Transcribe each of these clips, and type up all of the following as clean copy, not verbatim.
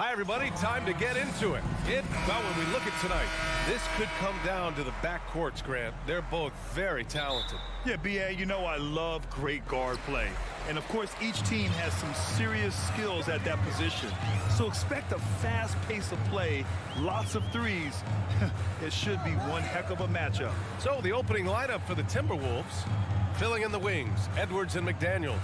Hi, everybody. Time to get into it. Well, when we look at tonight, this could come down to the backcourts, Grant. They're both very talented. Yeah, B.A., you know I love great guard play. And, of course, each team has some serious skills at that position. So expect a fast pace of play, lots of threes. It should be one heck of a matchup. So the opening lineup for the Timberwolves, filling in the wings, Edwards and McDaniels.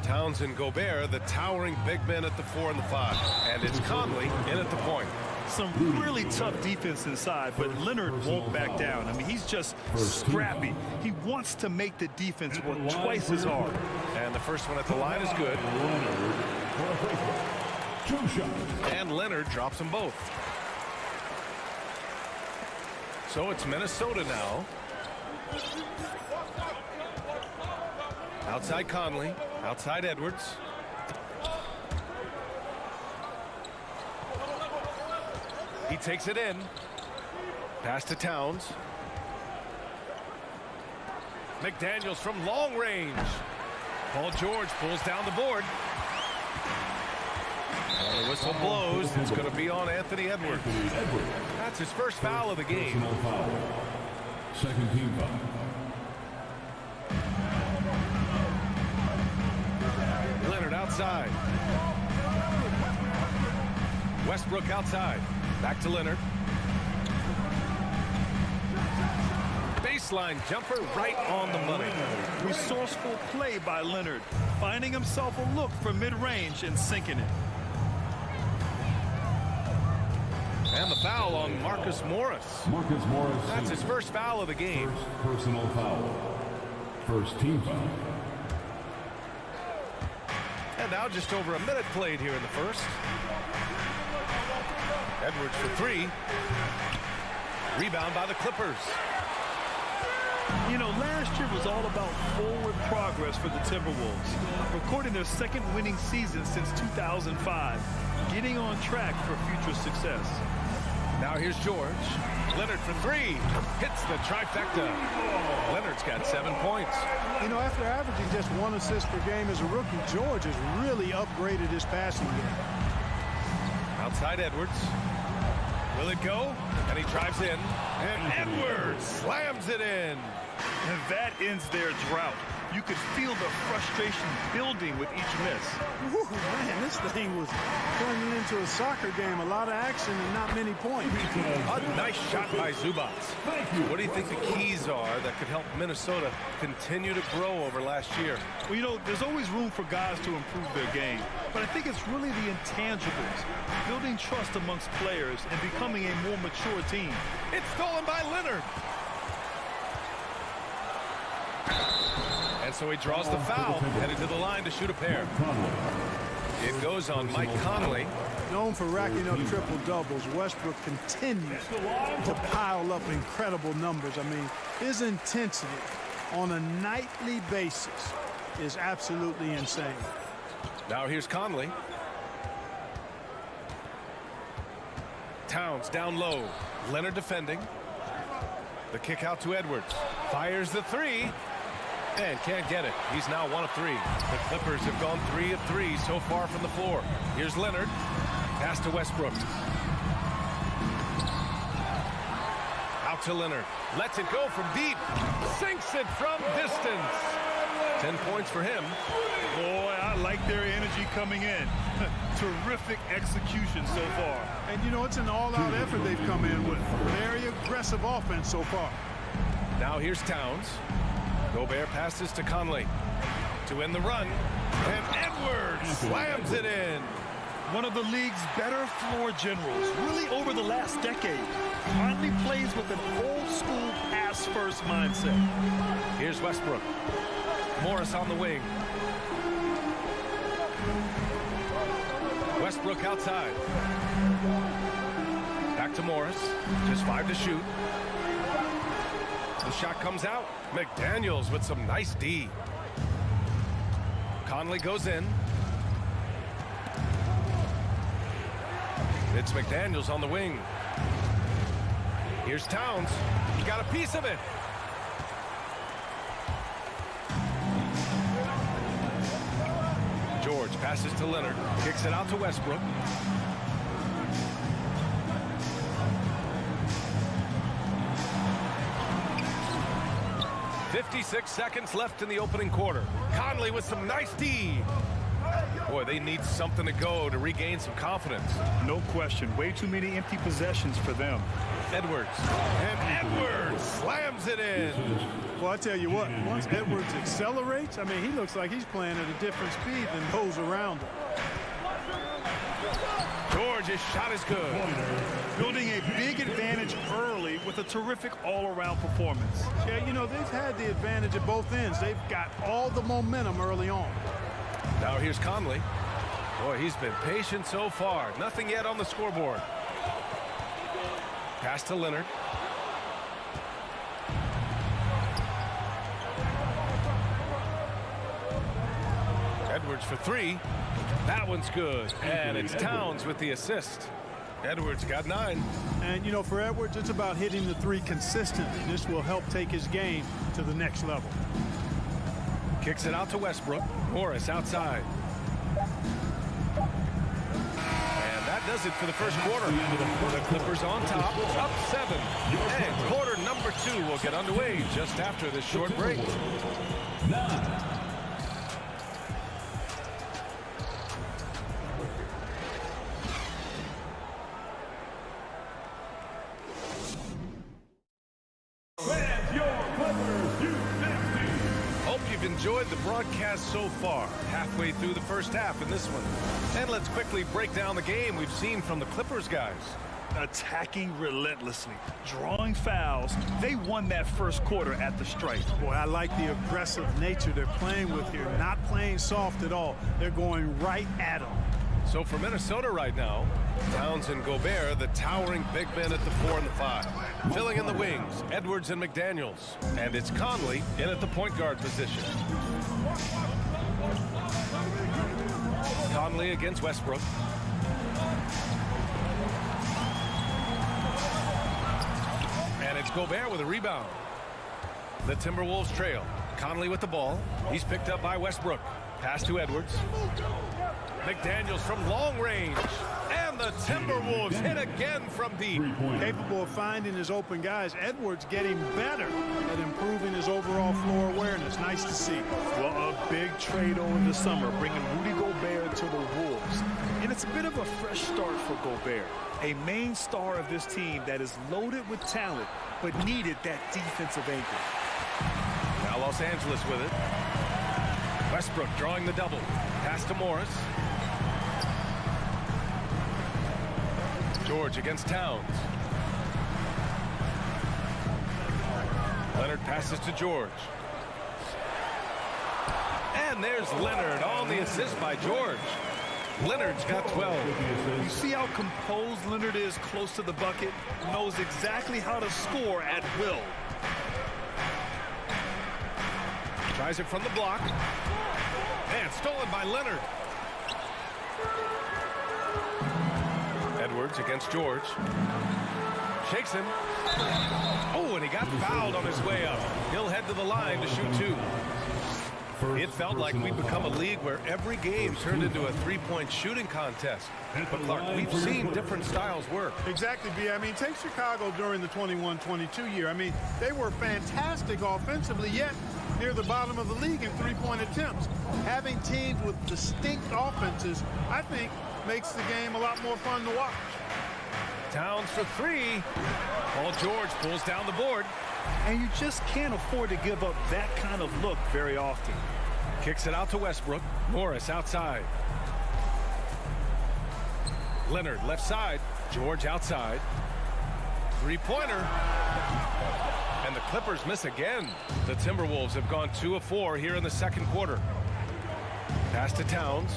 Towns and Gobert, the towering big men at the 4 and the 5. And it's Conley in at the point. Some really tough defense inside, but Leonard won't back down. I mean, he's just scrappy. He wants to make the defense work twice as hard. And the first one at the line is good. And Leonard drops them both. So it's Minnesota now. Outside Conley, outside Edwards. He takes it in. Pass to Towns. McDaniels from long range. Paul George pulls down the board. And the whistle blows. It's going to be on Anthony Edwards. That's his first foul of the game. Second team foul. Leonard outside. Westbrook outside. Back to Leonard. Baseline jumper right on the money. Resourceful play by Leonard, finding himself a look for mid-range and sinking it. And the foul on Marcus Morris. Marcus Morris. That's his first foul of the game. First personal foul. First team foul. And now just over a minute played here in the first. Edwards for three. Rebound by the Clippers. You know, last year was all about forward progress for the Timberwolves, recording their second winning season since 2005, getting on track for future success. Now here's George. Leonard for three. Hits the trifecta. Leonard's got 7 points. You know, after averaging just 1 assist per game as a rookie, George has really upgraded his passing game. Outside Edwards. Will it go? And he drives in. And Edwards slams it in. And that ends their drought. You could feel the frustration building with each miss. Whew, man, this thing was turning into a soccer game. A lot of action and not many points. A nice shot by Zubac. What do you think the keys are that could help Minnesota continue to grow over last year? Well, you know, there's always room for guys to improve their game. But I think it's really the intangibles, building trust amongst players and becoming a more mature team. It's stolen by Leonard. And so he draws the foul, headed to the line to shoot a pair. It goes on Mike Conley. Known for racking up triple-doubles, Westbrook continues to pile up incredible numbers. I mean, his intensity on a nightly basis is absolutely insane. Now here's Conley. Towns down low. Leonard defending. The kick out to Edwards. Fires the three. And can't get it. He's now 1 of 3. The Clippers have gone 3 of 3 so far from the floor. Here's Leonard. Pass to Westbrook. Out to Leonard. Lets it go from deep. Sinks it from distance. 10 points for him. Boy, I like their energy coming in. Terrific execution so far. And, you know, it's an all-out effort they've come in with. Very aggressive offense so far. Now here's Towns. Gobert passes to Conley to end the run. And Edwards slams it in. One of the league's better floor generals, really over the last decade. Finally plays with an old-school pass-first mindset. Here's Westbrook. Morris on the wing. Westbrook outside. Back to Morris. Just 5 to shoot. The shot comes out. McDaniels with some nice D. Conley goes in. It's McDaniels on the wing. Here's Towns. He got a piece of it. George passes to Leonard. Kicks it out to Westbrook. 56 seconds left in the opening quarter. Conley with some nice D. Boy, they need something to go to regain some confidence. No question. Way too many empty possessions for them. Edwards. And Edwards slams it in. Well, I tell you what, once Edwards accelerates, I mean, he looks like he's playing at a different speed than those around him. George's shot is good. Building a big advantage early with a terrific all-around performance. Yeah, you know, they've had the advantage at both ends. They've got all the momentum early on. Now here's Conley. Boy, he's been patient so far. Nothing yet on the scoreboard. Pass to Leonard. Edwards for three. That one's good. And it's Towns with the assist. Edwards got 9. And, you know, for Edwards, it's about hitting the three consistently. This will help take his game to the next level. Kicks it out to Westbrook. Morris outside. And that does it for the first quarter. The Clippers on top, up 7. And quarter number 2 will get underway just after this short break. Enjoyed the broadcast so far, halfway through the first half in this one. And let's quickly break down the game we've seen from the Clippers guys. Attacking relentlessly, drawing fouls. They won that first quarter at the stripe. Boy, I like the aggressive nature they're playing with here, not playing soft at all. They're going right at them. So for Minnesota right now, Towns and Gobert, the towering big men at the 4 and the 5. Filling in the wings, Edwards and McDaniels. And it's Conley in at the point guard position. Conley against Westbrook. And it's Gobert with a rebound. The Timberwolves trail. Conley with the ball. He's picked up by Westbrook. Pass to Edwards. McDaniels from long range. And the Timberwolves hit again from deep. Capable of finding his open guys. Edwards getting better at improving his overall floor awareness. Nice to see. Well, a big trade over the summer, bringing Rudy Gobert to the Wolves. And it's a bit of a fresh start for Gobert. A main star of this team that is loaded with talent, but needed that defensive anchor. Now Los Angeles with it. Westbrook drawing the double. Pass to Morris. George against Towns. Leonard passes to George. And there's Leonard on the assist by George. Leonard's got 12. You see how composed Leonard is close to the bucket? Knows exactly how to score at will. Tries it from the block. And stolen by Leonard. Edwards against George. Shakes him. Oh, and he got fouled on his way up. He'll head to the line to shoot 2. It felt like we'd become a league where every game turned into a three-point shooting contest. But Clark, we've seen different styles work. Exactly, B. I mean, take Chicago during the 21-22 year. I mean, they were fantastic offensively, yet near the bottom of the league in three-point attempts. Having teams with distinct offenses, I think, makes the game a lot more fun to watch. Towns for 3. Paul George pulls down the board. And you just can't afford to give up that kind of look very often. Kicks it out to Westbrook. Morris outside. Leonard left side. George outside. Three-pointer. And the Clippers miss again. The Timberwolves have gone 2 of 4 here in the second quarter. Pass to Towns.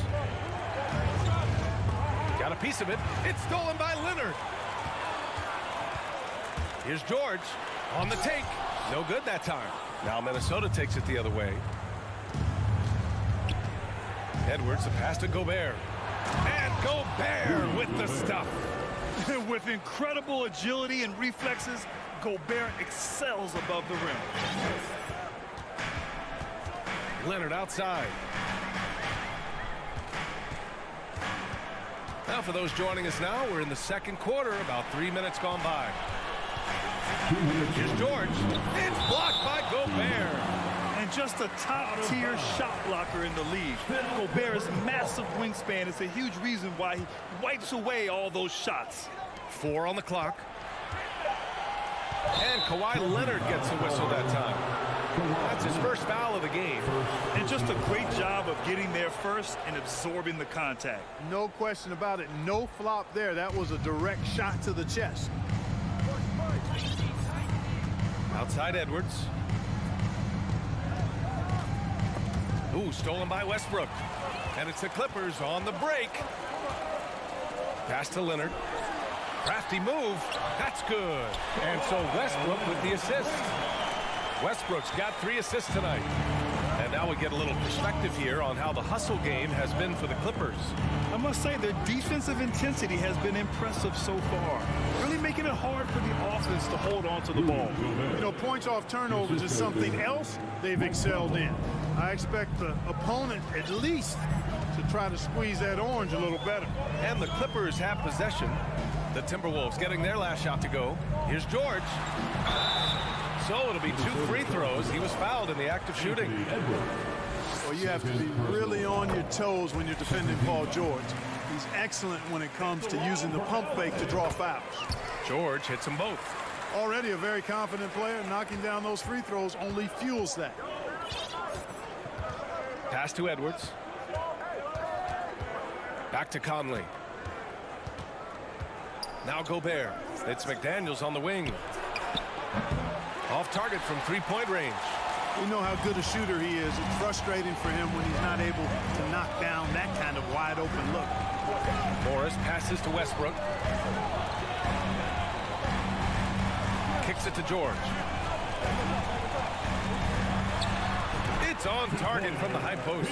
Got a piece of it. It's stolen by Leonard. Here's George on the take. No good that time. Now Minnesota takes it the other way. Edwards, the pass to Gobert. And Gobert with the stuff. With incredible agility and reflexes, Gobert excels above the rim. Leonard outside. Now for those joining us now, we're in the second quarter, about 3 minutes gone by. Here's George. It's blocked by Gobert. And just a top-tier shot blocker in the league. Gobert's massive wingspan is a huge reason why he wipes away all those shots. 4 on the clock. And Kawhi Leonard gets the whistle that time. That's his first foul of the game. And just a great job of getting there first and absorbing the contact. No question about it. No flop there. That was a direct shot to the chest. Outside Edwards. Ooh, stolen by Westbrook. And it's the Clippers on the break. Pass to Leonard. Crafty move. That's good. And so Westbrook with the assist. Westbrook's got 3 assists tonight. And now we get a little perspective here on how the hustle game has been for the Clippers. I must say their defensive intensity has been impressive so far. Really making it hard for the offense to hold on to the ball. You know, points off turnovers is something else they've excelled in. I expect the opponent at least to try to squeeze that orange a little better. And the Clippers have possession. The Timberwolves getting their last shot to go. Here's George. So it'll be 2 free throws. He was fouled in the act of shooting. Well, you have to be really on your toes when you're defending Paul George. He's excellent when it comes to using the pump fake to draw fouls. George hits them both. Already a very confident player. Knocking down those free throws only fuels that. Pass to Edwards. Back to Conley. Now Gobert. It's McDaniels on the wing. Off target from 3-point range. We know how good a shooter he is. It's frustrating for him when he's not able to knock down that kind of wide open look. Morris passes to Westbrook. Kicks it to George. It's on target from the high post.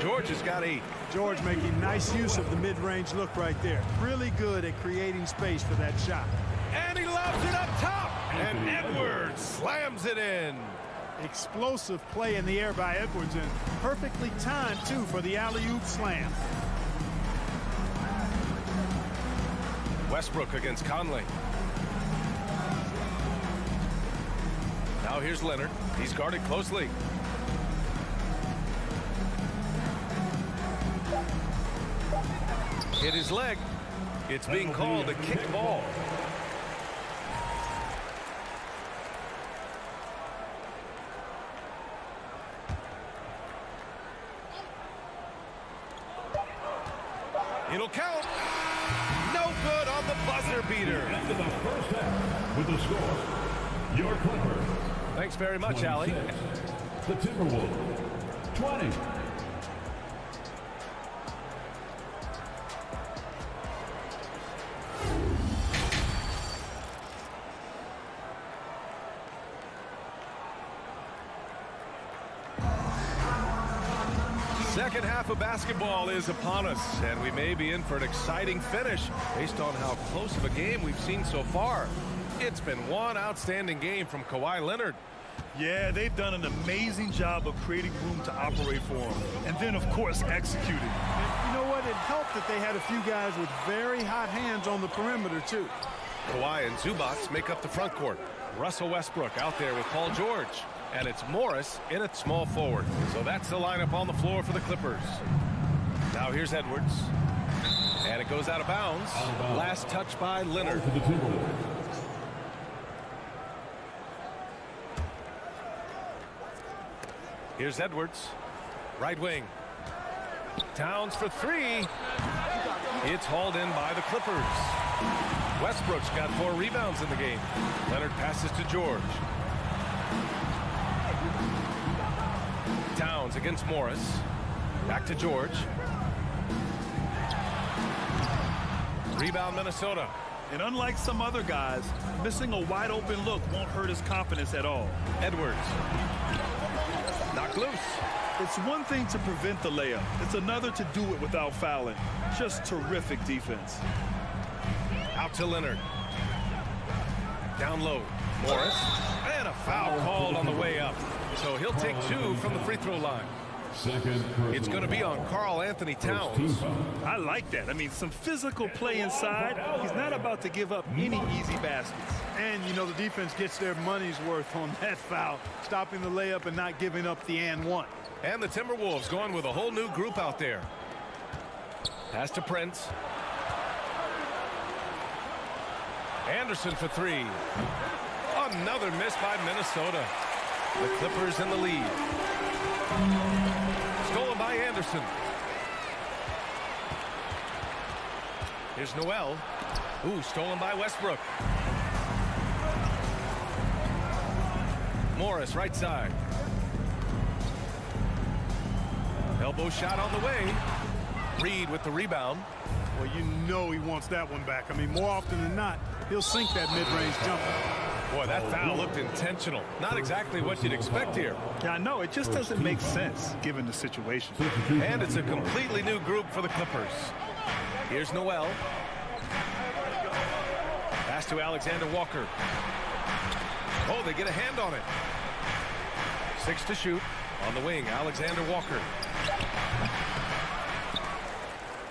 George has got 8. George making nice use of the mid-range look right there. Really good at creating space for that shot. And he lobs it up top. And Edwards slams it in. Explosive play in the air by Edwards, and perfectly timed, too, for the alley-oop slam. Westbrook against Conley. Now here's Leonard. He's guarded closely. Hit his leg. It's being called a kick ball. It'll count. No good on the buzzer beater. After the first half, with the score, your Clippers. Thanks very much, Allie. The Timberwolves, 20. Second half of basketball is upon us, and we may be in for an exciting finish based on how close of a game we've seen so far. It's been one outstanding game from Kawhi Leonard. Yeah, they've done an amazing job of creating room to operate for him. And then, of course, executing. And you know what? It helped that they had a few guys with very hot hands on the perimeter, too. Kawhi and Zubac make up the front court. Russell Westbrook out there with Paul George. And it's Morris in at small forward. So that's the lineup on the floor for the Clippers. Now here's Edwards. And it goes out of bounds. Last touch by Leonard. Here's Edwards. Right wing. Towns for 3. It's hauled in by the Clippers. Westbrook's got 4 rebounds in the game. Leonard passes to George. Towns against Morris. Back to George. Rebound Minnesota. And unlike some other guys, missing a wide open look won't hurt his confidence at all. Edwards. Knocked loose. It's one thing to prevent the layup. It's another to do it without fouling. Just terrific defense. Out to Leonard. Down low. Morris. And a foul called on the way up. So he'll take 2 from the free throw line. Second It's going to be on Karl Anthony First team Towns. foul. I like that. I mean, some physical play inside. He's not about to give up any easy baskets. And, you know, the defense gets their money's worth on that foul, stopping the layup and not giving up the and one. And the Timberwolves going with a whole new group out there. Pass to Prince. Anderson for three. Another miss by Minnesota. The Clippers in the lead. Stolen by Anderson. Here's Noel. Ooh, stolen by Westbrook. Morris, right side. Elbow shot on the way. Reed with the rebound. Well, you know he wants that one back. I mean, more often than not, he'll sink that mid-range jumper. Boy, that foul looked intentional. Not exactly what you'd expect here. Yeah, I know. It just doesn't make sense given the situation. And it's a completely new group for the Clippers. Here's Noel. Pass to Alexander Walker. Oh, they get a hand on it. 6 to shoot. On the wing, Alexander Walker.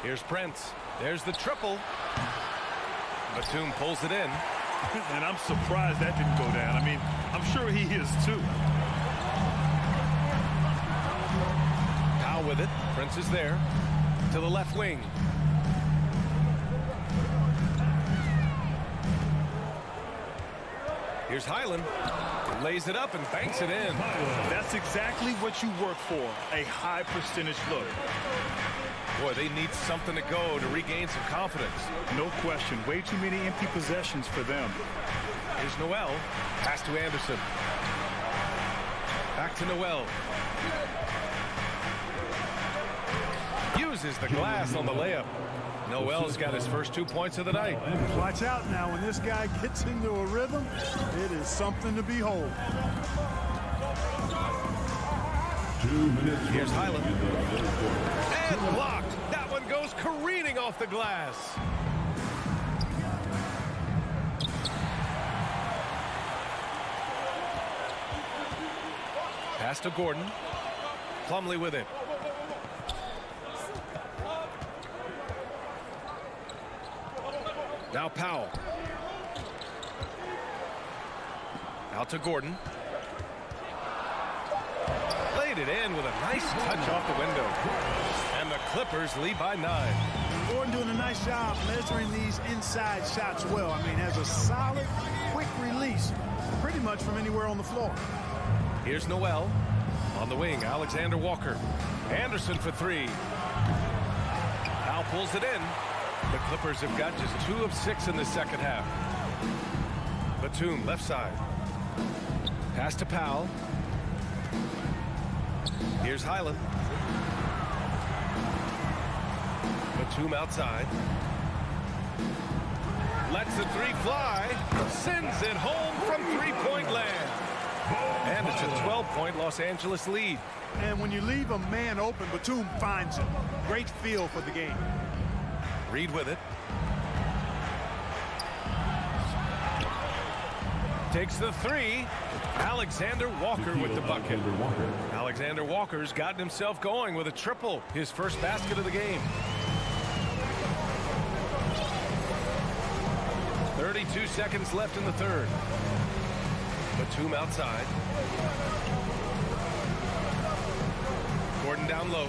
Here's Prince. There's the triple. Batum pulls it in. And I'm surprised that didn't go down. I mean, I'm sure he is too. Powell with it. Prince is there. To the left wing. Here's Highland. Lays it up and banks it in. That's exactly what you work for, a high percentage look. Boy, they need something to go to regain some confidence. No question, way too many empty possessions for them. Here's Noel. Pass to Anderson. Back to Noel. Uses the glass on the layup. Noel's got his first 2 points of the night. Watch out now. When this guy gets into a rhythm, it is something to behold. 2 minutes. Here's Highland. And blocked. That one goes careening off the glass. Pass to Gordon. Plumlee with it. Now Powell. Out to Gordon. Laid it in with a nice touch off the window. And the Clippers lead by 9. Gordon doing a nice job measuring these inside shots well. I mean, has a solid, quick release pretty much from anywhere on the floor. Here's Noel. On the wing, Alexander Walker. Anderson for three. Powell pulls it in. The Clippers have got just 2 of 6 in the second half. Batum, left side. Pass to Powell. Here's Highland. Batum outside. Lets the three fly. Sends it home from three-point land. And it's a 12-point Los Angeles lead. And when you leave a man open, Batum finds him. Great feel for the game. Reed with it. Takes the three. Alexander Walker with the bucket. Alexander Walker's gotten himself going with a triple. His first basket of the game. 32 seconds left in the third. Batum outside. Gordon down low.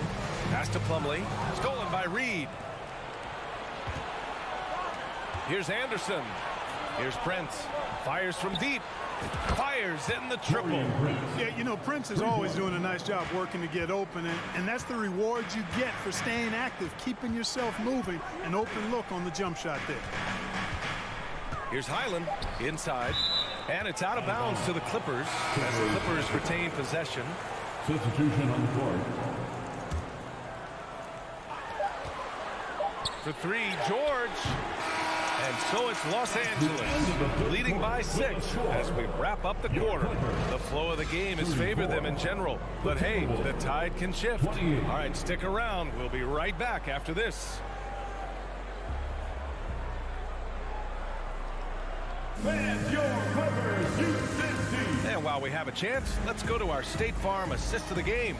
Pass to Plumlee. Stolen by Reed. Here's Anderson. Here's Prince. Fires from deep. Fires in the triple. Yeah, you know, Prince is always doing a nice job working to get open, and that's the reward you get for staying active, keeping yourself moving. An open look on the jump shot there. Here's Highland inside. And it's out of bounds to the Clippers as the Clippers retain possession. Substitution on the court. For three, George. And so it's Los Angeles leading by 6 as we wrap up the quarter. The flow of the game has favored them in general. But hey, the tide can shift. All right, stick around. We'll be right back after this. And while we have a chance, let's go to our State Farm assist of the game.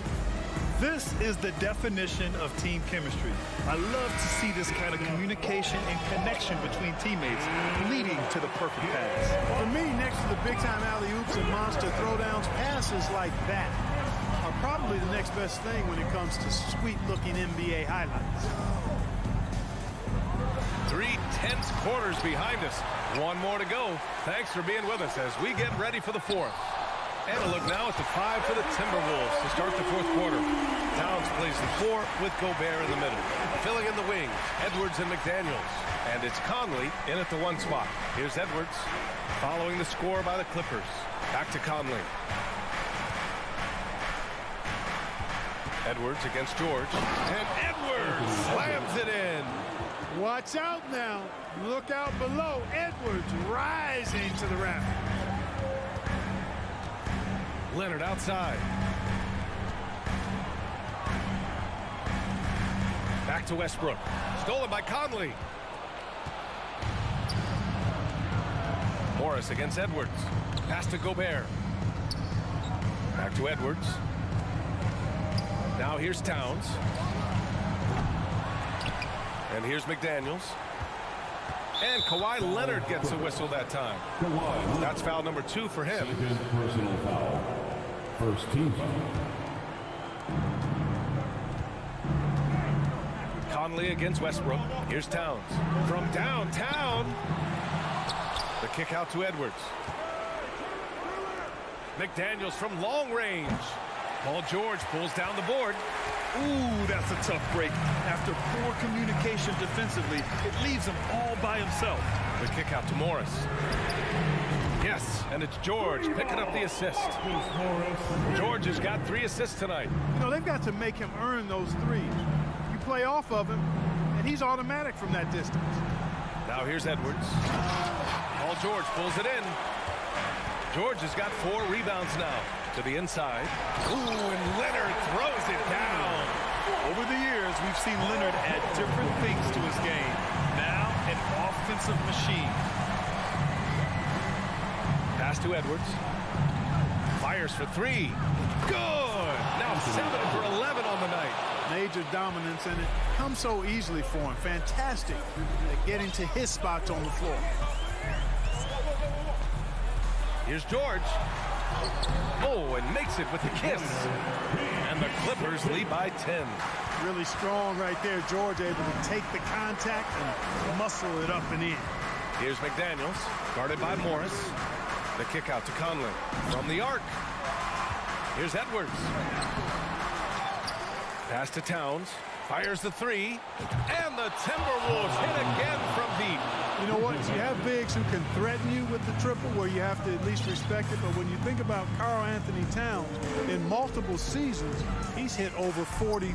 This is the definition of team chemistry. I love to see this kind of communication and connection between teammates leading to the perfect pass. For me, next to the big-time alley-oops and monster throwdowns, passes like that are probably the next best thing when it comes to sweet-looking NBA highlights. 3 tense quarters behind us. One more to go. Thanks for being with us as we get ready for the fourth. And a look now at the 5 for the Timberwolves to start the fourth quarter. Towns plays the 4 with Gobert in the middle. Filling in the wings, Edwards and McDaniels. And it's Conley in at the 1 spot. Here's Edwards following the score by the Clippers. Back to Conley. Edwards against George. And Edwards slams it in. Watch out now. Look out below. Edwards rising to the rafters. Leonard outside. Back to Westbrook. Stolen by Conley. Morris against Edwards. Pass to Gobert. Back to Edwards. Now here's Towns. And here's McDaniels. And Kawhi Leonard gets a whistle that time. That's foul number 2 for him. Second personal foul. First team foul. Conley against Westbrook. Here's Towns. From downtown. The kick out to Edwards. McDaniels from long range. Paul George pulls down the board. Ooh, that's a tough break. After poor communication defensively, it leaves him all by himself. The kick out to Morris. Yes, and it's George picking up the assist. George has got 3 assists tonight. You know, they've got to make him earn those threes. You play off of him, and he's automatic from that distance. Now here's Edwards. Paul George pulls it in. George has got 4 rebounds now. To the inside. Ooh, and Leonard throws it down. Over the years, we've seen Leonard add different things to his game. Now, an offensive machine. Pass to Edwards. Fires for 3. Good. Now 7 for 11 on the night. Major dominance, and it comes so easily for him. Fantastic at getting to his spots on the floor. Here's George. Oh, and makes it with the kiss. And the Clippers lead by 10. Really strong right there. George able to take the contact and muscle it up and in. Here's McDaniels, guarded by Morris. The kick out to Conley. From the arc. Here's Edwards. Pass to Towns. Fires the 3. And the Timberwolves hit again from deep. You know what? You have bigs who can threaten you with the triple where you have to at least respect it. But when you think about Karl Anthony Towns, in multiple seasons, he's hit over 40%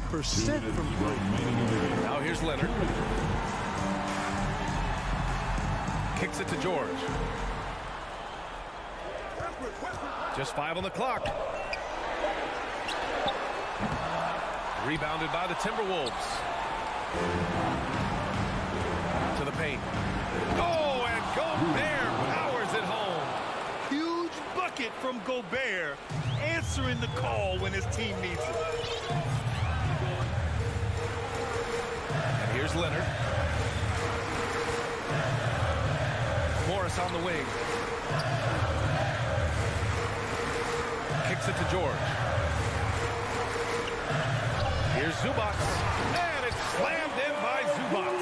from 3. Now here's Leonard. Kicks it to George. Just 5 on the clock. Rebounded by the Timberwolves. To the paint. Oh, and Gobert powers it home. Huge bucket from Gobert, answering the call when his team needs it. And here's Leonard. Morris on the wing. Kicks it to George. Here's Zubac. And it's slammed in by Zubac.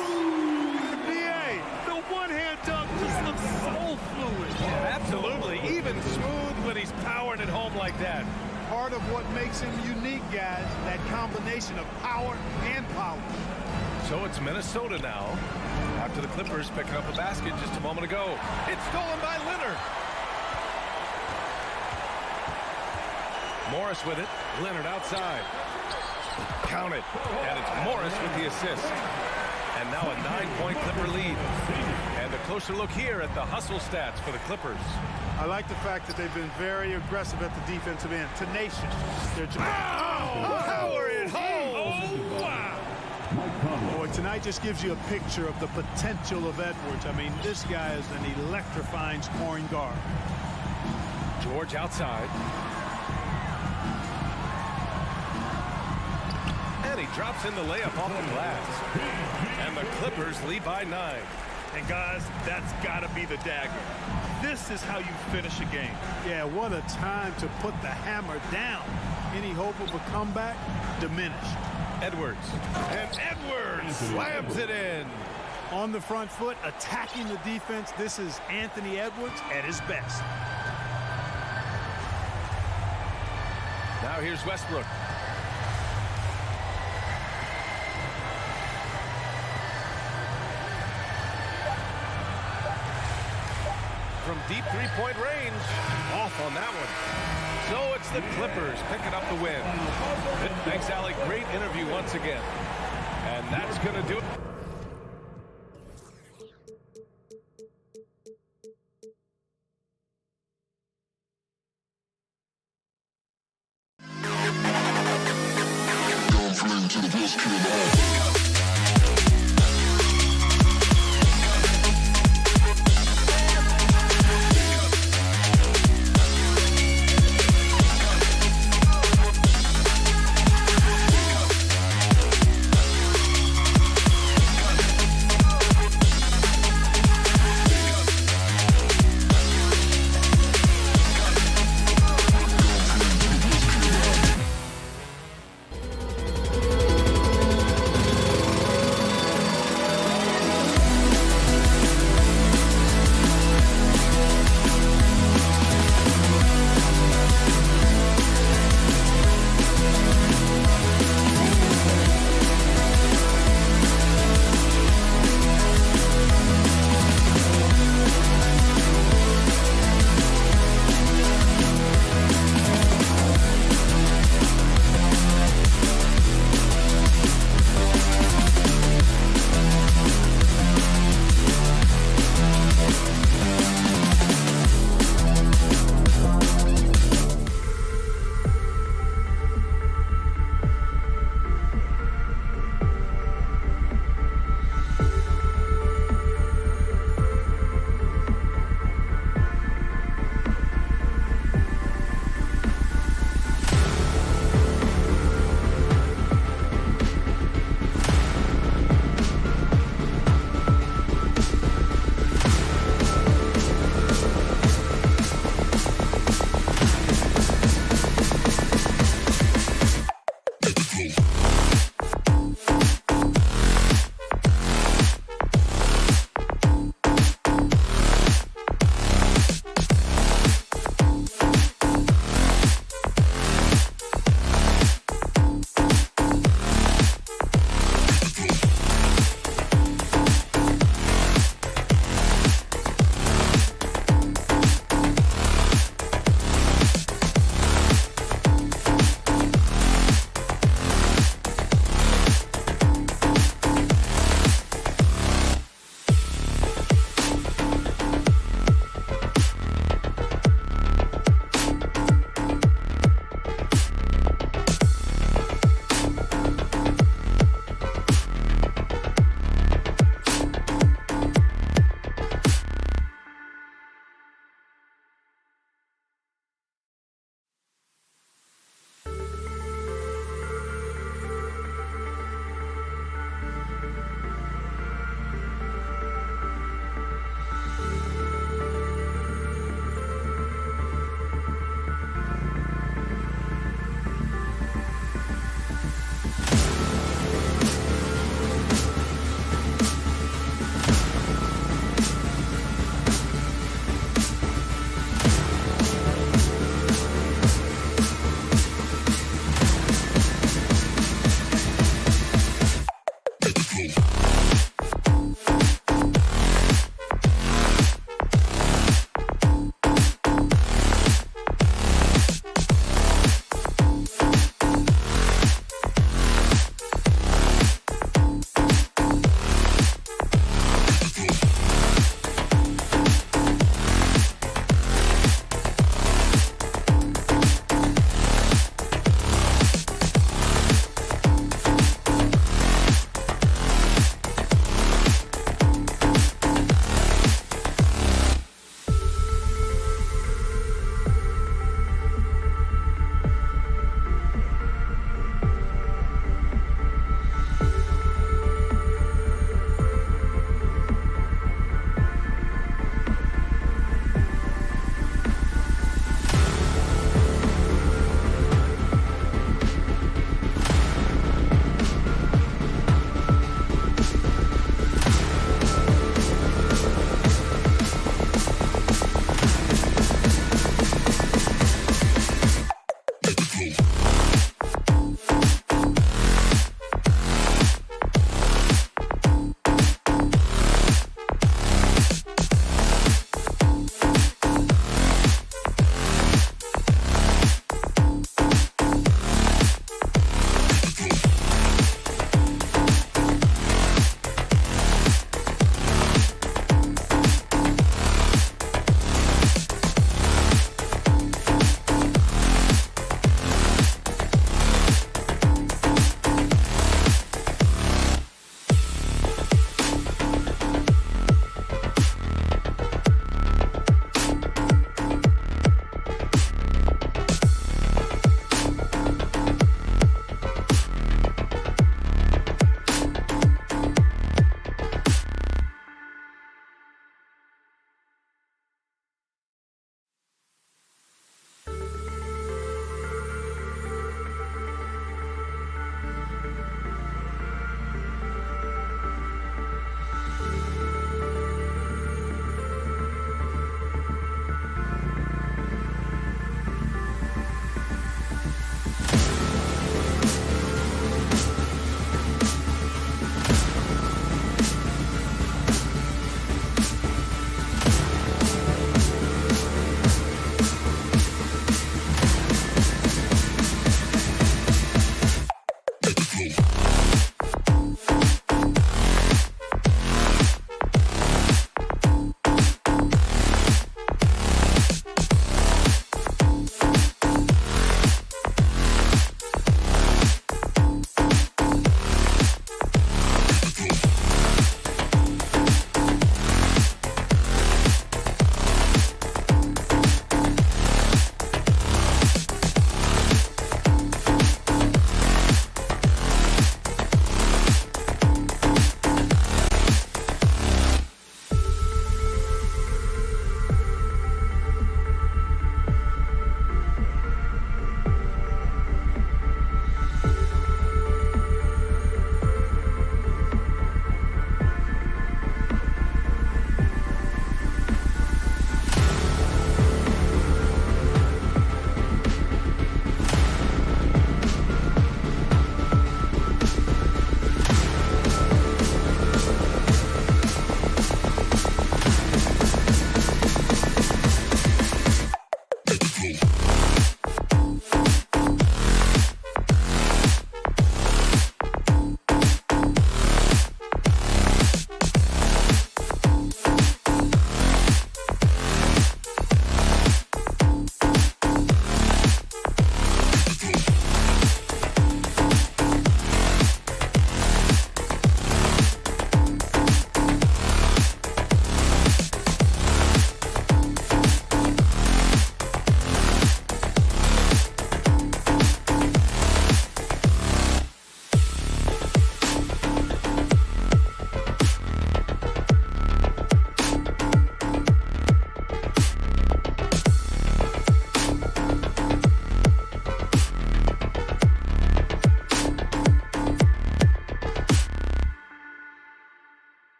The one-hand dunk just looks so fluid. Absolutely. Even smooth when he's powering it home like that. Part of what makes him unique, guys, that combination of power and power. So it's Minnesota now. After the Clippers picking up a basket just a moment ago. It's stolen by Leonard. Morris with it. Leonard outside. Count it. And it's Morris with the assist. And now a 9-point Clipper lead. And a closer look here at the hustle stats for the Clippers. I like the fact that they've been very aggressive at the defensive end. Tenacious. They're just... Power it home! Oh, wow! Boy, tonight just gives you a picture of the potential of Edwards. I mean, this guy is an electrifying scoring guard. George outside. drops in the layup off the glass. And the Clippers lead by 9. And guys, that's got to be the dagger. This is how you finish a game. Yeah, what a time to put the hammer down. Any hope of a comeback? Diminished. Edwards. And Edwards slams it in. On the front foot, attacking the defense. This is Anthony Edwards at his best. Now here's Westbrook. From deep three-point range, off on that one. So it's the Clippers picking up the win. Thanks, Alec. Great interview once again. And that's going to do it.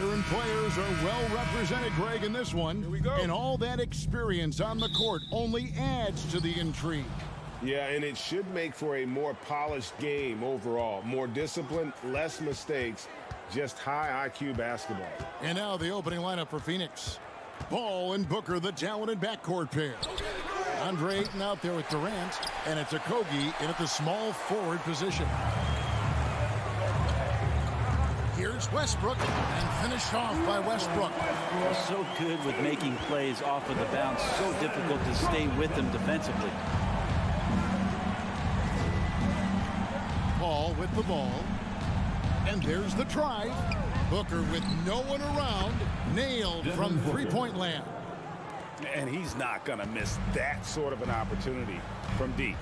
Veteran players are well represented, Greg, in this one. Here we go. And all that experience on the court only adds to the intrigue. Yeah, and it should make for a more polished game overall. More discipline, less mistakes, just high IQ basketball. And now the opening lineup for Phoenix. Ball and Booker, the talented backcourt pair. Andre Ayton out there with Durant, and it's Okogie in at the small forward position. Here's Westbrook, and finished off by Westbrook. So good with making plays off of the bounce. So difficult to stay with them defensively. Ball with the ball. And there's the try. Booker with no one around. Nailed from three-point land. And he's not going to miss that sort of an opportunity from deep.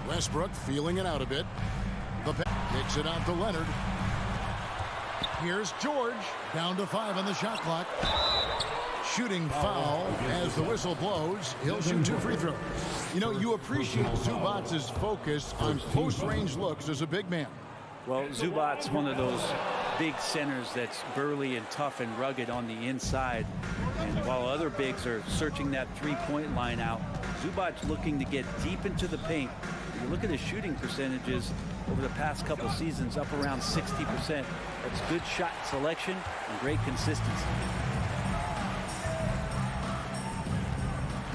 Westbrook feeling it out a bit. The kicks it out to Leonard. Here's George. Down to 5 on the shot clock. Shooting foul as the whistle blows. He'll shoot 2 free throws. You know, you appreciate Zubac's focus on post-range looks as a big man. Well, Zubac's one of those big centers that's burly and tough and rugged on the inside. And while other bigs are searching that three-point line out, Zubac's looking to get deep into the paint. If you look at his shooting percentages over the past couple seasons, up around 60%. That's good shot selection and great consistency.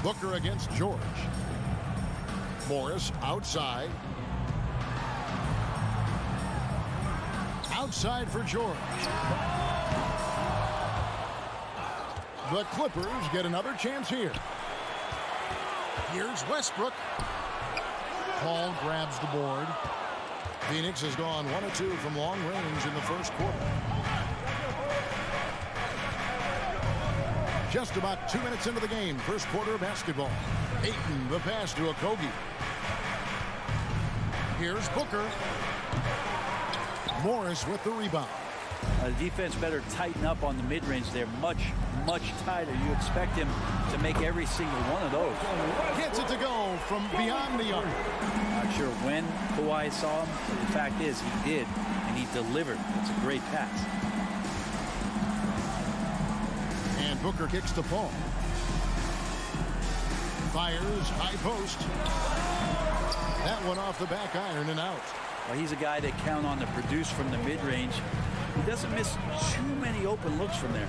Booker against George. Morris outside. Outside for George. The Clippers get another chance here. Here's Westbrook. Paul grabs the board. Phoenix has gone 1 of 2 from long range in the first quarter. Just about 2 minutes into the game, first quarter of basketball. Ayton, the pass to Okogie. Here's Booker. Morris with the rebound. The defense better tighten up on the mid-range there. Much tighter. You expect him to make every single one of those. Gets it to go from beyond the arc. Not sure when Kawhi saw him, but the fact is he did, and he delivered. It's a great pass. And Booker kicks to Paul. Fires high post. That one off the back iron and out. Well, he's a guy that count on to produce from the mid-range. He doesn't miss too many open looks from there.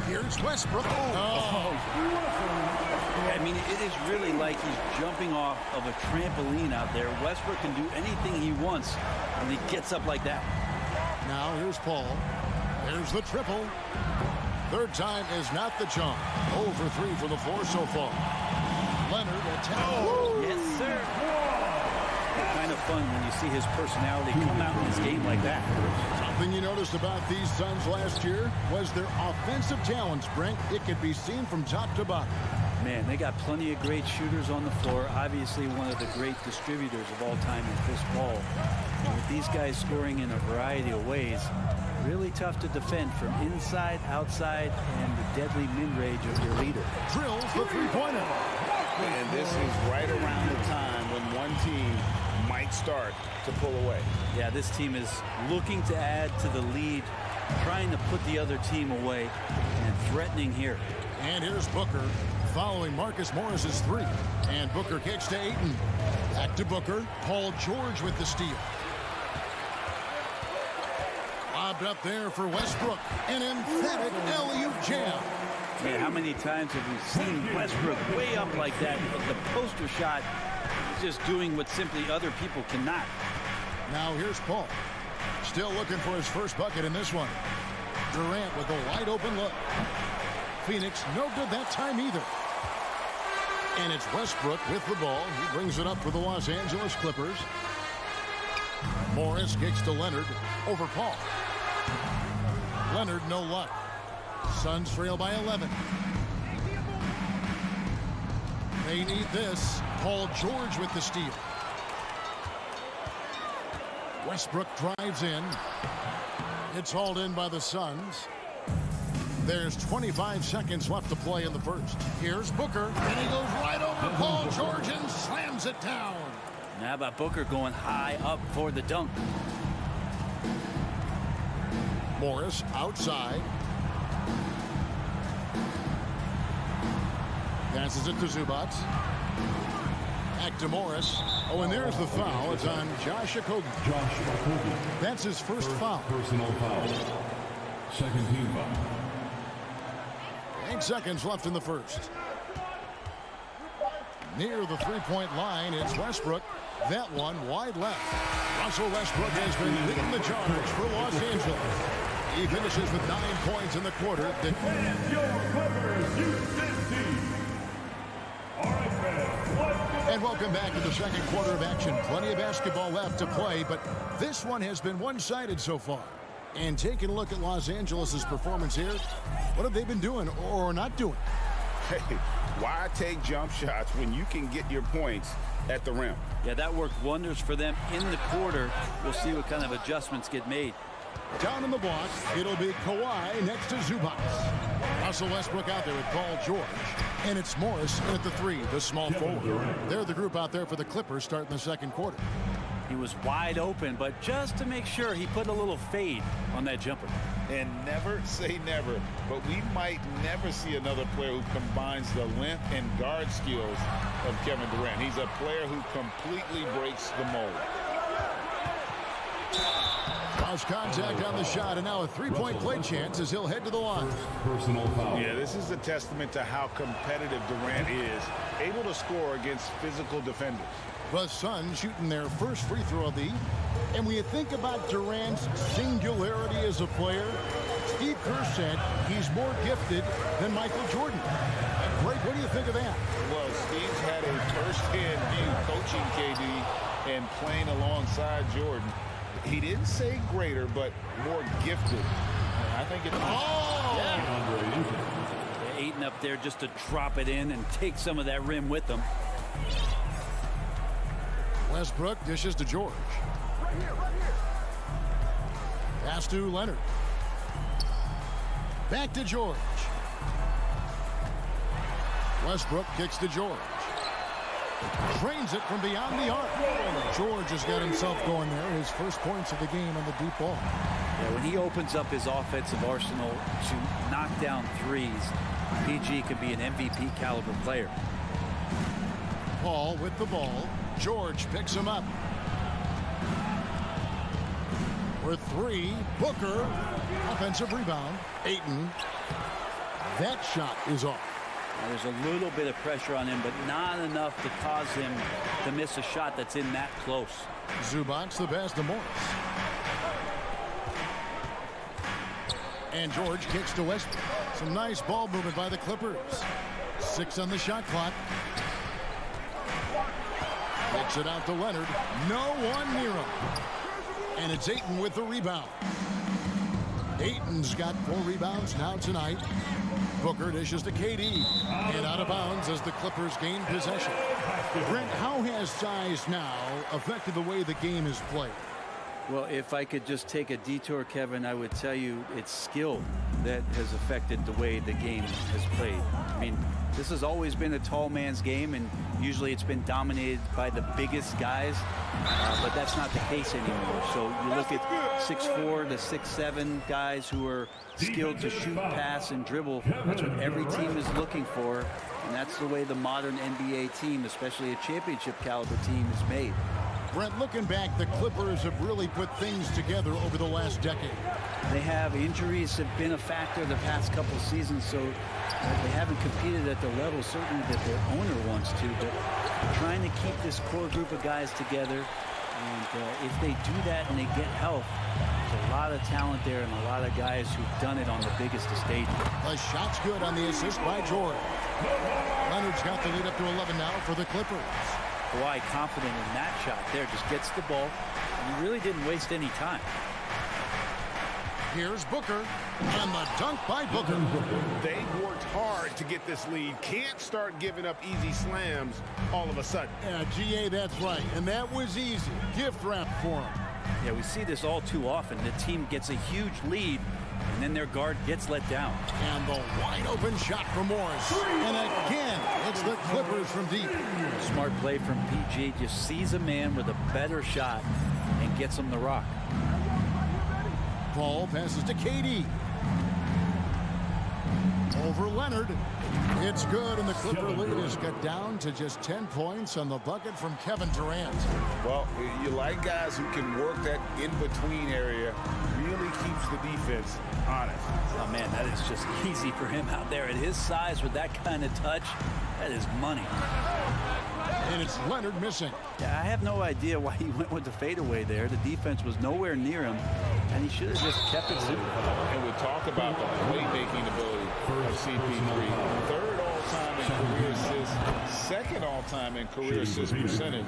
Here's Westbrook. I mean, it is really like he's jumping off of a trampoline out there. Westbrook can do anything he wants when he gets up like that. Now here's Paul. There's the triple. Third time is not the charm. 0 for 3 for the 4 so far. Leonard attack. Yes, sir. Kind of fun when you see his personality come out in his game like that. Something you noticed about these Suns last year was their offensive talents, Brent. It could be seen from top to bottom. Man, they got plenty of great shooters on the floor. Obviously, one of the great distributors of all time in Chris Paul. And with these guys scoring in a variety of ways, really tough to defend from inside, outside, and the deadly mid-range of your leader. Drills the three-pointer. And this is right around the time when one team might start to pull away. Yeah, this team is looking to add to the lead, trying to put the other team away, and threatening here. And here's Booker following Marcus Morris's 3. And Booker kicks to Ayton. Back to Booker. Paul George with the steal. Lobbed up there for Westbrook. An emphatic alley-oop jam. Man, how many times have we seen Westbrook way up like that? The poster shot is just doing what simply other people cannot. Now here's Paul. Still looking for his first bucket in this one. Durant with a wide open look. Phoenix no good that time either. And it's Westbrook with the ball. He brings it up for the Los Angeles Clippers. Morris kicks to Leonard over Paul. Leonard no luck. Suns trail by 11. They need this. Paul George with the steal. Westbrook drives in. It's hauled in by the Suns. There's 25 seconds left to play in the first. Here's Booker, and he goes right over Paul George and slams it down. Now how about Booker going high up for the dunk? Morris outside. Passes it to Zubac. Back to Morris. Oh, and there's the foul. It's on Josh Okogie. That's his first foul. Personal foul. Second team foul. 8 seconds left in the first. Near the three-point line, it's Westbrook. That one wide left. Russell Westbrook has been leading the charge for Los Angeles. He finishes with 9 points in the quarter. And welcome back to the second quarter of action. Plenty of basketball left to play, but this one has been one-sided so far. And taking a look at Los Angeles' performance here, what have they been doing or not doing? Hey, why take jump shots when you can get your points at the rim? Yeah, that worked wonders for them in the quarter. We'll see what kind of adjustments get made. Down in the block, it'll be Kawhi next to Zubac. Russell Westbrook out there with Paul George. And it's Morris in at the three, the small forward. They're the group out there for the Clippers starting the second quarter. He was wide open, but just to make sure, he put a little fade on that jumper. And never say never, but we might never see another player who combines the length and guard skills of Kevin Durant. He's a player who completely breaks the mold. Lost contact on the shot, and now a three-point play chance as he'll head to the line. Personal foul. Yeah, this is a testament to how competitive Durant is, able to score against physical defenders. The Suns shooting their first free throw of the evening. And when you think about Durant's singularity as a player, Steve Kerr said he's more gifted than Michael Jordan. Greg, what do you think of that? Well, Steve's had a first-hand view coaching KD and playing alongside Jordan. He didn't say greater, but more gifted. And I think it's... Ayton up there just to drop it in and take some of that rim with them. Westbrook dishes to George. Pass to Leonard. Back to George. Westbrook kicks to George. Drains it from beyond the arc. George has got himself going there. His first points of the game on the deep ball. Yeah, when he opens up his offensive arsenal to knock down threes, PG could be an MVP caliber player. Paul with the ball. George picks him up. For three, Booker. Offensive rebound. Ayton. That shot is off. Now, there's a little bit of pressure on him, but not enough to cause him to miss a shot that's in that close. Zubac the pass to Morris. And George kicks to Westbrook. Some nice ball movement by the Clippers. 6 on the shot clock. Kicks it out to Leonard. No one near him. And it's Ayton with the rebound. Ayton's got 4 rebounds now tonight. Booker dishes to KD. And out of bounds as the Clippers gain possession. Brent, how has size now affected the way the game is played? Well, if I could just take a detour, Kevin, I would tell you it's skill that has affected the way the game has played. I mean, this has always been a tall man's game, and usually it's been dominated by the biggest guys, but that's not the case anymore. So you look at 6'4" to 6'7" guys who are skilled to shoot, pass, and dribble. That's what every team is looking for, and that's the way the modern NBA team, especially a championship caliber team, is made. Brent, looking back, the Clippers have really put things together over the last decade. They have. Injuries have been a factor the past couple seasons, so they haven't competed at the level certainly that their owner wants to, but they're trying to keep this core group of guys together, and if they do that and they get health, there's a lot of talent there and a lot of guys who've done it on the biggest of stages. The shot's good on the assist by George. Leonard's got the lead up to 11 now for the Clippers. Kawhi confident in that shot there, just gets the ball, and he really didn't waste any time. Here's Booker, and the dunk by Booker. They've worked hard to get this lead. Can't start giving up easy slams all of a sudden. Yeah, GA, that's right, and that was easy. Gift wrap for him. Yeah, we see this all too often. The team gets a huge lead, and then their guard gets let down. And the wide open shot for Morris. And again, it's the Clippers from deep. Smart play from PG. Just sees a man with a better shot and gets him the rock. Paul passes to KD. Over Leonard. It's good, and the Clipper lead is cut down to just 10 points on the bucket from Kevin Durant. Well, you like guys who can work that in-between area, really keeps the defense honest. Oh, man, that is just easy for him out there. At his size, with that kind of touch, that is money. And it's Leonard missing. Yeah, I have no idea why he went with the fadeaway there. The defense was nowhere near him, and he should have just kept it simple. And we talk about the playmaking ability of CP3. Third all-time in career assists, second all-time in career assist percentage,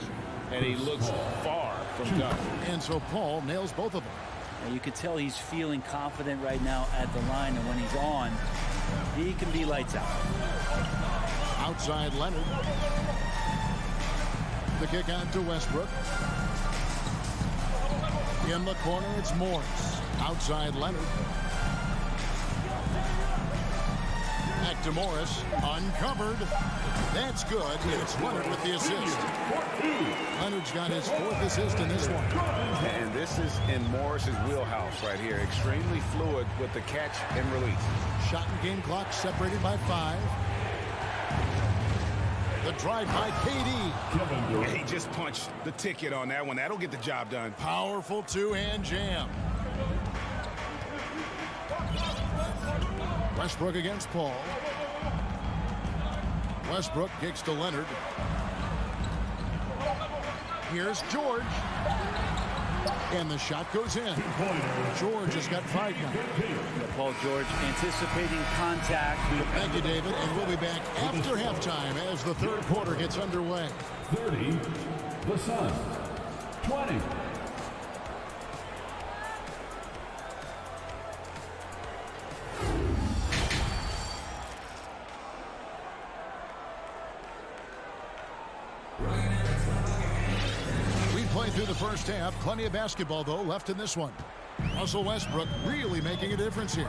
and he looks far from done. And so Paul nails both of them. And you could tell he's feeling confident right now at the line, and when he's on, he can be lights out. Outside Leonard. The kick out to Westbrook. In the corner, it's Morris. Outside Leonard. Back to Morris. Uncovered. That's good. And it's Leonard with the assist. Leonard's got his 4th assist in this one. And this is in Morris's wheelhouse right here. Extremely fluid with the catch and release. Shot and game clock separated by 5. The drive by KD. He just punched the ticket on that one. That'll get the job done. Powerful two-hand jam. Westbrook against Paul. Westbrook kicks to Leonard. Here's George. And the shot goes in. George has got 5 now. Paul George anticipating contact. Thank you, David. And we'll be back after halftime as the third quarter gets underway. 30, the Suns. 20. Through the first half, plenty of basketball though left in this one. Russell Westbrook really making a difference here.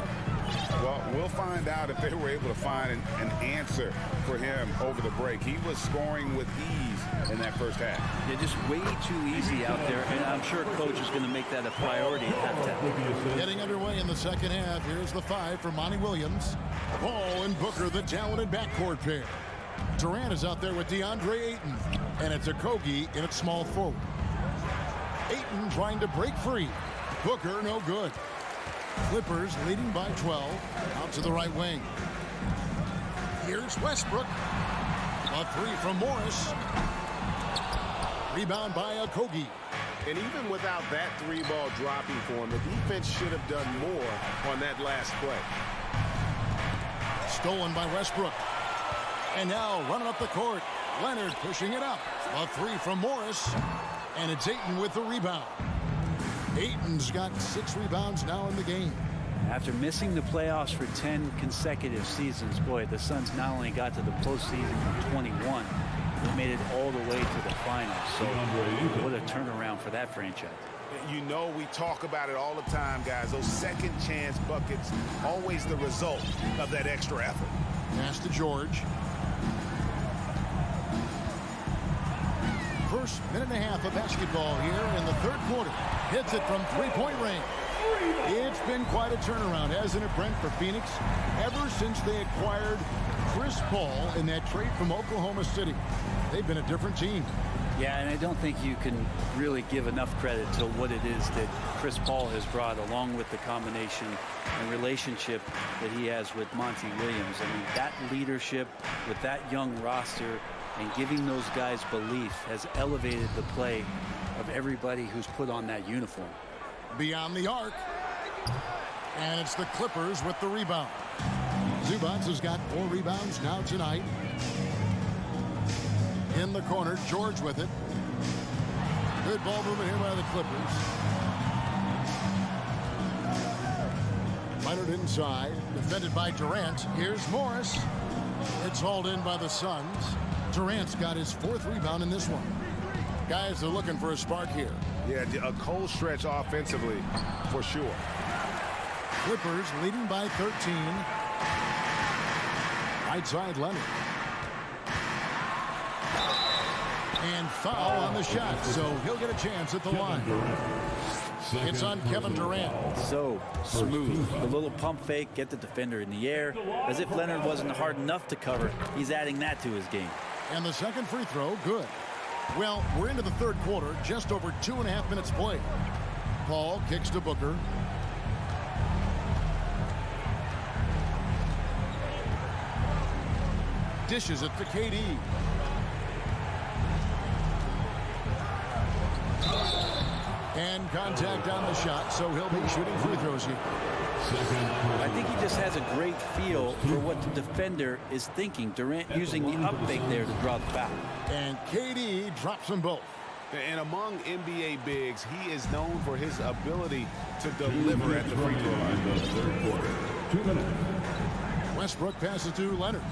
Well, we'll find out if they were able to find an answer for him over the break. He was scoring with ease in that first half. Yeah, just way too easy out there, and I'm sure coach is going to make that a priority at halftime. Getting underway in the second half. Here's the 5 for Monty Williams. Paul and Booker, the talented backcourt pair. Durant is out there with DeAndre Ayton, and it's Okogie in its small forward. Ayton trying to break free. Booker no good. Clippers leading by 12. Out to the right wing. Here's Westbrook. A 3 from Morris. Rebound by Okogie. And even without that 3-ball dropping for him, the defense should have done more on that last play. Stolen by Westbrook. And now running up the court. Leonard pushing it up. A 3 from Morris. And it's Ayton with the rebound. Ayton's got 6 rebounds now in the game. After missing the playoffs for 10 consecutive seasons, boy, the Suns not only got to the postseason in 21, they made it all the way to the finals. So what a turnaround for that franchise. You know, we talk about it all the time, guys. Those second chance buckets, always the result of that extra effort. Pass to George. First minute and a half of basketball here in the third quarter. Hits it from 3-point range. It's been quite a turnaround, hasn't it, Brent, for Phoenix? Ever since they acquired Chris Paul in that trade from Oklahoma City, they've been a different team. Yeah, and I don't think you can really give enough credit to what it is that Chris Paul has brought, along with the combination and relationship that he has with Monty Williams. I mean, that leadership with that young roster and giving those guys belief has elevated the play of everybody who's put on that uniform. Beyond the arc. And it's the Clippers with the rebound. Zubac has got 4 rebounds now tonight. In the corner, George with it. Good ball movement here by the Clippers. Leonard inside, defended by Durant. Here's Morris. It's hauled in by the Suns. Durant's got his 4th rebound in this one. Guys, they're looking for a spark here. Yeah, a cold stretch offensively, for sure. Clippers leading by 13. Right side, Leonard. And foul on the shot, so he'll get a chance at the line. It's on Kevin Durant. So smooth. The little pump fake, get the defender in the air. As if Leonard wasn't hard enough to cover, he's adding that to his game. And the second free throw, good. Well, we're into the third quarter, just over 2.5 minutes played. Paul kicks to Booker. Dishes it to KD. And contact on the shot, so he'll be shooting free throws here. I think he just has a great feel for what the defender is thinking. Durant using the up fake there to draw the foul. And KD drops them both. And among NBA bigs, he is known for his ability to deliver at the free throw line. Third quarter. 2 minutes. Westbrook passes to Leonard.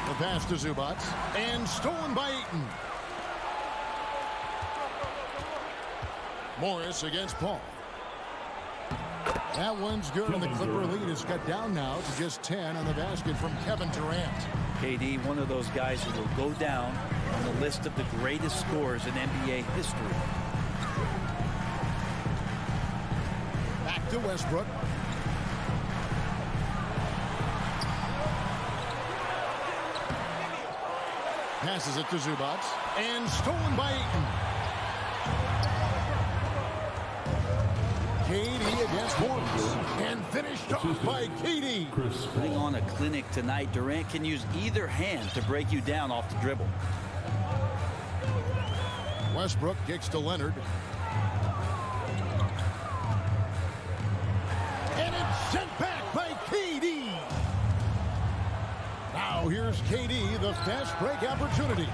The pass to Zubac. And stolen by Ayton. Morris against Paul. That one's good, and the Clipper lead is cut down now to just 10 on the basket from Kevin Durant. KD, one of those guys who will go down on the list of the greatest scorers in NBA history. Back to Westbrook. Passes it to Zubac. And stolen by Ayton. KD against Morris. And finished off by KD. Putting on a clinic tonight, Durant can use either hand to break you down off the dribble. Westbrook kicks to Leonard. And it's sent back by KD. Now here's KD, the fast break opportunity.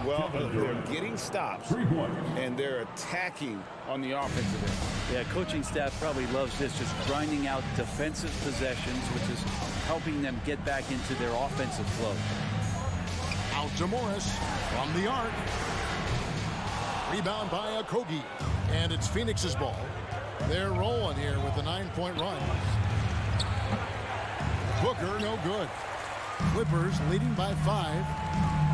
Well, they're getting stops, and they're attacking on the offensive end. Yeah, coaching staff probably loves this, just grinding out defensive possessions, which is helping them get back into their offensive flow. Out to Morris from the arc. Rebound by Okogie. And it's Phoenix's ball. They're rolling here with a 9-point run. Booker, no good. Clippers leading by 5.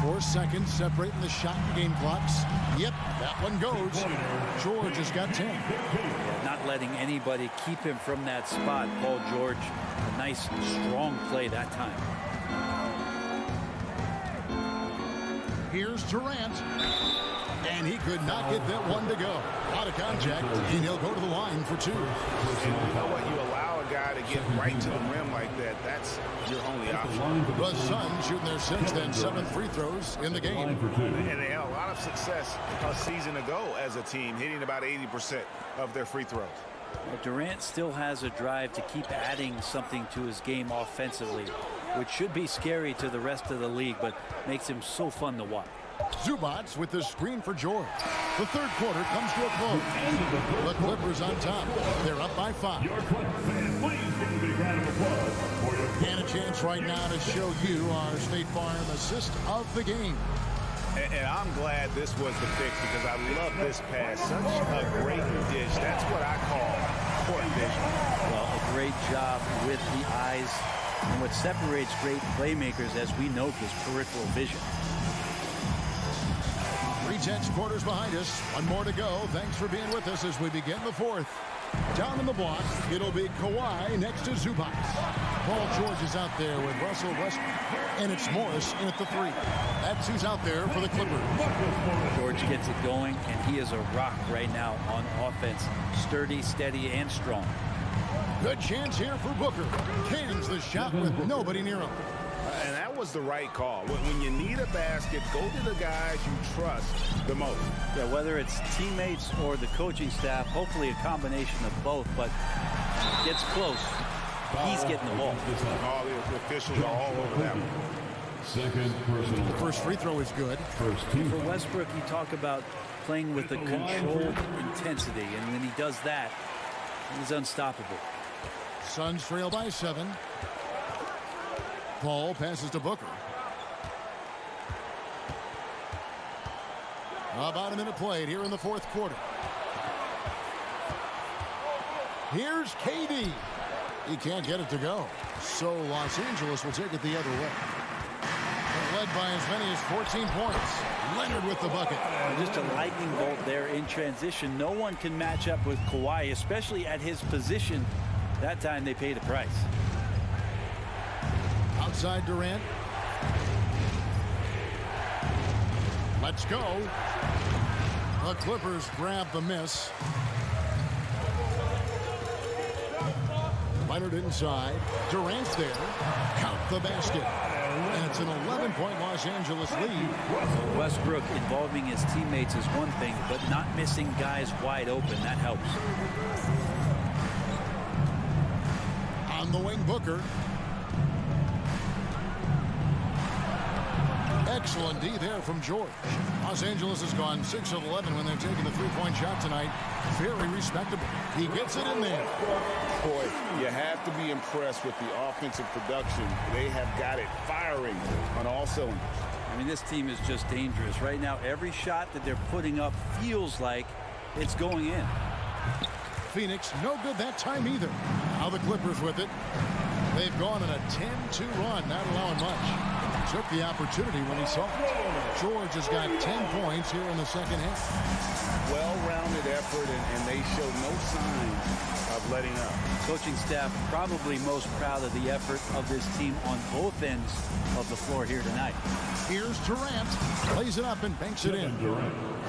4 seconds separating the shot and game clocks. Yep, that one goes. George has got 10. Not letting anybody keep him from that spot. Paul George, a nice, strong play that time. Here's Durant. And he could not get that one to go. Out of contact, and he'll go to the line for 2. And you know what? You allow a guy to get right to the rim like that. That's your only option. The Suns shooting their 6th and 7th free throws in the game. And they had a lot of success a season ago as a team, hitting about 80% of their free throws. Well, Durant still has a drive to keep adding something to his game offensively, which should be scary to the rest of the league, but makes him so fun to watch. Zubac with the screen for George. The third quarter comes to a close. The Clippers on top. They're up by 5. And a chance right now to show you our State Farm assist of the game. And I'm glad this was the fix because I love this pass. Such a great dish. That's what I call court vision. Well, a great job with the eyes. And what separates great playmakers, as we know, is peripheral vision. 3/10 quarters behind us. One more to go. Thanks for being with us as we begin the fourth. Down in the block, it'll be Kawhi next to Zubac. Paul George is out there with Russell Westbrook. And it's Morris in at the 3. That's who's out there for the Clippers. George gets it going, and he is a rock right now on offense. Sturdy, steady, and strong. Good chance here for Booker. Cans the shot with nobody near him. And that was the right call. When you need a basket, go to the guys you trust the most. Yeah, whether it's teammates or the coaching staff, hopefully a combination of both, but gets close. He's getting the ball. All the officials are all over that one. Second personal. The first free throw is good. First team. For Westbrook, you talk about playing with a controlled intensity, and when he does that, he's unstoppable. Suns trail by 7. Paul passes to Booker. About a minute played here in the fourth quarter. Here's KD. He can't get it to go. So Los Angeles will take it the other way. led by as many as 14 points. Leonard with the bucket. Just a lightning bolt there in transition. No one can match up with Kawhi, especially at his position. That time they paid a price. Outside Durant. Let's go. The Clippers grab the miss. Leonard inside. Durant's there. Count the basket. And it's an 11-point Los Angeles lead. Westbrook involving his teammates is one thing, but not missing guys wide open, that helps. On the wing, Booker. Excellent D there from George. Los Angeles has gone 6 of 11 when they're taking the three-point shot tonight. Very respectable. He gets it in there. Boy, you have to be impressed with the offensive production. They have got it firing on all cylinders. I mean, this team is just dangerous. Right now, every shot that they're putting up feels like it's going in. Phoenix, no good that time either. Now the Clippers with it. They've gone on a 10-2 run, not allowing much. Took the opportunity when he saw it. George has got 10 points here in the second half. Well-rounded effort, and they show no sign of letting up. Coaching staff probably most proud of the effort of this team on both ends of the floor here tonight. Here's Durant. Plays it up and banks it in.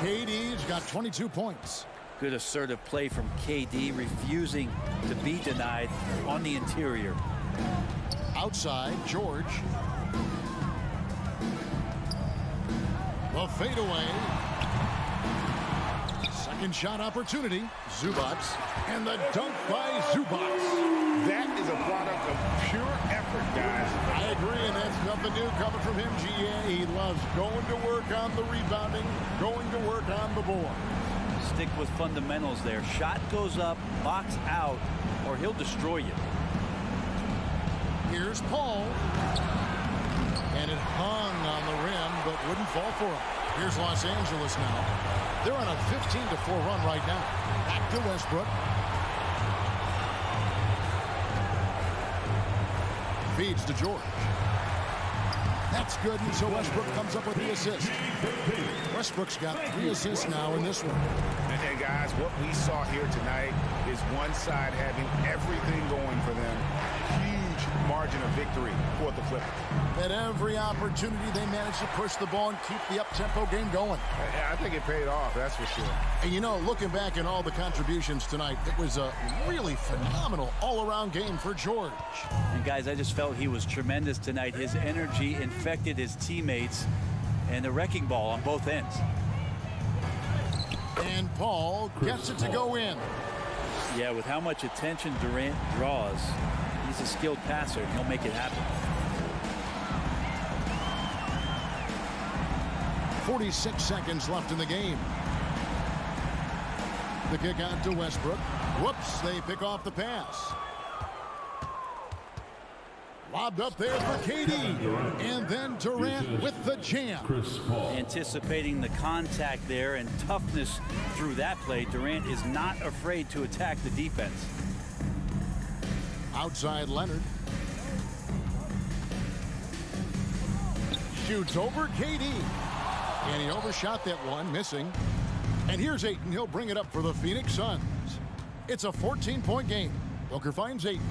KD's got 22 points. Good assertive play from KD, refusing to be denied on the interior. Outside, George. The fadeaway. Second shot opportunity. Zubac. And the dunk by Zubac. That is a product of pure effort, guys. I agree, and that's nothing new coming from him, GA. He loves going to work on the rebounding, going to work on the board. Stick with fundamentals there. Shot goes up, box out, or he'll destroy you. Here's Paul. And it hung on the rim, but wouldn't fall for him. Here's Los Angeles now. They're on a 15-4 run right now. Back to Westbrook. Feeds to George. That's good, and so Westbrook comes up with the assist. Westbrook's got 3 assists now in this one. And guys, what we saw here tonight is one side having everything going for them. Huge margin of victory for the Clippers. At every opportunity, they managed to push the ball and keep the up-tempo game going. I think it paid off, that's for sure. And you know, looking back at all the contributions tonight, it was a really phenomenal all-around game for George. And guys, I just felt he was tremendous tonight. His energy infected his teammates, and the wrecking ball on both ends. And Paul gets it to go in. Yeah, with how much attention Durant draws, he's a skilled passer, and he'll make it happen. 46 seconds left in the game. The kick out to Westbrook. Whoops, they pick off the pass. Lobbed up there for KD. And then Durant with the jam. Anticipating the contact there and toughness through that play, Durant is not afraid to attack the defense. Outside Leonard. Shoots over KD. And he overshot that one, missing. And here's Ayton. He'll bring it up for the Phoenix Suns. It's a 14-point game. Booker finds Ayton.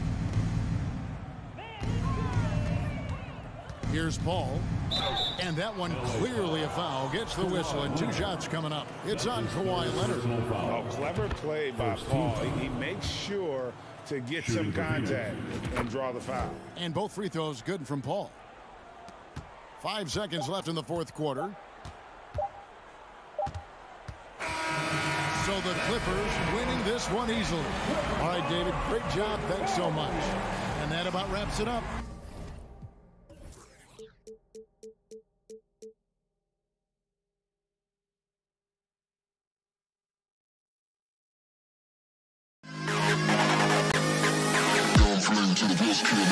Here's Paul. And that one clearly a foul. Gets the whistle, and 2 shots coming up. It's on Kawhi Leonard. A clever play by Paul. He makes sure to get some contact and draw the foul. And both free throws good from Paul. 5 seconds left in the fourth quarter. So the Clippers winning this one easily. All right, David, great job. Thanks so much. And that about wraps it up. To the best in the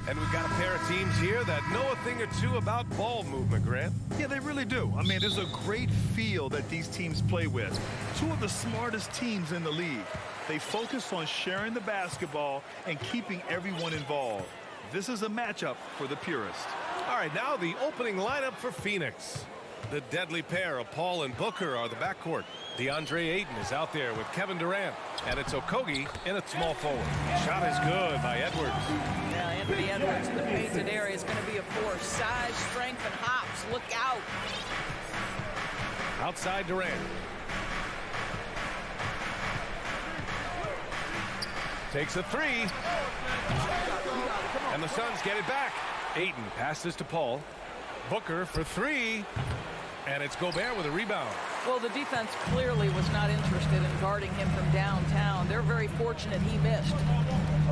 And we've got a pair of teams here that know a thing or two about ball movement, Grant. Yeah, they really do. I mean, there's a great feel that these teams play with. Two of the smartest teams in the league. They focus on sharing the basketball and keeping everyone involved. This is a matchup for the purist. All right, now the opening lineup for Phoenix. The deadly pair of Paul and Booker are the backcourt. DeAndre Ayton is out there with Kevin Durant. And it's Okogie in at small forward. Shot is good by Edwards. Yeah, Anthony Edwards in the painted area is going to be a force. Size, strength, and hops. Look out. Outside Durant. Takes a three. And the Suns get it back. Ayton passes to Paul. Booker for three. And it's Gobert with a rebound. Well, the defense clearly was not interested in guarding him from downtown. They're very fortunate he missed.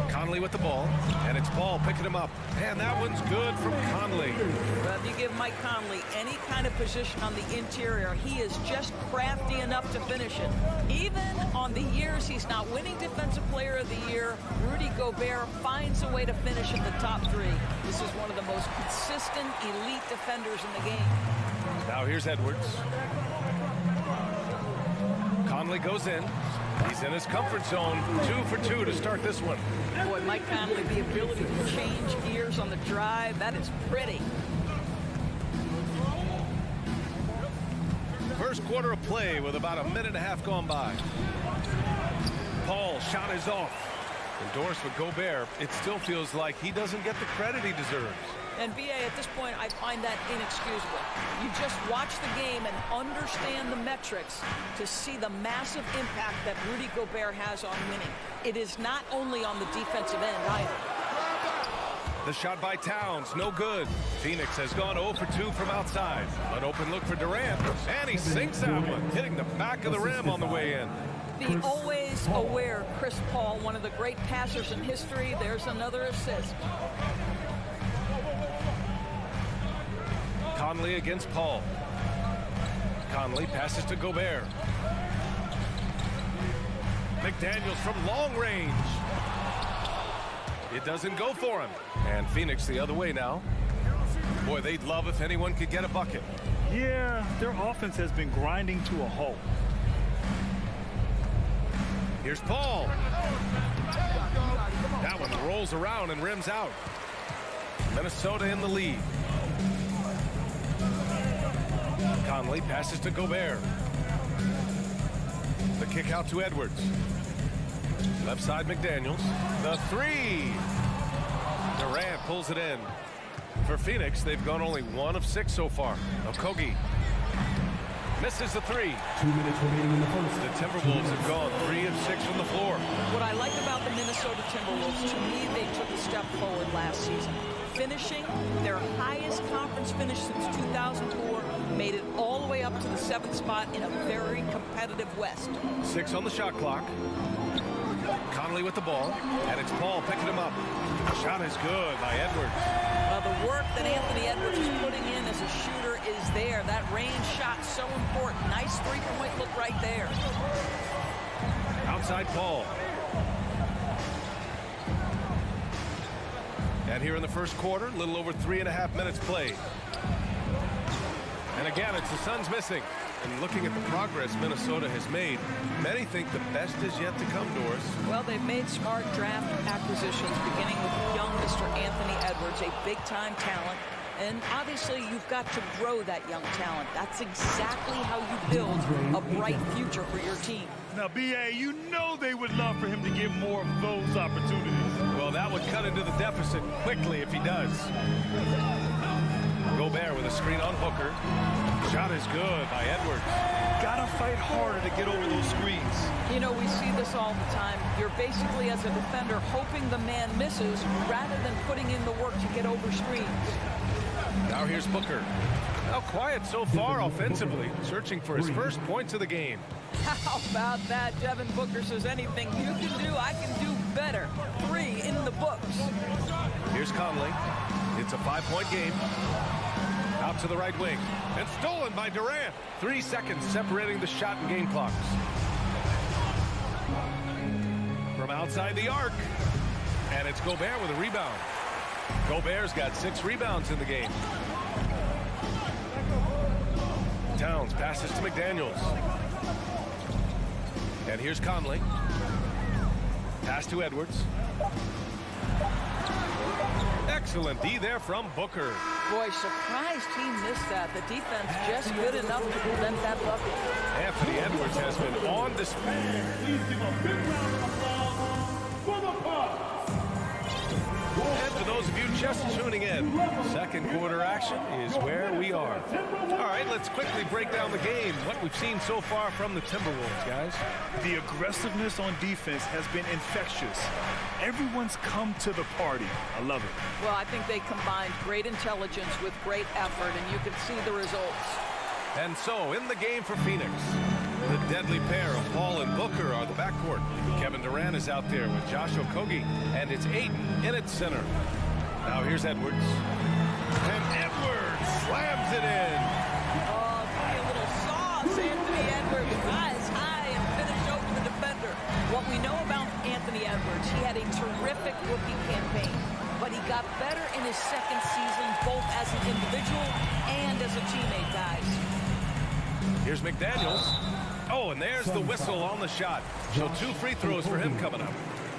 Conley with the ball, and it's Paul picking him up. And that one's good from Conley. Well, if you give Mike Conley any kind of position on the interior, he is just crafty enough to finish it. Even on the years he's not winning Defensive Player of the Year, Rudy Gobert finds a way to finish in the top three. This is one of the most consistent, elite defenders in the game. Now here's Edwards. Conley goes in. He's in his comfort zone. 2 for 2 to start this one. Boy, Mike Conley, the ability to change gears on the drive, that is pretty. First quarter of play with about a minute and a half gone by. Paul shot is off. Endorsed with Gobert, it still feels like he doesn't get the credit he deserves. And BA, at this point, I find that inexcusable. You just watch the game and understand the metrics to see the massive impact that Rudy Gobert has on winning. It is not only on the defensive end either. The shot by Towns, no good. Phoenix has gone 0 for 2 from outside. An open look for Durant, and he sinks that one, hitting the back of the rim on the way in. The always aware Chris Paul, one of the great passers in history. There's another assist. Conley against Paul. Conley passes to Gobert. McDaniels from long range. It doesn't go for him. And Phoenix the other way now. Boy, they'd love if anyone could get a bucket. Yeah, their offense has been grinding to a halt. Here's Paul. That one rolls around and rims out. Minnesota in the lead. Conley passes to Gobert. The kick out to Edwards. Left side McDaniels. The three. Durant pulls it in. For Phoenix, they've gone only 1 of 6 so far. Okogie misses the three. 2 minutes remaining in the first. The Timberwolves have gone 3 of 6 from the floor. What I like about the Minnesota Timberwolves, to me, they took a step forward last season. Finishing their highest conference finish since 2004, made it all the way up to the 7th spot in a very competitive West. 6 on the shot clock. Conley with the ball, and it's Paul picking him up. Shot is good by Edwards. Well, the work that Anthony Edwards is putting in as a shooter is there. That range shot so important. Nice three-point look right there. Outside Paul. And here in the first quarter, a little over 3.5 minutes played. And again, it's the Suns missing. And looking at the progress Minnesota has made, many think the best is yet to come, Doris. Well, they've made smart draft acquisitions, beginning with young Mr. Anthony Edwards, a big-time talent. And obviously, you've got to grow that young talent. That's exactly how you build a bright future for your team. Now, BA, you know they would love for him to get more of those opportunities. Well, that would cut into the deficit quickly if he does. Gobert with a screen on Booker. Shot is good by Edwards. Gotta fight harder to get over those screens. You know, we see this all the time. You're basically, as a defender, hoping the man misses rather than putting in the work to get over screens. Now here's Booker. Now quiet so far offensively, searching for his first points of the game. How about that? Devin Booker says anything you can do, I can do better. 3 in the books. Here's Conley. It's a 5-point game. Out to the right wing. And stolen by Durant. 3 seconds separating the shot and game clocks. From outside the arc. And it's Gobert with a rebound. Gobert's got 6 rebounds in the game. Towns passes to McDaniels. And here's Conley. Pass to Edwards. Excellent D there from Booker. Boy, surprised he missed that. The defense just good enough to prevent that bucket. Anthony Edwards has been on display. Please give a big round of applause for the Pharos. And for those those of you just tuning in, second quarter action is where we are. All right, let's quickly break down the game, what we've seen so far from the Timberwolves, guys. The aggressiveness on defense has been infectious. Everyone's come to the party. I love it. Well, I think they combined great intelligence with great effort, and you can see the results. And so, in the game for Phoenix, the deadly pair of Paul and Booker are the backcourt. Kevin Durant is out there with Josh Okogie, and it's Ayton in at center. Now here's Edwards. And Edwards slams it in. Oh, give me a little sauce, Anthony Edwards. Rise high and finish over the defender. What we know about Anthony Edwards, he had a terrific rookie campaign, but he got better in his second season, both as an individual and as a teammate, guys. Here's McDaniels. Oh, and there's the whistle on the shot. So 2 free throws for him coming up.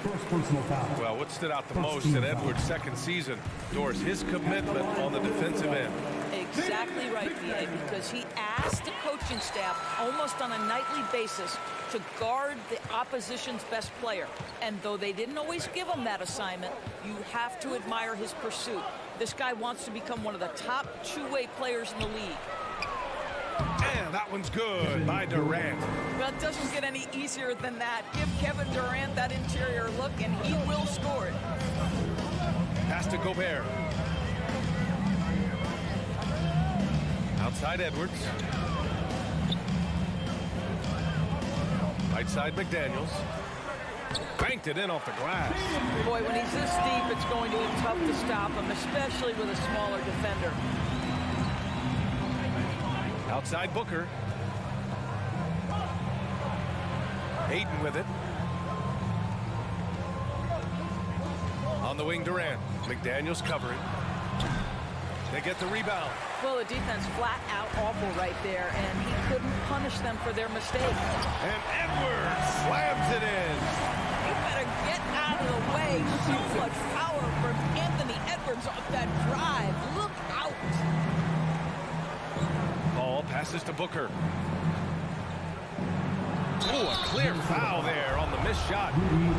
First personal foul. Well, what stood out the most in Edwards' second season, Doris, his commitment on the defensive end. Exactly right, B.A., because he asked the coaching staff almost on a nightly basis to guard the opposition's best player. And though they didn't always give him that assignment, you have to admire his pursuit. This guy wants to become one of the top two-way players in the league. And that one's good by Durant. Well, it doesn't get any easier than that. Give Kevin Durant that interior look, and he will score it. Pass to Gobert. Outside Edwards. Right side McDaniels. Banked it in off the glass. Boy, when he's this deep, it's going to be tough to stop him, especially with a smaller defender. Outside Booker. Ayton with it. On the wing, Durant. McDaniels covering. They get the rebound. Well, the defense flat out awful right there, and he couldn't punish them for their mistake. And Edwards slams it in. You better get out of the way. So much power from Anthony Edwards off that drive. Look out. Ball passes to Booker. Oh, a clear foul there on the missed shot.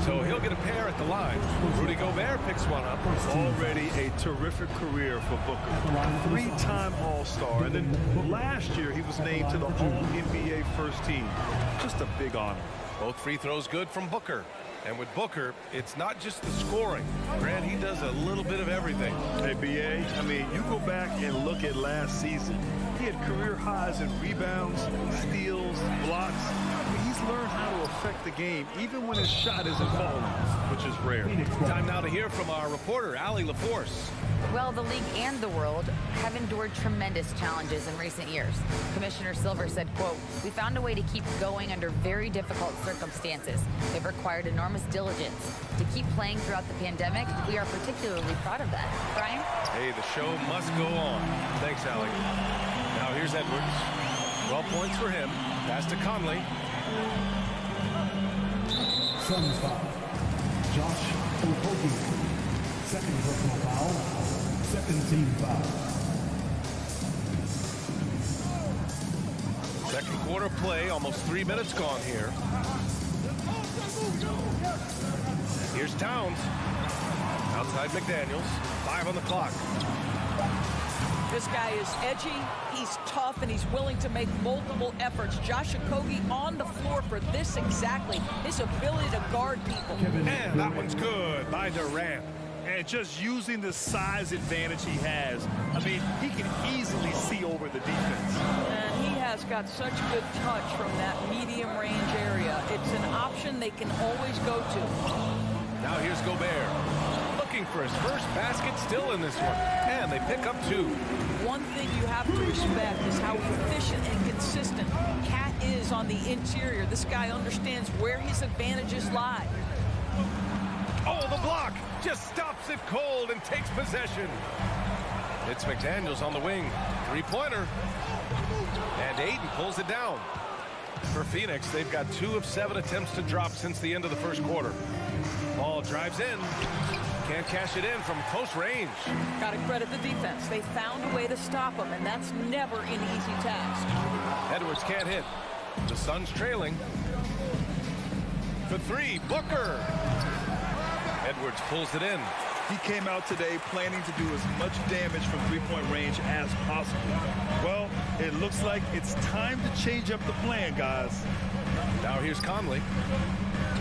So he'll get a pair at the line. Rudy Gobert picks one up. Already a terrific career for Booker. 3-time All-Star. And then last year, he was named to the All-NBA first team. Just a big honor. Both free throws good from Booker. And with Booker, it's not just the scoring. Grant, he does a little bit of everything. Hey, B.A., I mean, you go back and look at last season. He had career highs in rebounds, steals, blocks. I mean, he's learned how to affect the game, even when his shot isn't falling, which is rare. Time now to hear from our reporter, Allie LaForce. Well, the league and the world have endured tremendous challenges in recent years. Commissioner Silver said, quote, "We found a way to keep going under very difficult circumstances. They've required enormous diligence. To keep playing throughout the pandemic, we are particularly proud of that." Brian? Hey, the show must go on. Thanks, Allie. Now here's Edwards. 12 points for him. Pass to Conley. Suns foul. Josh Okogie. Second personal foul. Second team foul. Second quarter play, almost 3 minutes gone here. Here's Towns. Outside McDaniels. 5 on the clock. This guy is edgy, he's tough, and he's willing to make multiple efforts. Josh Okogie on the floor for this exactly, his ability to guard people. And that one's good by Durant. And just using the size advantage he has, I mean, he can easily see over the defense. And he has got such good touch from that medium range area. It's an option they can always go to. Now here's Gobert. Looking for his first basket, still in this one. And they pick up 2. One thing you have to respect is how efficient and consistent Cat is on the interior. This guy understands where his advantages lie. Oh, the block just stops it cold and takes possession. It's McDaniels on the wing. 3-pointer. And Ayton pulls it down. For Phoenix, they've got 2 of 7 attempts to drop since the end of the first quarter. Ball drives in. Can't cash it in from close range. Got to credit the defense. They found a way to stop him, and that's never an easy task. Edwards can't hit. The Suns trailing. For 3, Booker. Edwards pulls it in. He came out today planning to do as much damage from three-point range as possible. Well, it looks like it's time to change up the plan, guys. Now here's Conley.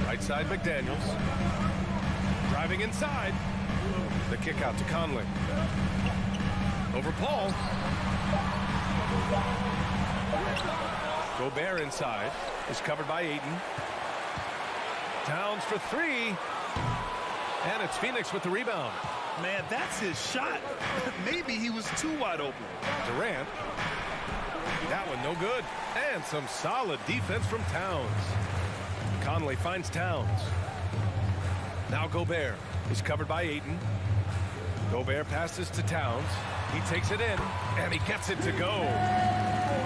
Right side McDaniels. Driving inside. The kick out to Conley. Over Paul. Gobert inside. Is covered by Ayton. Towns for three. And it's Phoenix with the rebound. Man, that's his shot. Maybe he was too wide open. Durant. That one no good. And some solid defense from Towns. Conley finds Towns. Now Gobert is covered by Ayton. Gobert passes to Towns. He takes it in, and he gets it to go.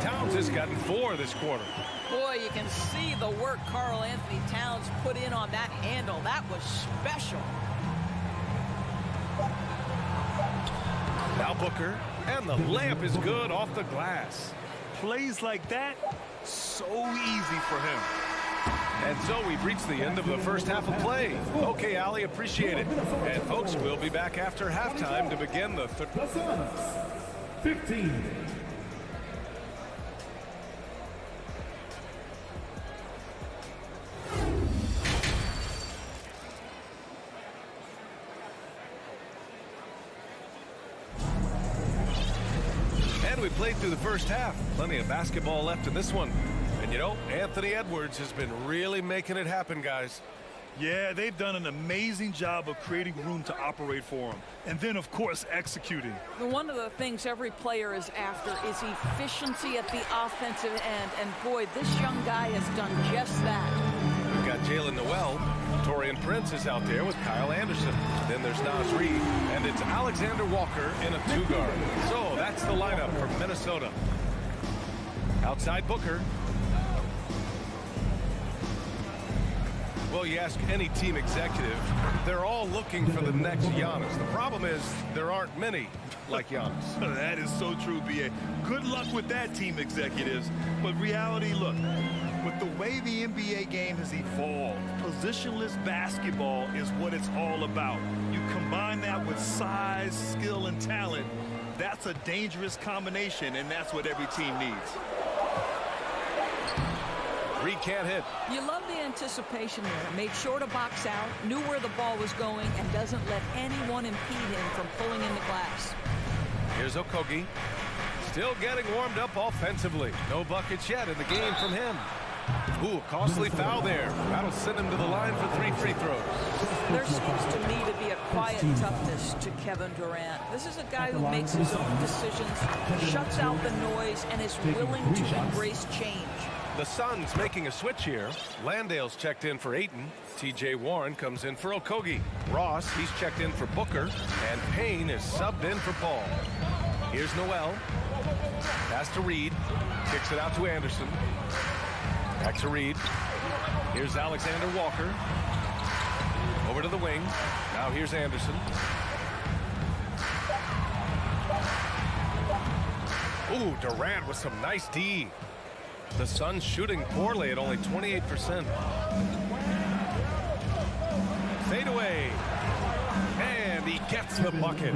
Towns has gotten 4 this quarter. Boy, you can see the work Karl Anthony Towns put in on that handle. That was special. Now Booker, and the layup is good off the glass. Plays like that, so easy for him. And so we've reached the end of the first half of play. Okay, Allie, appreciate it. And folks, we'll be back after halftime to begin the third. 15. And we played through the first half. Plenty of basketball left in this one. And you know, Anthony Edwards has been really making it happen, guys. Yeah, they've done an amazing job of creating room to operate for him. And then, of course, executing. One of the things every player is after is efficiency at the offensive end. And boy, this young guy has done just that. We've got Jalen Noel. Torian Prince is out there with Kyle Anderson. Then there's Naz Reid. And it's Alexander Walker in a 2-guard. So that's the lineup for Minnesota. Outside Booker. Well, you ask any team executive, they're all looking for the next Giannis. The problem is there aren't many like Giannis. That is so true, B.A. Good luck with that, team executives. But reality, look, with the way the NBA game has evolved, positionless basketball is what it's all about. You combine that with size, skill, and talent, that's a dangerous combination, and that's what every team needs. Reid can't hit. You love the anticipation there. Made sure to box out, knew where the ball was going, and doesn't let anyone impede him from pulling in the glass. Here's Okogie. Still getting warmed up offensively. No buckets yet in the game from him. Ooh, costly foul there. That'll send him to the line for 3 free throws. There seems to me to be a quiet toughness to Kevin Durant. This is a guy who makes his own decisions, shuts out the noise, and is willing to embrace change. The Suns making a switch here. Landale's checked in for Ayton. T.J. Warren comes in for Okogie. Ross, he's checked in for Booker. And Payne is subbed in for Paul. Here's Noel. Pass to Reid. Kicks it out to Anderson. Back to Reid. Here's Alexander Walker. Over to the wing. Now here's Anderson. Ooh, Durant with some nice D. The Suns shooting poorly at only 28%. Fade away. And he gets the bucket.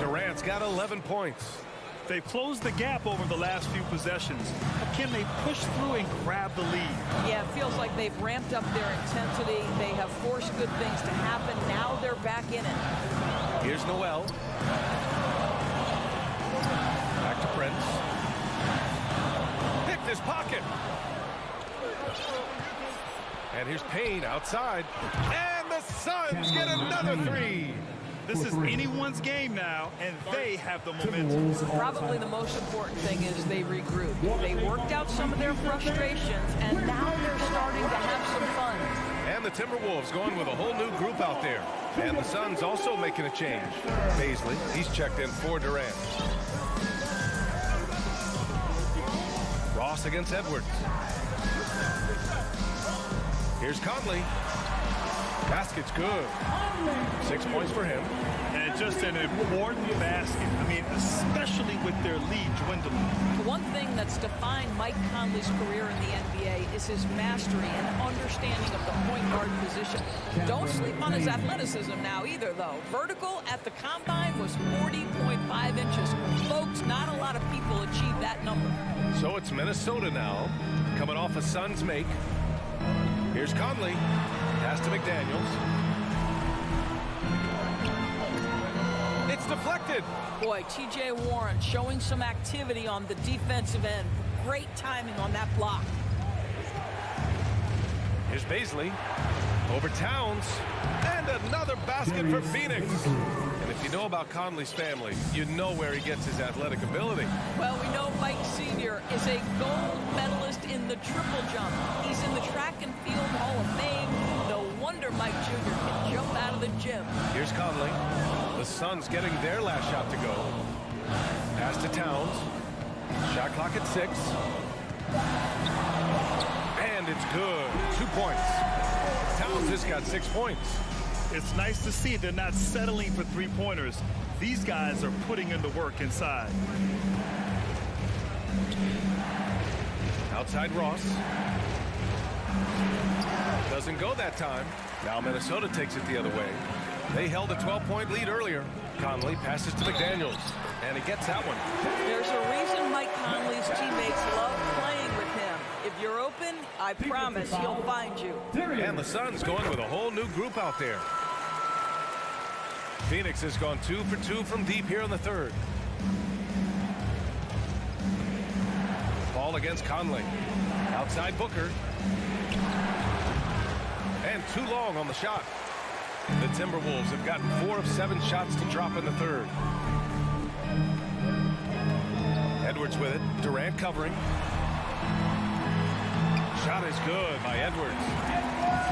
Durant's got 11 points. They've closed the gap over the last few possessions. But can they push through and grab the lead? Yeah, it feels like they've ramped up their intensity. They have forced good things to happen. Now they're back in it. Here's Noel. Back to Prince. Picked his pocket. And here's Payne outside. And the Suns get another 3. This is anyone's game now, and they have the momentum. Probably the most important thing is they regroup. They worked out some of their frustrations, and now they're starting to have some fun. And the Timberwolves going with a whole new group out there. And the Suns also making a change. Paisley, he's checked in for Durant. Ross against Edwards. Here's Conley. Basket's good. 6 points for him. And just an important basket. I mean, especially with their lead dwindling. One thing that's defined Mike Conley's career in the NBA is his mastery and understanding of the point guard position. Don't sleep on his athleticism now either, though. Vertical at the combine was 40.5 inches. Folks, not a lot of people achieve that number. So it's Minnesota now, coming off a Suns make. Here's Conley. Pass to McDaniels. It's deflected. Boy, T.J. Warren showing some activity on the defensive end. Great timing on that block. Here's Baisley. Over Towns. And another basket for Phoenix. And if you know about Conley's family, you know where he gets his athletic ability. Well, we know Mike Sr. is a gold medalist in the triple jump. He's in the track and field Hall of Fame. No wonder Mike Jr. can jump out of the gym. Here's Conley. The Suns getting their last shot to go. Pass to Towns. Shot clock at 6. And it's good. 2 points. Towns has got 6 points. It's nice to see they're not settling for three-pointers. These guys are putting in the work inside. Outside Ross. Doesn't go that time. Now Minnesota takes it the other way. They held a 12-point lead earlier. Conley passes to McDaniels, and he gets that one. There's a reason Mike Conley's teammates love playing with him. If you're open, I promise he'll find you. And the Suns going with a whole new group out there. Phoenix has gone 2 for 2 from deep here in the third. Ball against Conley. Outside Booker. And too long on the shot. The Timberwolves have gotten 4 of 7 shots to drop in the third. Edwards with it. Durant covering. Shot is good by Edwards.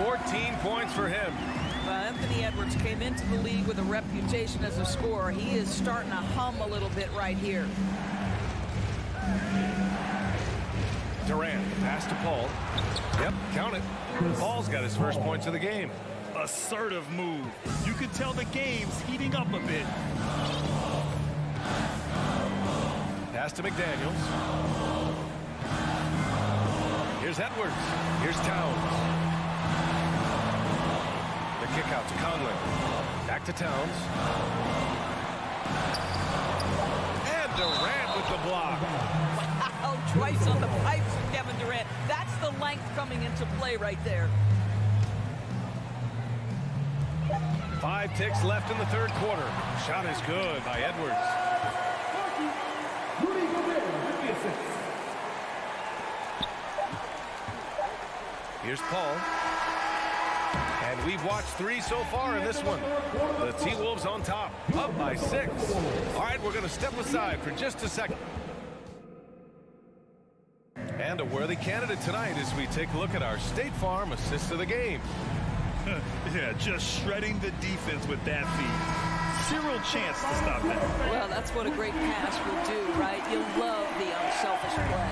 14 points for him. Anthony Edwards came into the league with a reputation as a scorer. He is starting to hum a little bit right here. Durant, pass to Paul. Yep, count it. Paul's got his first points of the game. Assertive move. You can tell the game's heating up a bit. Pass to McDaniels. Here's Edwards. Here's Towns. The kick out to Conley. Back to Towns. And Durant with the block. Wow, twice on the pipes from Kevin Durant. That's the length coming into play right there. 5 ticks left in the third quarter. Shot is good by Edwards. Here's Paul. And we've watched 3 so far in this one. The T-Wolves on top, up by 6. All right, we're going to step aside for just a second. And a worthy candidate tonight as we take a look at our State Farm assist of the game. Yeah, just shredding the defense with that feed. Zero chance to stop that. Well, that's what a great pass will do, right? You love the unselfish play.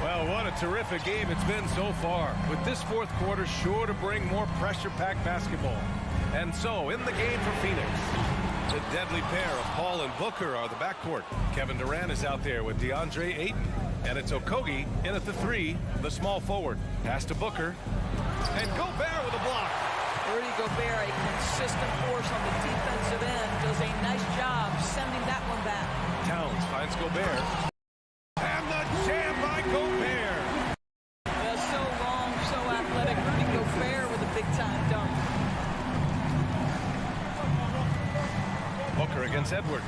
Well, what a terrific game it's been so far, with this fourth quarter sure to bring more pressure-packed basketball. And so, in the game for Phoenix, the deadly pair of Paul and Booker are the backcourt. Kevin Durant is out there with DeAndre Ayton. And it's Okogie in at the 3, the small forward. Pass to Booker. And Gobert with a block. Rudy Gobert, a consistent force on the defensive end, does a nice job sending that one back. Towns finds Gobert. And the jam by Gobert. So long, so athletic. Rudy Gobert with a big-time dunk. Booker against Edwards.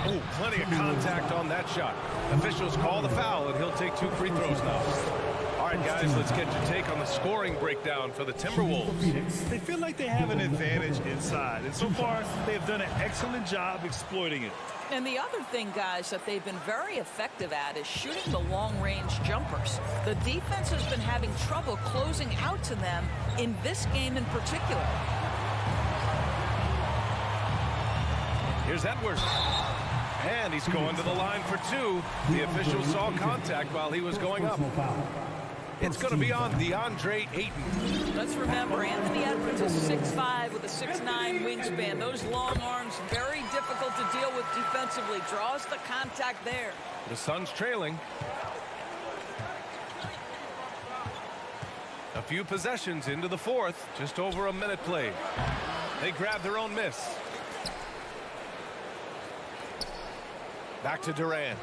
Oh, plenty of contact on that shot. Officials call the foul, and he'll take 2 free throws now. All right, guys, let's get your take on the scoring breakdown for the Timberwolves. They feel like they have an advantage inside, and so far they have done an excellent job exploiting it. And the other thing, guys, that they've been very effective at is shooting the long-range jumpers. The defense has been having trouble closing out to them in this game in particular. Here's Edwards. And he's going to the line for 2. The official saw contact while he was going up. It's going to be on DeAndre Ayton. Let's remember, Anthony Edwards is 6'5" with a 6'9" wingspan. Those long arms, very difficult to deal with defensively. Draws the contact there. The Suns trailing. A few possessions into the fourth. Just over a minute played. They grab their own miss. Back to Durant.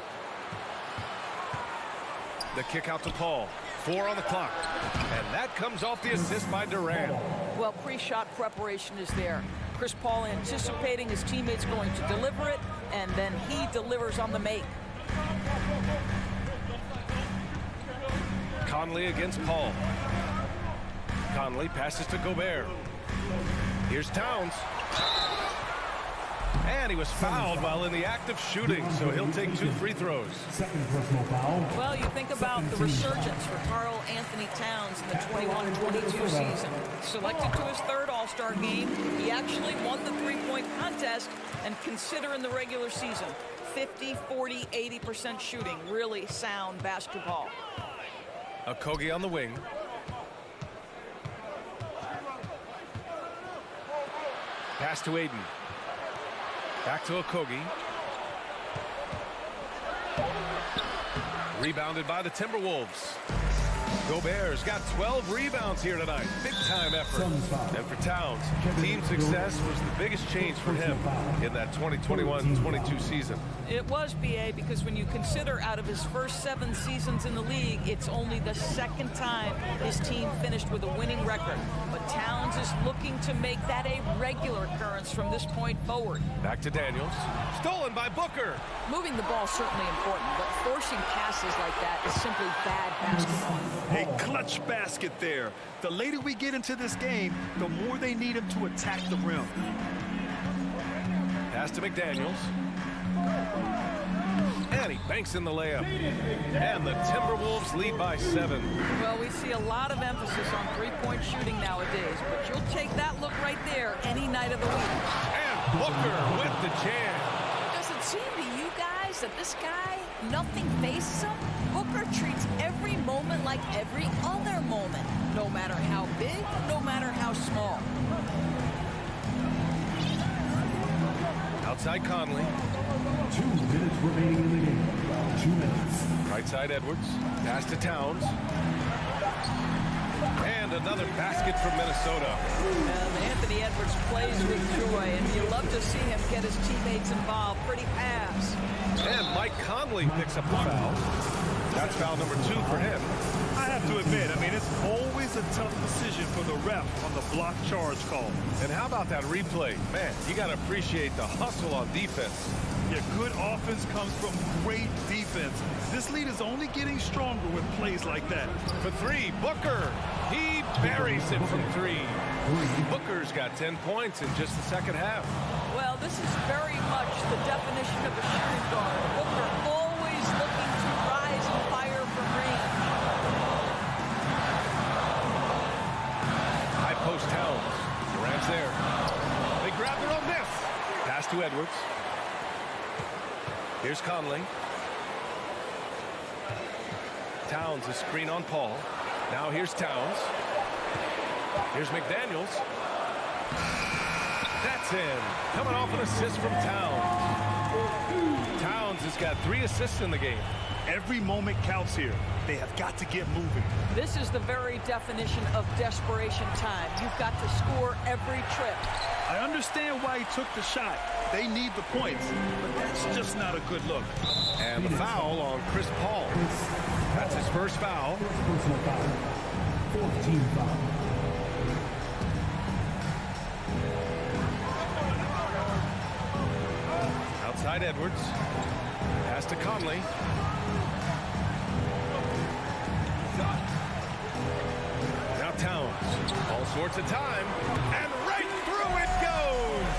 The kick out to Paul. 4 on the clock. And that comes off the assist by Durant. Well, pre-shot preparation is there. Chris Paul anticipating his teammates going to deliver it, and then he delivers on the make. Conley against Paul. Conley passes to Gobert. Here's Towns. And he was fouled while in the act of shooting, so he'll take 2 free throws. Second personal foul. Well, you think about the resurgence for Karl Anthony Towns in the 21-22 season. Selected to his 3rd All-Star game, he actually won the three-point contest, and consider in the regular season, 50, 40, 80% shooting. Really sound basketball. Okogie on the wing. Pass to Ayton. Back to Okogie. Rebounded by the Timberwolves. Gobert's got 12 rebounds here tonight. Big time effort. And for Towns, team success was the biggest change for him in that 2021-22 season. It was, BA, because when you consider out of his first 7 seasons in the league, it's only the 2nd time his team finished with a winning record. But Towns is looking to make that a regular occurrence from this point forward. Back to Daniels. Stolen by Booker. Moving the ball is certainly important, but forcing passes like that is simply bad basketball. A clutch basket there. The later we get into this game, the more they need him to attack the rim. Pass to McDaniels. And he banks in the layup. And the Timberwolves lead by 7. Well, we see a lot of emphasis on three-point shooting nowadays, but you'll take that look right there any night of the week. And Booker with the jam. Does it seem to you guys that this guy, nothing phases him? Booker treats every moment like every other moment, no matter how big, no matter how small. Outside Conley. 2 minutes remaining in the game. 2 minutes. Right side Edwards. Pass to Towns. And another basket from Minnesota. And Anthony Edwards plays with joy, and you love to see him get his teammates involved. Pretty pass. And Mike Conley picks up the foul. That's foul number 2 for him. I have to admit, it's always a tough decision for the ref on the block charge call. And how about that replay? Man, you got to appreciate the hustle on defense. Yeah, good offense comes from great defense. This lead is only getting stronger with plays like that. For 3, Booker. He buries it from 3. Booker's got 10 points in just the second half. Well, this is very much the definition of a shooting guard. Booker always looking to rise and fire from range. High post Towns. Durant's there. They grab their own miss. Pass to Edwards. Here's Conley. Towns, a screen on Paul. Now here's Towns. Here's McDaniels. That's in. Coming off an assist from Towns. Towns has got 3 assists in the game. Every moment counts here. They have got to get moving. This is the very definition of desperation time. You've got to score every trip. I understand why he took the shot. They need the points, but that's just not a good look. And the foul on Chris Paul. That's his first foul. Personal foul. 14 foul. Outside Edwards. Pass to Conley. Now Towns. All sorts of time. And right through it goes.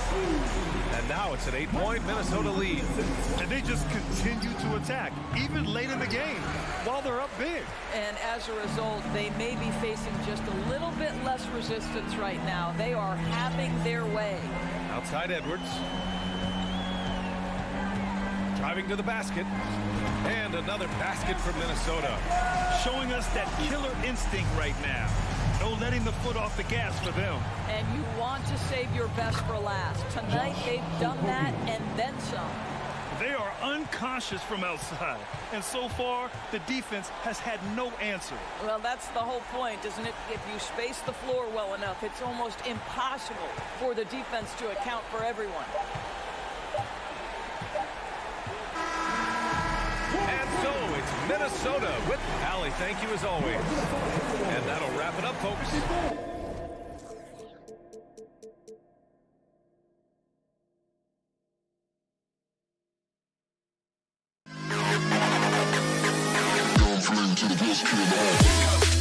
And now it's an 8-point Minnesota lead. And they just continue to attack, even late in the game, while they're up big. And as a result, they may be facing just a little bit less resistance right now. They are having their way. Outside Edwards. driving to the basket. And another basket from Minnesota. Showing us that killer instinct right now. No letting the foot off the gas for them. And you want to save your best for last. Tonight, they've done that and then some. They are unconscious from outside. And so far, the defense has had no answer. Well, that's the whole point, isn't it? If you space the floor well enough, it's almost impossible for the defense to account for everyone. And so it's Minnesota with Allie. Thank you as always. And that'll wrap it up, folks. To the best kid in the house.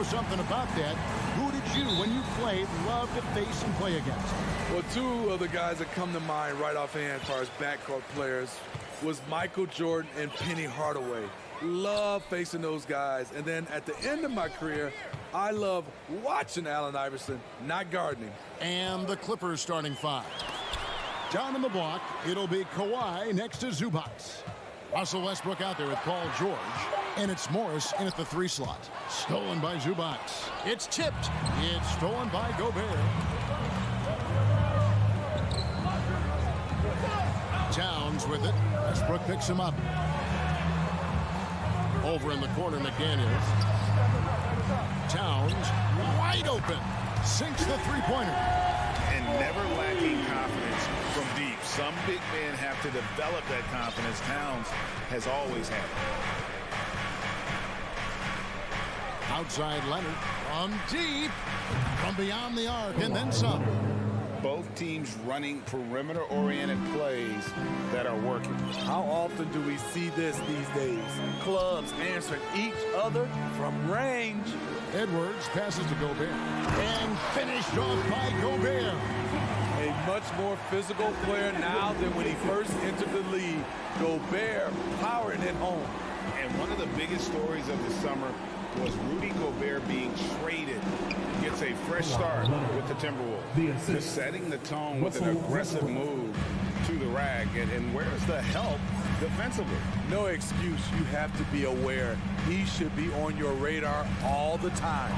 Something about that. Who did you, when you played, love to face and play against? Well, two of the guys that come to mind right offhand as far as backcourt players was Michael Jordan and Penny Hardaway. Love facing those guys. And then at the end of my career, I love watching Allen Iverson, not guarding him. And the Clippers starting five. Down on the block, it'll be Kawhi next to Zubac. Russell Westbrook out there with Paul George. And it's Morris in at the 3 slot. Stolen by Zubac. It's tipped. It's stolen by Gobert. Towns with it. Westbrook picks him up. Over in the corner, McDaniels. Towns wide open. Sinks the three-pointer. And never lacking confidence from deep. Some big men have to develop that confidence. Towns has always had it. Outside Leonard from deep, from beyond the arc, and then some. Both teams running perimeter-oriented plays that are working. How often do we see this these days? Clubs answering each other from range. Edwards passes to Gobert. And finished off by Gobert. A much more physical player now than when he first entered the league. Gobert powering it home. And one of the biggest stories of the summer was Rudy Gobert being traded. Gets a fresh start with the Timberwolves. Just setting the tone with an aggressive move to the rack. And where's the help defensively? No excuse. You have to be aware. He should be on your radar all the time.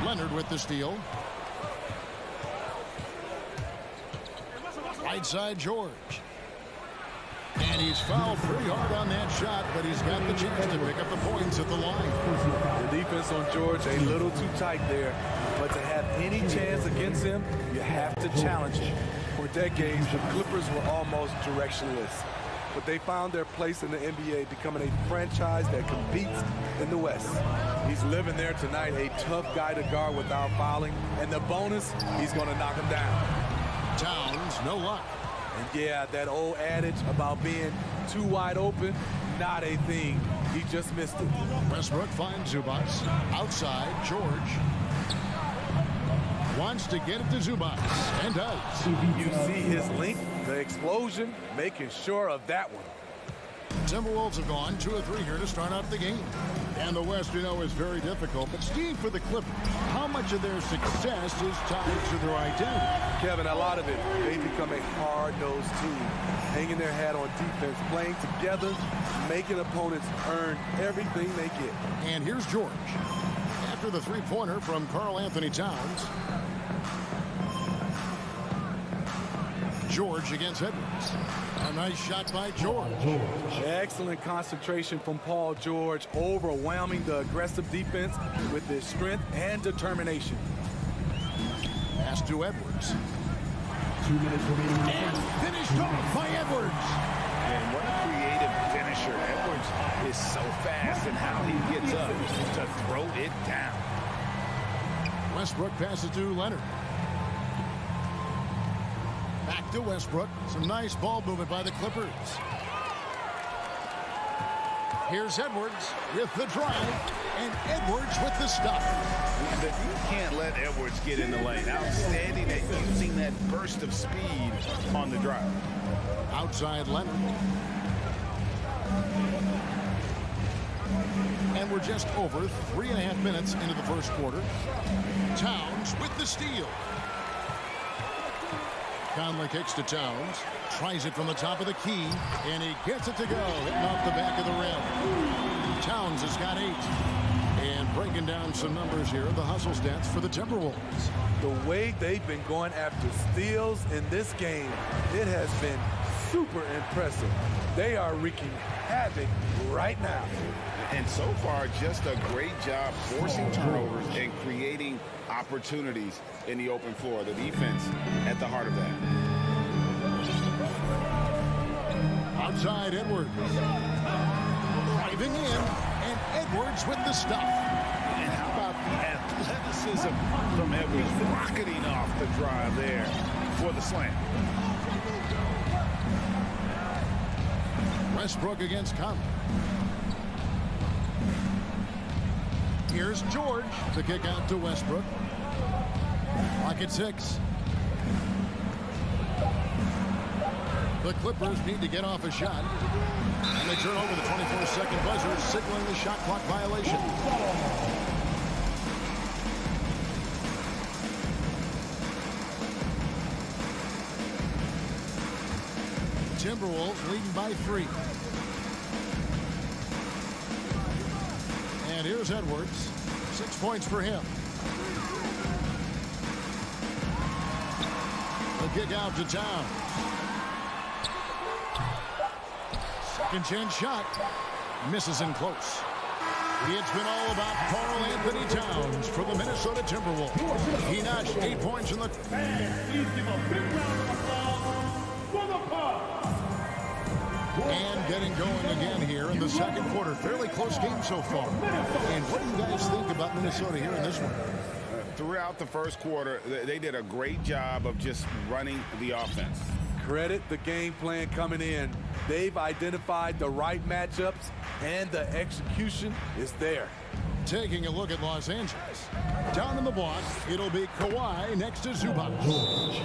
Leonard with the steal. Right side George. And he's fouled pretty hard on that shot, but he's got the chance to pick up the points at the line. The defense on George a little too tight there, but to have any chance against him, you have to challenge him. For decades, the Clippers were almost directionless, but they found their place in the NBA, becoming a franchise that competes in the West. He's living there tonight, a tough guy to guard without fouling, and the bonus, he's going to knock him down. Towns, no luck. And yeah, that old adage about being too wide open, not a thing. He just missed it. Westbrook finds Zubac. Outside, George wants to get it to Zubac, and does. You see his length, the explosion, making sure of that one. Timberwolves have gone 2 of 3 here to start out the game. And the West, you know, is very difficult. But Steve, for the Clippers, how much of their success is tied to their identity? Kevin, a lot of it. They become a hard-nosed team, hanging their hat on defense, playing together, making opponents earn everything they get. And here's George. After the three-pointer from Karl Anthony Towns. George against Edwards. A nice shot by George. Excellent concentration from Paul George, overwhelming the aggressive defense with his strength and determination. Pass to Edwards. 2 minutes remaining. And finished off by Edwards. And what a creative finisher. Edwards is so fast in how he gets up to throw it down. Westbrook passes to Leonard. Back to Westbrook. Some nice ball movement by the Clippers. Here's Edwards with the drive. And Edwards with the stuff. You can't let Edwards get in the lane. Outstanding at using that burst of speed on the drive. Outside Leonard. And we're just over 3.5 minutes into the first quarter. Towns with the steal. Conley kicks to Towns. Tries it from the top of the key. And he gets it to go. Hitting off the back of the rim. Towns has got 8. And breaking down some numbers here, the hustle stats for the Timberwolves. The way they've been going after steals in this game, it has been super impressive. They are wreaking havoc right now. And so far, just a great job forcing turnovers and creating opportunities in the open floor. The defense at the heart of that. Outside Edwards. Driving in, and Edwards with the stuff. And how about the athleticism from Edwards rocketing off the drive there for the slam. Westbrook against Conley. Here's George. The kick out to Westbrook. Clock at 6. The Clippers need to get off a shot. And they turn over the 24-second buzzer, signaling the shot clock violation. Timberwolves leading by 3. And here's Edwards. 6 points for him. The kick out to Towns. Second chance shot. Misses in close. It's been all about Karl Anthony Towns for the Minnesota Timberwolves. He notched 8 points in the... Please give a big round of applause for the Pop. And getting going again here in the second quarter. Fairly close game so far. And what do you guys think about Minnesota here in this one? Throughout the first quarter, they did a great job of just running the offense. Credit the game plan coming in. They've identified the right matchups, and the execution is there. Taking a look at Los Angeles. Down in the block, it'll be Kawhi next to Zubac.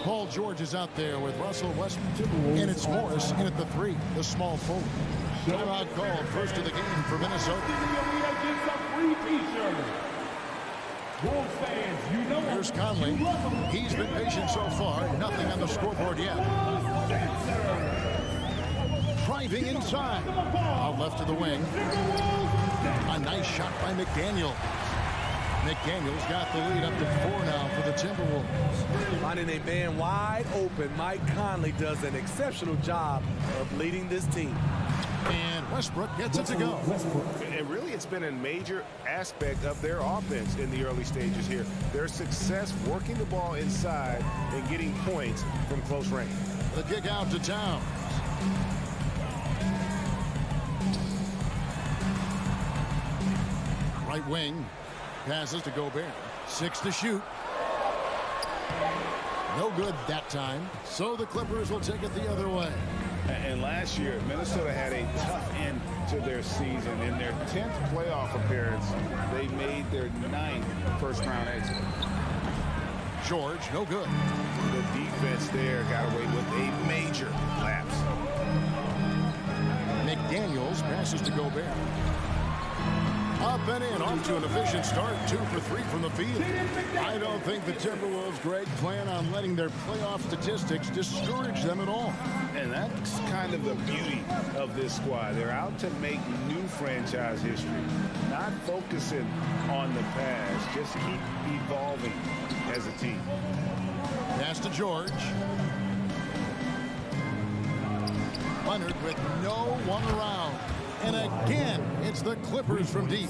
Paul George is out there with Russell Westbrook. And it's Morris in at the 3, the small forward. Timeout called first of the game for Minnesota. Here's Conley. He's been patient so far. Nothing on the scoreboard yet. Driving inside. Out left of the wing. A nice shot by McDaniel. McDaniels got the lead up to 4 now for the Timberwolves. Finding a man wide open, Mike Conley does an exceptional job of leading this team. And Westbrook gets it to go. And really, it's been a major aspect of their offense in the early stages here. Their success working the ball inside and getting points from close range. The kick out to Towns. Right wing. Passes to Gobert. 6 to shoot. No good that time. So the Clippers will take it the other way. And last year, Minnesota had a tough end to their season. In their 10th playoff appearance, they made their 9th first-round exit. George, no good. The defense there got away with a major lapse. McDaniels passes to Gobert. Up and in, off to an efficient start. 2 for 3 from the field. I don't think the Timberwolves, Greg, plan on letting their playoff statistics discourage them at all. And that's kind of the beauty of this squad. They're out to make new franchise history, not focusing on the past. Just keep evolving as a team. Pass to George. Leonard with no one around. And again, it's the Clippers from deep.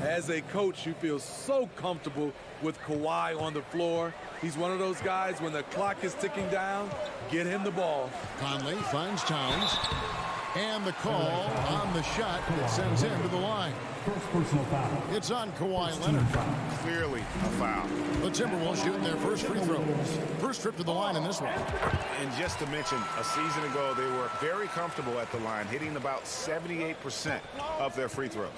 As a coach, you feel so comfortable with Kawhi on the floor. He's one of those guys, when the clock is ticking down, get him the ball. Conley finds Towns. And the call on the shot that sends him to the line. First personal foul. It's on Kawhi Leonard. Clearly a foul. The Timberwolves shooting their first free throws. First trip to the line in this one. And just to mention, a season ago, they were very comfortable at the line, hitting about 78% of their free throws.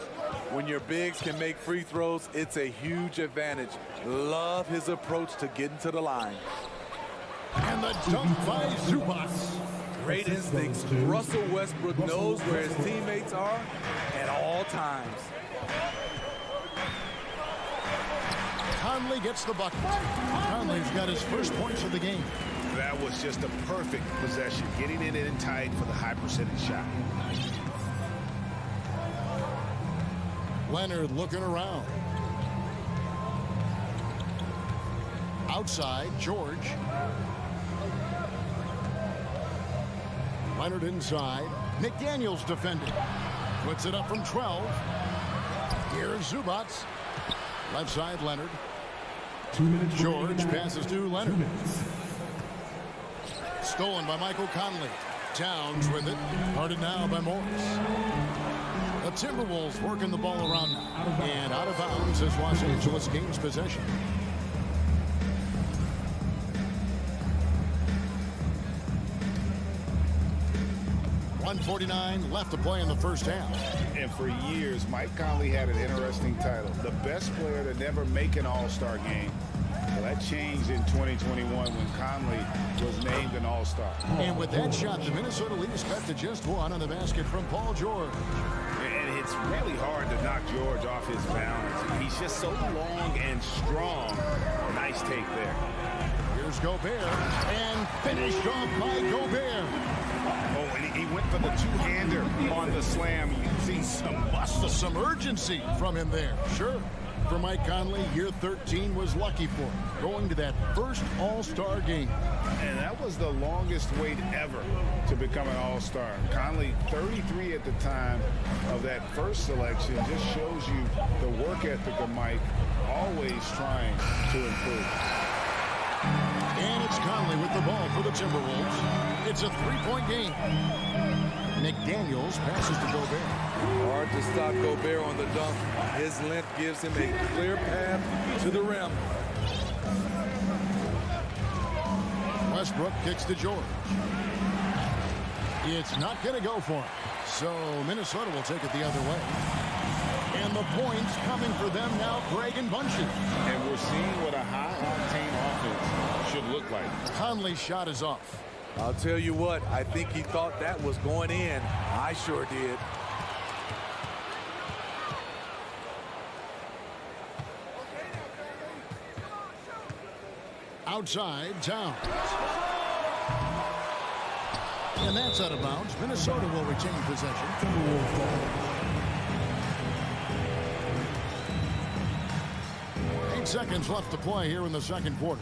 When your bigs can make free throws, it's a huge advantage. Love his approach to getting to the line. And the dunk by Zubac. Great instincts. Russell Westbrook knows where his teammates are at all times. Conley gets the bucket. Conley's got his first points of the game. That was just a perfect possession, getting it in tight for the high percentage shot. Leonard looking around. Outside, George. Leonard inside. McDaniels defending. Puts it up from 12. Here's Zubac. Left side, Leonard. 2 minutes. George passes to Leonard. Stolen by Michael Conley. Towns with it. Guarded now by Morris. The Timberwolves working the ball around now. And out of bounds as Los Angeles gains possession. .149 left to play in the first half. And for years, Mike Conley had an interesting title. The best player to never make an All-Star game. Well, that changed in 2021 when Conley was named an All-Star. And with that shot, the Minnesota lead is cut to just 1 on the basket from Paul George. And it's really hard to knock George off his balance. He's just so long and strong. Nice take there. Here's Gobert. And finished off by Gobert. Oh, and he went for the two-hander on the slam. You can see some muscle. Some urgency from him there. Sure. For Mike Conley, year 13 was lucky for him, going to that first All-Star game. And that was the longest wait ever to become an All-Star. Conley, 33 at the time of that first selection, just shows you the work ethic of Mike, always trying to improve. And it's Conley with the ball for the Timberwolves. It's a three-point game. McDaniels passes to Gobert. Hard to stop Gobert on the dunk. His length gives him a clear path to the rim. Westbrook kicks to George. It's not going to go for him. So Minnesota will take it the other way. And the points coming for them now, Greg and Bunches. And we're seeing what a high-octane offense should look like. Conley's shot is off. I'll tell you what, I think he thought that was going in. I sure did. Outside, Towns. And that's out of bounds. Minnesota will retain possession. seconds left to play here in the second quarter.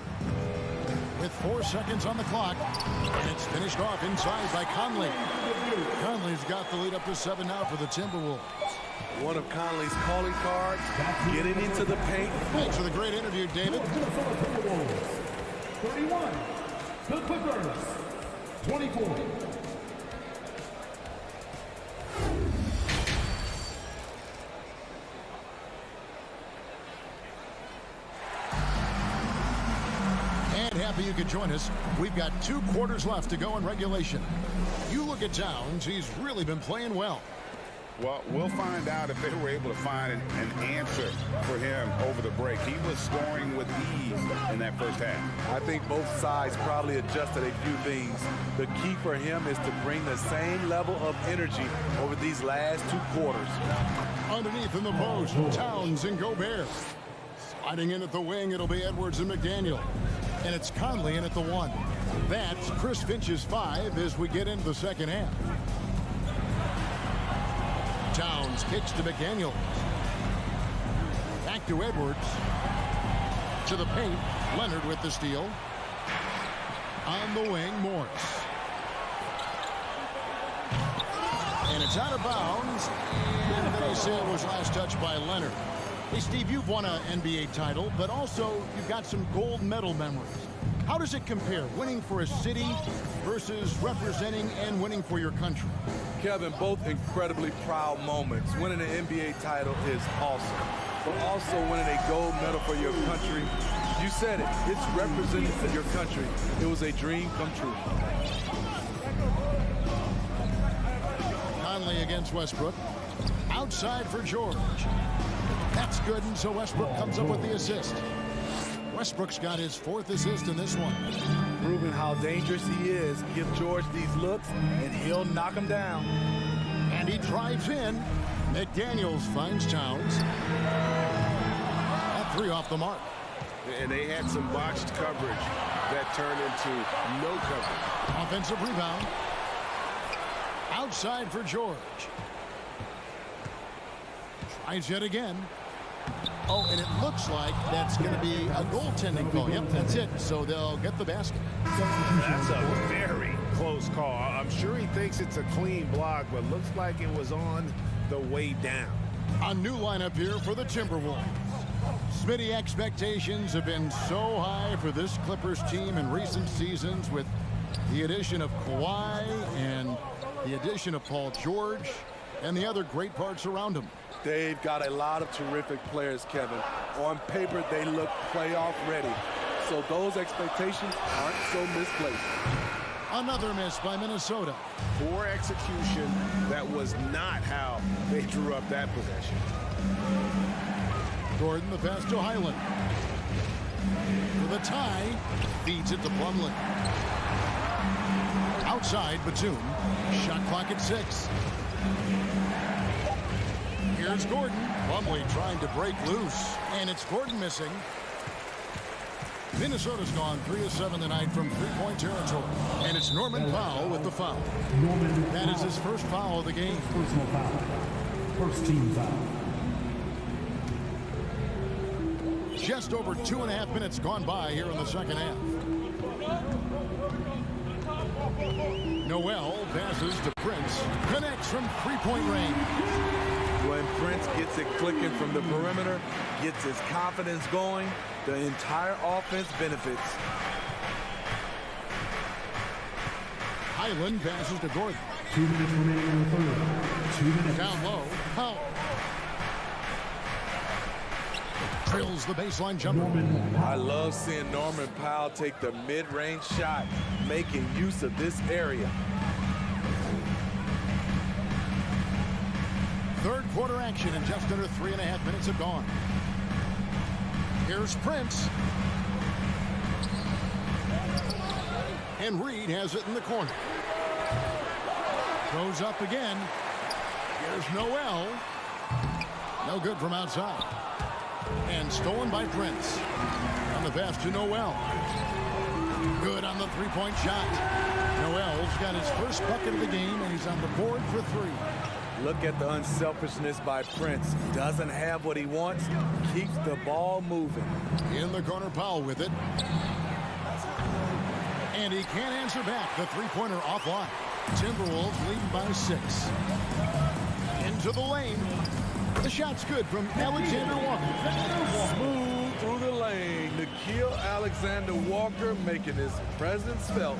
With 4 seconds on the clock, and it's finished off inside by Conley. Conley's got the lead up to 7 now for the Timberwolves. One of Conley's calling cards, getting into the paint. Thanks for the great interview, David. 31, the Clippers, 24. Happy you could join us. We've got 2 quarters left to go in regulation. You look at Towns, he's really been playing well. Well, we'll find out if they were able to find an answer for him over the break. He was scoring with ease in that first half. I think both sides probably adjusted a few things. The key for him is to bring the same level of energy over these last 2 quarters. Underneath in the post, Towns and Gobert. Sliding in at the wing, it'll be Edwards and McDaniel. And it's Conley in at the 1. That's Chris Finch's 5 as we get into the second half. Towns kicks to McDaniel. Back to Edwards. To the paint. Leonard with the steal. On the wing, Morris. And it's out of bounds. And they say it was last touched by Leonard. Hey, Steve, you've won an NBA title, but also you've got some gold medal memories. How does it compare, winning for a city versus representing and winning for your country? Kevin, both incredibly proud moments. Winning an NBA title is awesome, but also winning a gold medal for your country, you said it, it's representing for your country. It was a dream come true. Conley against Westbrook. Outside for George. That's good, and so Westbrook comes up with the assist. Westbrook's got his 4th assist in this one. Proving how dangerous he is. Give George these looks, and he'll knock him down. And he drives in. McDaniels finds Towns. That 3 off the mark. And they had some botched coverage that turned into no coverage. Offensive rebound. Outside for George. Tries yet again. Oh, and it looks like that's going to be a goaltending call. Yep, that's it. So they'll get the basket. That's a very close call. I'm sure he thinks it's a clean block, but looks like it was on the way down. A new lineup here for the Timberwolves. Smitty, expectations have been so high for this Clippers team in recent seasons with the addition of Kawhi and the addition of Paul George and the other great parts around him. They've got a lot of terrific players, Kevin. On paper, they look playoff ready. So those expectations aren't so misplaced. Another miss by Minnesota. Poor execution. That was not how they drew up that possession. Gordon, the pass to Highland. For the tie, feeds it to Plumlee. Outside, Batum. Shot clock at 6. Here's Gordon. Plumlee trying to break loose. And it's Gordon missing. Minnesota's gone 3 of 7 tonight from 3-point territory. And it's Norman Powell with the foul. That is his first foul of the game. Personal foul. First team foul. Just over 2.5 minutes gone by here in the second half. Noel passes to Prince. Connects from 3-point range. When Prince gets it clicking from the perimeter, gets his confidence going, the entire offense benefits. Highland passes to Gordon. 2 minutes remaining in the third. 2 minutes. Down low. Powell. Drills the baseline jumper. I love seeing Norman Powell take the mid-range shot, making use of this area. Third quarter action and just under 3.5 minutes have gone. Here's Prince. And Reed has it in the corner. Goes up again. Here's Noel. No good from outside. And stolen by Prince. On the pass to Noel. Good on the 3-point shot. Noel's got his first bucket of the game, and he's on the board for 3. Look at the unselfishness by Prince. Doesn't have what he wants, keeps the ball moving. In the corner, Powell with it. And he can't answer back. The three-pointer offline. Timberwolves leading by 6. Into the lane. The shot's good from Alexander Walker. Smooth through the lane. Nikhil Alexander Walker making his presence felt.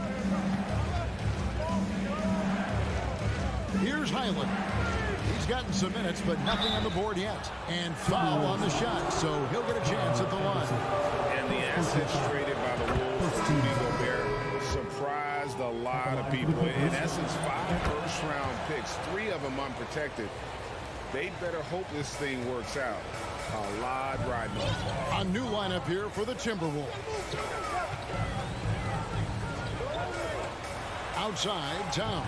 Here's Highland. He's gotten some minutes, but nothing on the board yet. And foul on the shot, so he'll get a chance at the line. And the assets traded by the Wolves, Rudy Gobert, surprised a lot of people. In essence, 5 first-round picks, 3 of them unprotected. They better hope this thing works out. A lot riding on. A new lineup here for the Timberwolves. Outside, Towns.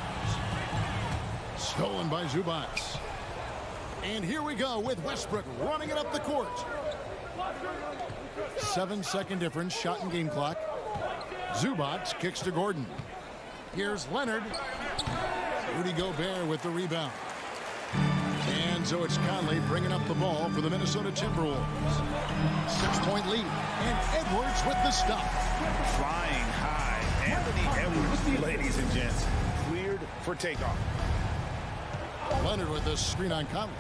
Stolen by Zubac. And here we go with Westbrook running it up the court. 7-second difference, shot and game clock. Zubac kicks to Gordon. Here's Leonard. Rudy Gobert with the rebound. And so it's Conley bringing up the ball for the Minnesota Timberwolves. 6-point lead. And Edwards with the stop. Flying high. Anthony Edwards, ladies and gents, cleared for takeoff. Leonard with the screen on Conley.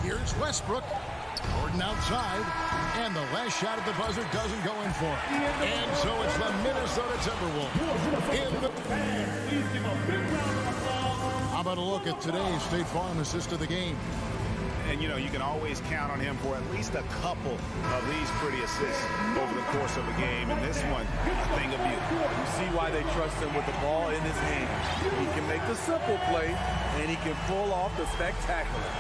Here's Westbrook. Gordon outside. And the last shot at the buzzer doesn't go in for it. And so it's the Minnesota Timberwolves. How about a look at today's State Farm assist of the game? And, you know, you can always count on him for at least a couple of these pretty assists over the course of a game. And this one, a thing of beauty. You see why they trust him with the ball in his hand. He can make the simple play, and he can pull off the spectacular.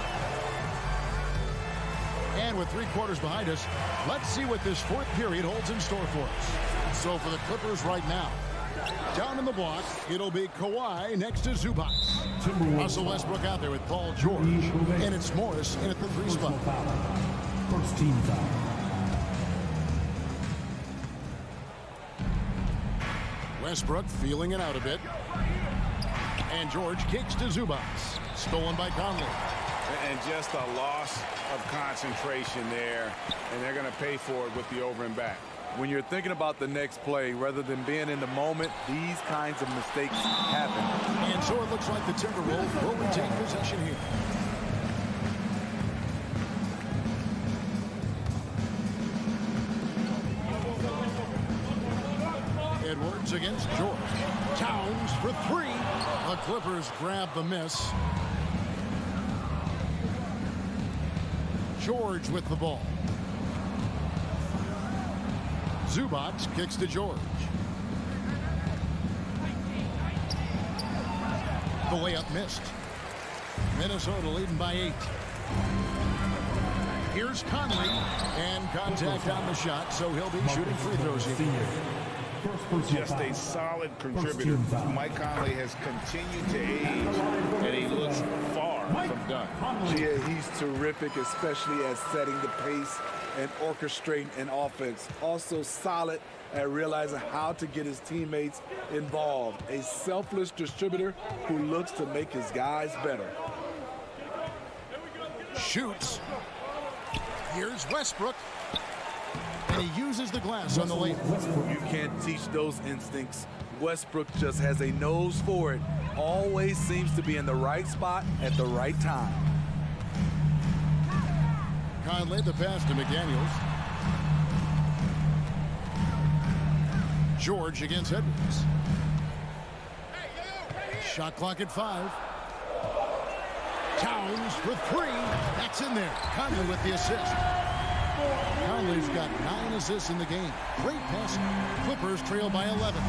And with 3 quarters behind us, let's see what this 4th period holds in store for us. So for the Clippers right now, down in the block, it'll be Kawhi next to Zubac. Russell Westbrook out there with Paul George. And it's Morris in at the 3 spot. First team foul. Westbrook feeling it out a bit. And George kicks to Zubac. Stolen by Conley. And just a loss of concentration there. And they're going to pay for it with the over and back. When you're thinking about the next play, rather than being in the moment, these kinds of mistakes happen. And so it looks like the Timberwolves will retain possession here. Edwards against George. Towns for 3. The Clippers grab the miss. George with the ball. Zubac kicks to George. The layup missed. Minnesota leading by 8. Here's Conley. And contact on the shot, so he'll be shooting free throws here. Just a solid contributor. Mike Conley has continued to age, and he looks far from done. Yeah, he's terrific, especially at setting the pace and orchestrating an offense. Also solid at realizing how to get his teammates involved. A selfless distributor who looks to make his guys better. Shoots. Here's Westbrook. And he uses the glass on the lane. You can't teach those instincts. Westbrook just has a nose for it. Always seems to be in the right spot at the right time. Conley the pass to McDaniels. George against Edwards. Shot clock at 5. Towns for 3. That's in there. Conley with the assist. Conley's got 9 assists in the game. Great passing. Clippers trail by 11.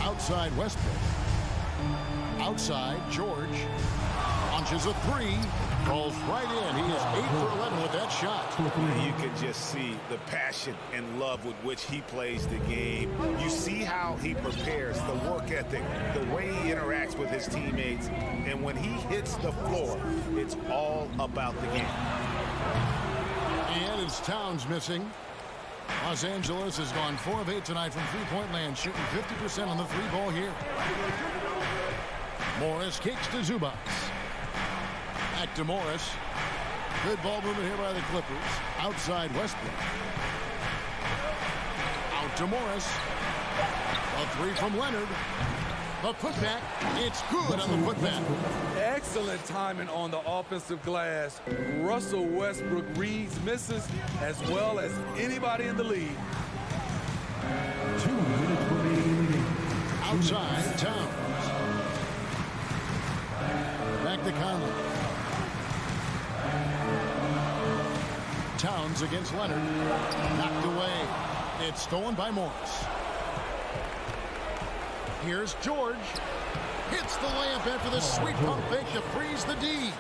Outside Westbrook. Outside George. Launches a 3. Falls right in. He is 8 for 11 with that shot. You can just see the passion and love with which he plays the game. You see how he prepares, the work ethic, the way he interacts with his teammates. And when he hits the floor, it's all about the game. And it's Towns missing. Los Angeles has gone 4 of 8 tonight from 3-point land, shooting 50% on the 3 ball here. Morris kicks to Zubac. Back to Morris. Good ball movement here by the Clippers. Outside Westbrook. Out to Morris. A three from Leonard. The putback. It's good on the putback. Excellent timing on the offensive glass. Russell Westbrook reads misses as well as anybody in the league. 2 minutes remaining in the game. Outside Towns. Back to Conley. Towns against Leonard. Knocked away. It's stolen by Morris. Here's George. Hits the layup after the sweet pump fake to freeze the D.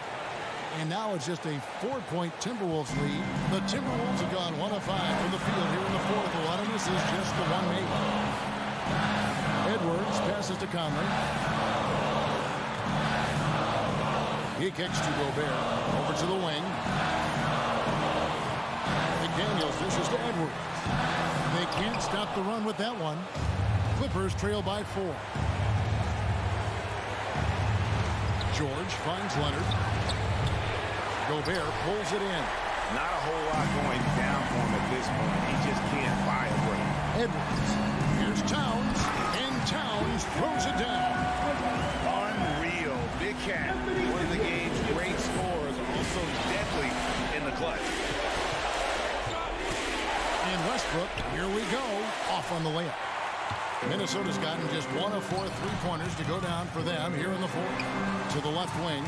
And now it's just a 4-point Timberwolves lead. The Timberwolves have gone 1 of 5 from the field here in the fourth. A lot of this is just the one make. Edwards passes to Conley. He kicks to Gobert. Over to the wing. McDaniels dishes to Edwards. They can't stop the run with that one. Clippers trail by 4. George finds Leonard. Gobert pulls it in. Not a whole lot going down for him at this point. He just can't buy a break. Edwards. Here's Towns. And Towns throws it down. Unreal. Big Cat, one of the game's great scorers, also deadly in the clutch. And Westbrook, here we go, off on the layup. Minnesota's gotten just 1 of 4 3-pointers to go down for them here in the fourth. To the left wing.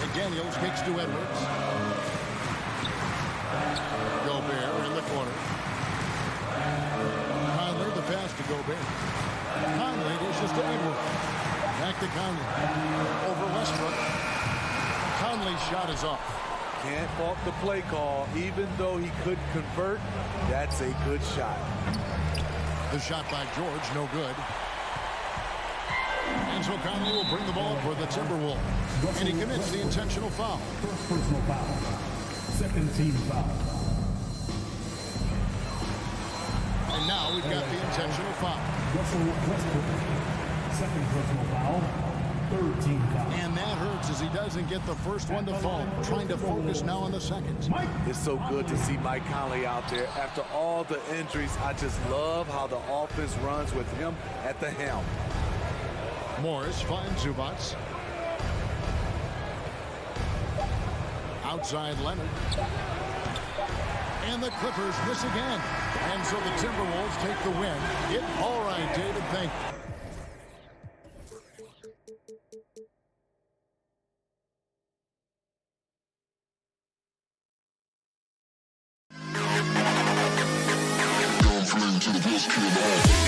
McDaniels kicks to Edwards. Gobert in the corner. Conley, the pass to Gobert. Conley dishes to Edwards. Back to Conley. Over Westbrook. Conley's shot is off. Can't fault the play call. Even though he couldn't convert, that's a good shot. The shot by George, no good. And so Conley will bring the ball for the Timberwolves. And he commits the intentional foul. First personal foul. Second team foul. And now we've got the intentional foul. Russell Westbrook. Second personal foul. Third team foul. And that hurts as he doesn't get the first one to fall. Trying to focus now on the second. It's so good to see Mike Conley out there. After all the injuries, I just love how the offense runs with him at the helm. Morris finds Zubac. Outside Leonard. And the Clippers miss again. And so the Timberwolves take the win. All right, David, thank you. To the best kid in the hall.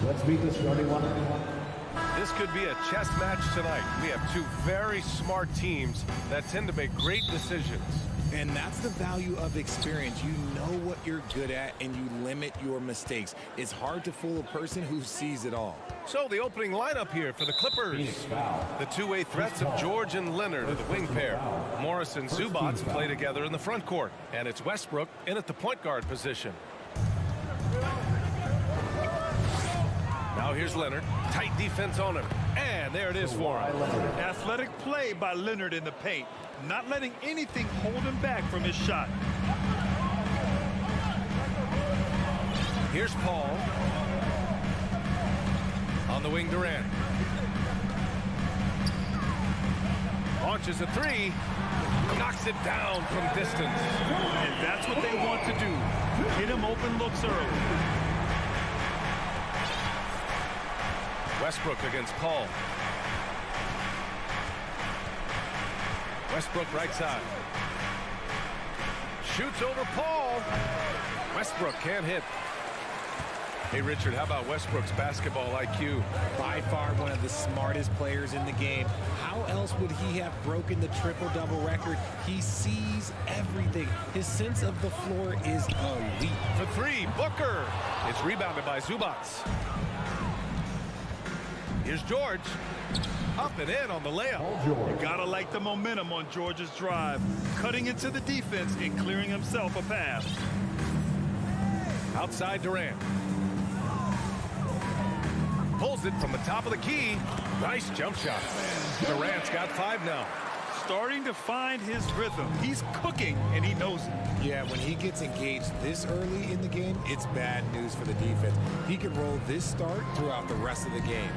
Let's meet the starting lineup. This could be a chess match tonight. We have two very smart teams that tend to make great decisions. And that's the value of experience. You know what you're good at, and you limit your mistakes. It's hard to fool a person who sees it all. So the opening lineup here for the Clippers. The two-way threats of George and Leonard are the wing pair. Morris and Zubac play together in the front court. And it's Westbrook in at the point guard position. Now here's Leonard. Tight defense on him. And there it is for him. Athletic play by Leonard in the paint. Not letting anything hold him back from his shot. Here's Paul. On the wing, Durant. Launches a three. Knocks it down from distance. And that's what they want to do. Hit him open looks early. Westbrook against Paul. Westbrook right side. Shoots over Paul. Westbrook can't hit. Hey, Richard, how about Westbrook's basketball IQ? By far one of the smartest players in the game. How else would he have broken the triple-double record? He sees everything. His sense of the floor is elite. For three, Booker. It's rebounded by Zubac. Here's George. Up and in on the layup. You gotta like the momentum on George's drive. Cutting into the defense and clearing himself a path. Outside Durant. Pulls it from the top of the key. Nice jump shot. Durant's got 5 now. Starting to find his rhythm. He's cooking, and he knows it. Yeah, when he gets engaged this early in the game, it's bad news for the defense. He can roll this start throughout the rest of the game.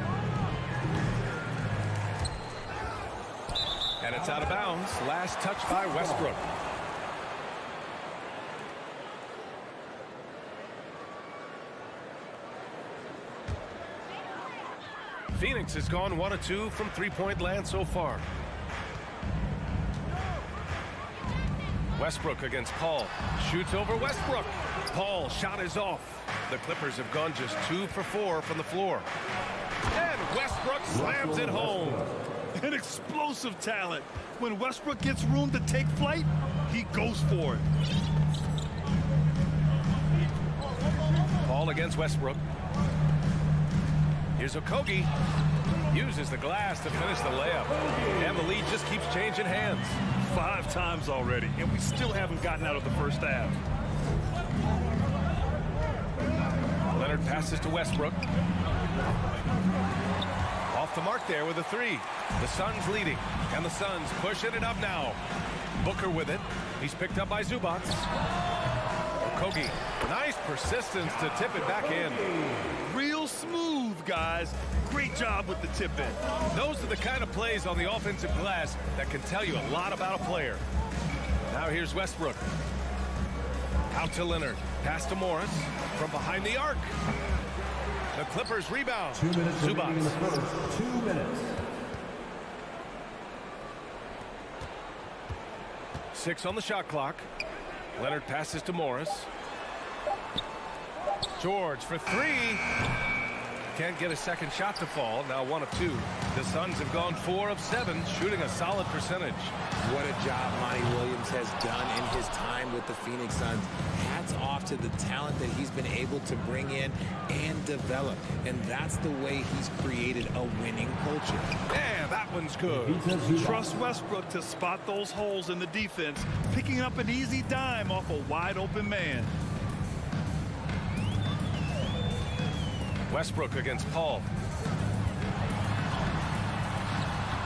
And it's out of bounds. Last touch by Westbrook. Phoenix has gone 1 of 2 from three-point land so far. Westbrook against Paul. Shoots over Westbrook. Paul shot is off. The Clippers have gone just 2 for 4 from the floor. And Westbrook slams it home. An explosive talent. When Westbrook gets room to take flight, he goes for it. Paul against Westbrook. Here's Okogie. Uses the glass to finish the layup. And the lead just keeps changing hands. 5 times already, and we still haven't gotten out of the first half. Leonard passes to Westbrook. Off the mark there with a 3. The Suns leading, and the Suns pushing it up now. Booker with it. He's picked up by Zubac. Okogie, nice persistence to tip it back in. Real smooth, guys. Great job with the tip in. Those are the kind of plays on the offensive glass that can tell you a lot about a player. Now here's Westbrook. Out to Leonard. Pass to Morris from behind the arc. The Clippers rebound. 2 minutes Zubac. remaining in the first. 2 minutes. 6 on the shot clock. Leonard passes to Morris. George for 3. Can't get a second shot to fall. Now 1 of 2. The Suns have gone 4 of 7, shooting a solid percentage. What a job Monty Williams has done in his time with the Phoenix Suns. Hats off to the talent that he's been able to bring in and develop. And that's the way he's created a winning culture. Yeah, that one's good. Trust Westbrook to spot those holes in the defense, picking up an easy dime off a wide open man. Westbrook against Paul.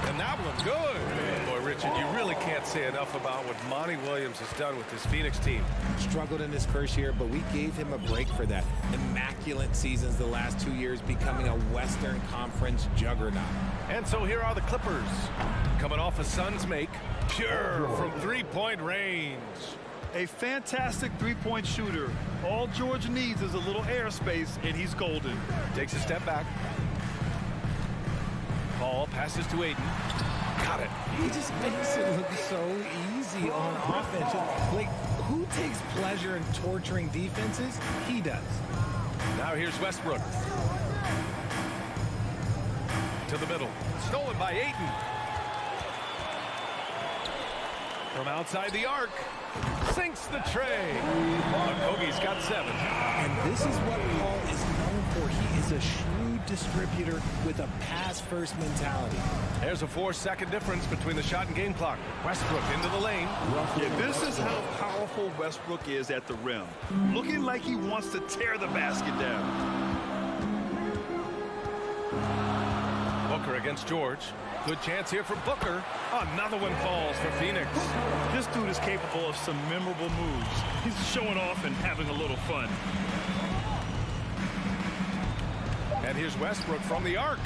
And that one good. Boy, Richard, you really can't say enough about what Monty Williams has done with this Phoenix team. Struggled in his first year, but we gave him a break for that. Immaculate seasons the last 2 years, becoming a Western Conference juggernaut. And so here are the Clippers. Coming off a Suns make. Pure from three-point range. A fantastic three-point shooter. All George needs is a little airspace, and he's golden. Takes a step back. Paul passes to Aiden. Got it. He just makes it look so easy on offense. Like, who takes pleasure in torturing defenses? He does. Now here's Westbrook. To the middle. Stolen by Ayton. From outside the arc. Sinks the tray. Okogie's got 7. And this is what Paul is known for. He is a shrewd distributor with a pass-first mentality. There's a 4-second difference between the shot and game clock. Westbrook into the lane. Yeah, this is how powerful Westbrook is at the rim. Looking like he wants to tear the basket down. Booker against George. Good chance here for Booker. Another one falls for Phoenix. This dude is capable of some memorable moves. He's showing off and having a little fun. And here's Westbrook from the arc.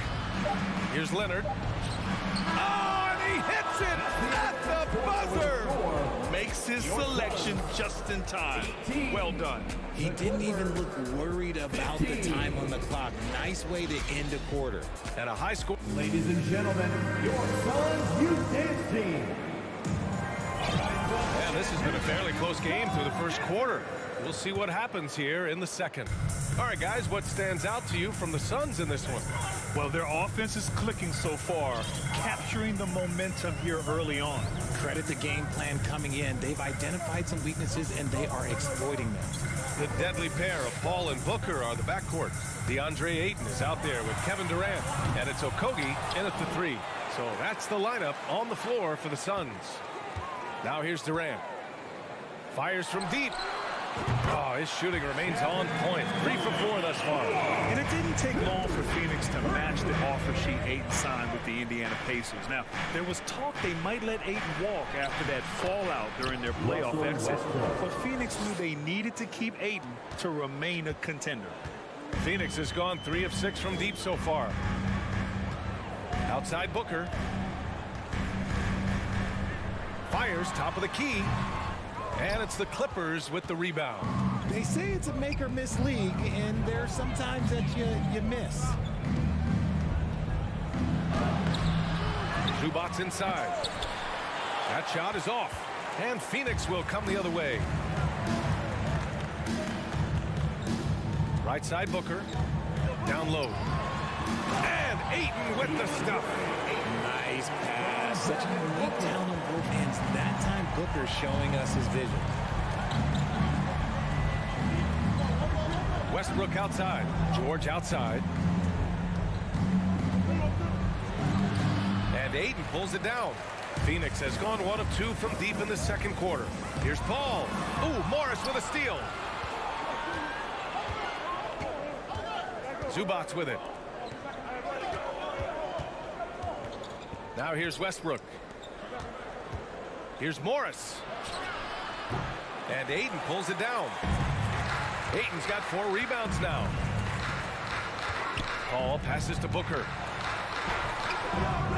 Here's Leonard. Oh, and he hits it at the buzzer. Makes his selection just in time. Well done. He didn't even look worried about the time on the clock. Nice way to end a quarter. And a high score. Ladies and gentlemen, your Suns Youth Dance Team. Yeah, this has been a fairly close game through the first quarter. We'll see what happens here in the second. All right, guys, what stands out to you from the Suns in this one? Well, their offense is clicking so far, capturing the momentum here early on. Credit the game plan coming in. They've identified some weaknesses, and they are exploiting them. The deadly pair of Paul and Booker are the backcourt. DeAndre Ayton is out there with Kevin Durant, and it's Okogie in at the 3. So that's the lineup on the floor for the Suns. Now here's Durant. Fires from deep. Oh, his shooting remains on point. 3 for 4 thus far. And it didn't take long for Phoenix to match the offer sheet Ayton signed with the Indiana Pacers. Now, there was talk they might let Ayton walk after that fallout during their playoff exit. But Phoenix knew they needed to keep Ayton to remain a contender. Phoenix has gone 3 of 6 from deep so far. Outside Booker. Fires top of the key. And it's the Clippers with the rebound. They say it's a make-or-miss league, and there's sometimes that you miss. Zubac's inside. That shot is off. And Phoenix will come the other way. Right side Booker. Down low. And Ayton with the stuff. Nice pass. Such a unique talent on both ends. That time Booker showing us his vision. Westbrook outside. George outside. And Ayton pulls it down. Phoenix has gone 1 of 2 from deep in the second quarter. Here's Paul. Ooh, Morris with a steal. Zubac's with it. Now here's Westbrook. Here's Morris. And Ayton pulls it down. Ayton's got 4 rebounds now. Paul passes to Booker.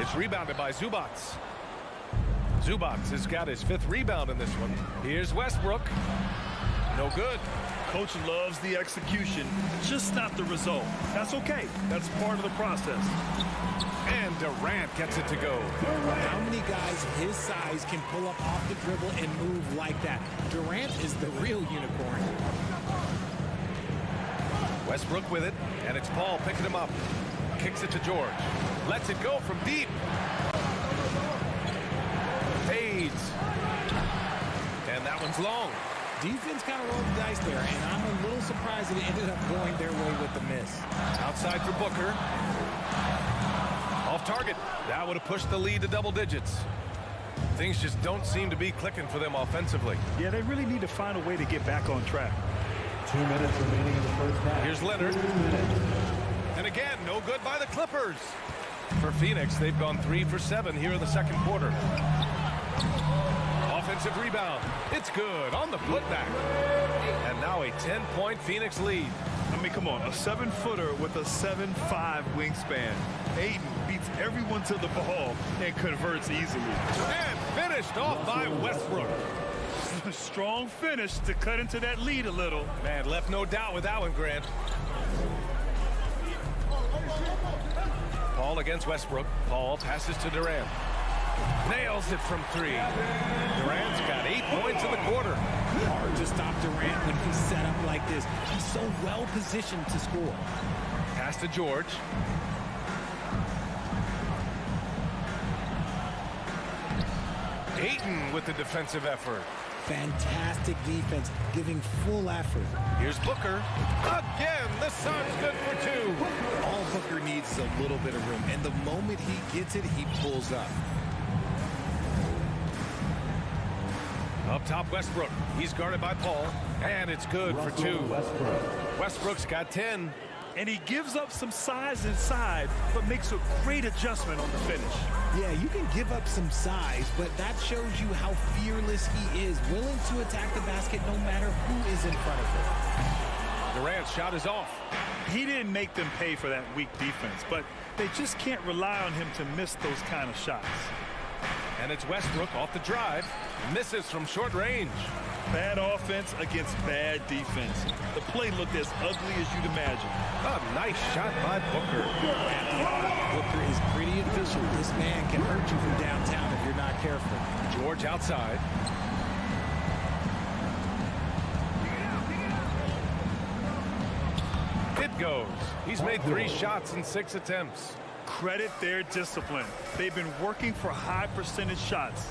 It's rebounded by Zubac. Zubac has got his 5th rebound in this one. Here's Westbrook. No good. Coach loves the execution, just not the result. That's okay. That's part of the process. And Durant gets it to go. How many guys his size can pull up off the dribble and move like that? Durant is the real unicorn. Westbrook with it, and it's Paul picking him up. Kicks it to George. Lets it go from deep. Fades. And that one's long. Defense kind of rolled the dice there, and I'm a little surprised that it ended up going their way with the miss. Outside for Booker. Off target. That would have pushed the lead to double digits. Things just don't seem to be clicking for them offensively. Yeah, they really need to find a way to get back on track. 2 minutes remaining in the first half. Here's Leonard. And again, no good by the Clippers. For Phoenix, they've gone 3 for 7 here in the second quarter. Offensive rebound. It's good on the putback. And now a 10-point Phoenix lead. I mean, come on, a 7-footer with a 7'5" wingspan. Ayton beats everyone to the ball and converts easily. And finished off by Westbrook. A strong finish to cut into that lead a little. Man, left no doubt with that one, Grant. Paul against Westbrook. Paul passes to Durant. Nails it from 3. Durant's got 8 points in the quarter. Hard to stop Durant when he's set up like this. He's so well positioned to score. Pass to George. Ayton with the defensive effort. Fantastic defense, giving full effort. Here's Booker. Again, the Suns good for two. All Booker needs is a little bit of room, and the moment he gets it, he pulls up. Up top, Westbrook. He's guarded by Paul, and it's good for two. Westbrook's got 10. And he gives up some size inside, but makes a great adjustment on the finish. Yeah, you can give up some size, but that shows you how fearless he is, willing to attack the basket no matter who is in front of him. Durant's shot is off. He didn't make them pay for that weak defense, but they just can't rely on him to miss those kind of shots. And it's Westbrook off the drive. Misses from short range. Bad offense against bad defense. The play looked as ugly as you'd imagine. A nice shot by Booker. Booker is pretty efficient. This man can hurt you from downtown if you're not careful. George outside. It goes. He's made 3 shots in 6 attempts. Credit their discipline. They've been working for high percentage shots.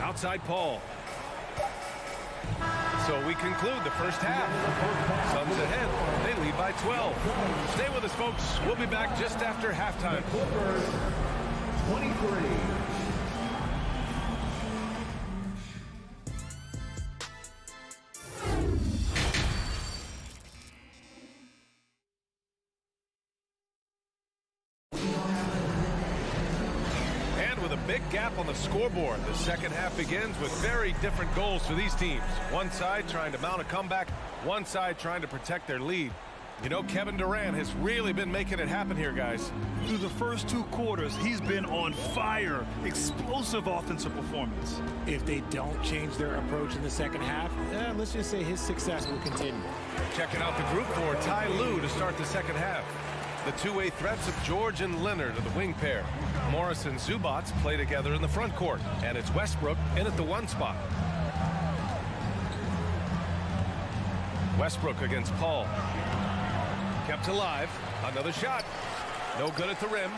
Outside Paul. So we conclude the first half. Suns ahead. They lead by 12. Stay with us, folks. We'll be back just after halftime. 23. Big gap on the scoreboard. The second half begins with very different goals for these teams. One side trying to mount a comeback, one side trying to protect their lead. You know, Kevin Durant has really been making it happen here, guys. Through the first 2 quarters, he's been on fire. Explosive offensive performance. If they don't change their approach in the second half, let's just say his success will continue. Checking out the group for Ty Lue to start the second half. The two-way threats of George and Leonard are the wing pair. Morris and Zubac play together in the front court, and it's Westbrook in at the 1 spot. Westbrook against Paul. Kept alive. Another shot. No good at the rim.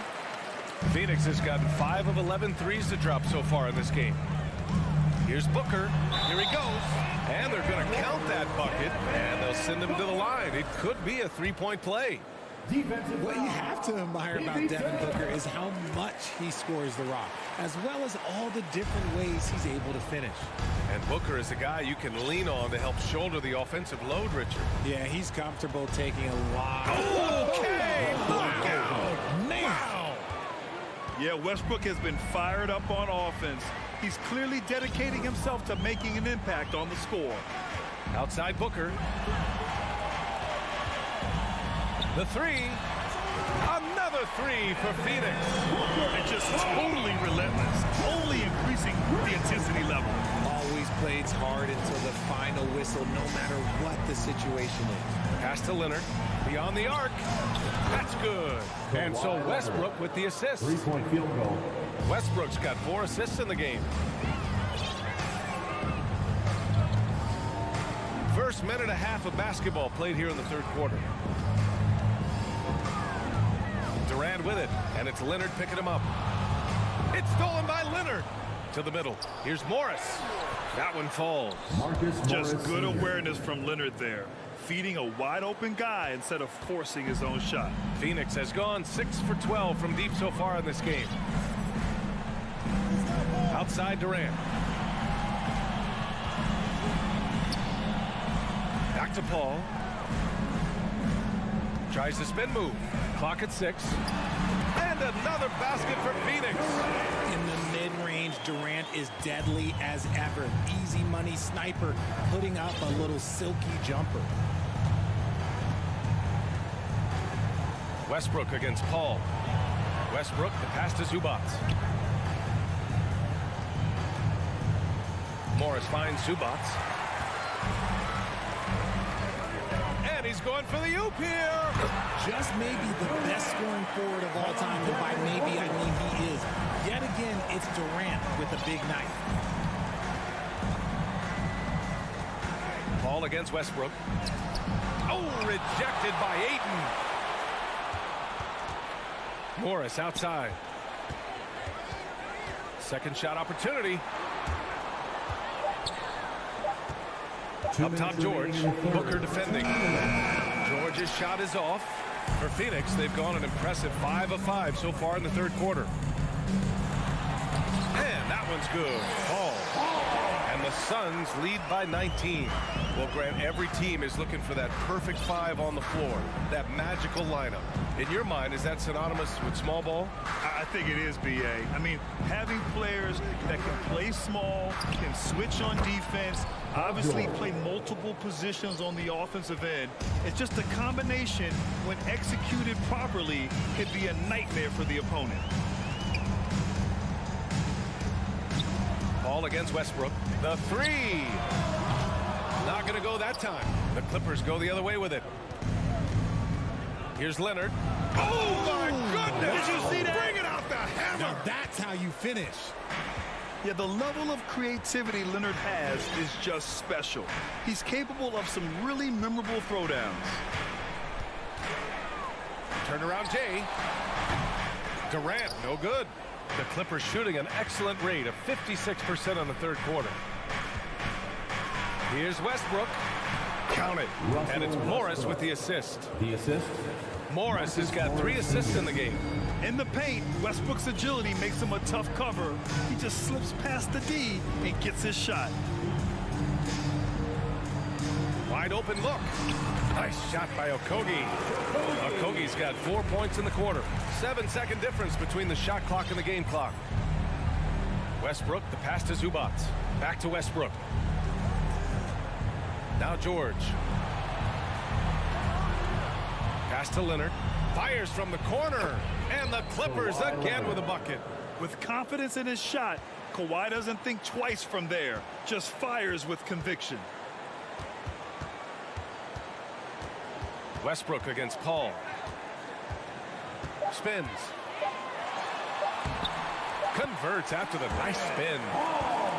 Phoenix has gotten 5 of 11 threes to drop so far in this game. Here's Booker. Here he goes. And they're going to count that bucket, and they'll send him to the line. It could be a 3-point play. What you have to admire about Devin Booker is how much he scores the rock, as well as all the different ways he's able to finish. And Booker is a guy you can lean on to help shoulder the offensive load, Richard. Yeah, he's comfortable taking a lot. Okay! Look out! Man! Wow! Yeah, Westbrook has been fired up on offense. He's clearly dedicating himself to making an impact on the score. Outside Booker. The 3. Another 3 for Phoenix. And just totally relentless, only increasing the intensity level. Always plays hard until the final whistle, no matter what the situation is. Pass to Leonard. Beyond the arc. That's good. And so Westbrook with the assist. 3-point field goal. Westbrook's got 4 assists in the game. First minute and a half of basketball played here in the third quarter. Durant with it, and it's Leonard picking him up. It's stolen by Leonard. To the middle. Here's Morris. That one falls. Just good awareness from Leonard there. Feeding a wide open guy instead of forcing his own shot. Phoenix has gone 6 for 12 from deep so far in this game. Outside Durant. Back to Paul. Tries the spin move. Clock at 6. And another basket for Phoenix. In the mid-range, Durant is deadly as ever. Easy money sniper, putting up a little silky jumper. Westbrook against Paul. Westbrook, the pass to Zubac. Morris finds Zubac. And he's going for the oop here. Just maybe the best scoring forward of all time, and by maybe I mean he is. Yet again, it's Durant with a big night. Paul against Westbrook. Oh, rejected by Ayton. Morris outside. Second shot opportunity. Up top, George. Booker defending. George's shot is off. For Phoenix, they've gone an impressive 5 of 5 so far in the third quarter. And that one's good. Paul. And the Suns lead by 19. Well, Grant, every team is looking for that perfect 5 on the floor, that magical lineup. In your mind, is that synonymous with small ball? I think it is, B.A. I mean, having players that can play small, can switch on defense, obviously play multiple positions on the offensive end. It's just a combination, when executed properly, could be a nightmare for the opponent. Paul against Westbrook. The 3. Not going to go that time. The Clippers go the other way with it. Here's Leonard. Oh, my goodness! Did you see that? Bring it out the hammer! Now that's how you finish. Yeah, the level of creativity Leonard has is just special. He's capable of some really memorable throwdowns. Turnaround Jay. Durant, no good. The Clippers shooting an excellent rate of 56% in the third quarter. Here's Westbrook. Count it. And it's Morris with the assist. The assist? Morris has got 3 assists in the game. In the paint, Westbrook's agility makes him a tough cover. He just slips past the D and gets his shot. Wide open look. Nice shot by Okogie. Okogie's got 4 points in the quarter. 7-second difference between the shot clock and the game clock. Westbrook, the pass to Zubac. Back to Westbrook. Now George. Pass to Leonard. Fires from the corner. And the Clippers again with a bucket. With confidence in his shot, Kawhi doesn't think twice from there. Just fires with conviction. Westbrook against Paul. Spins. Converts after the nice spin.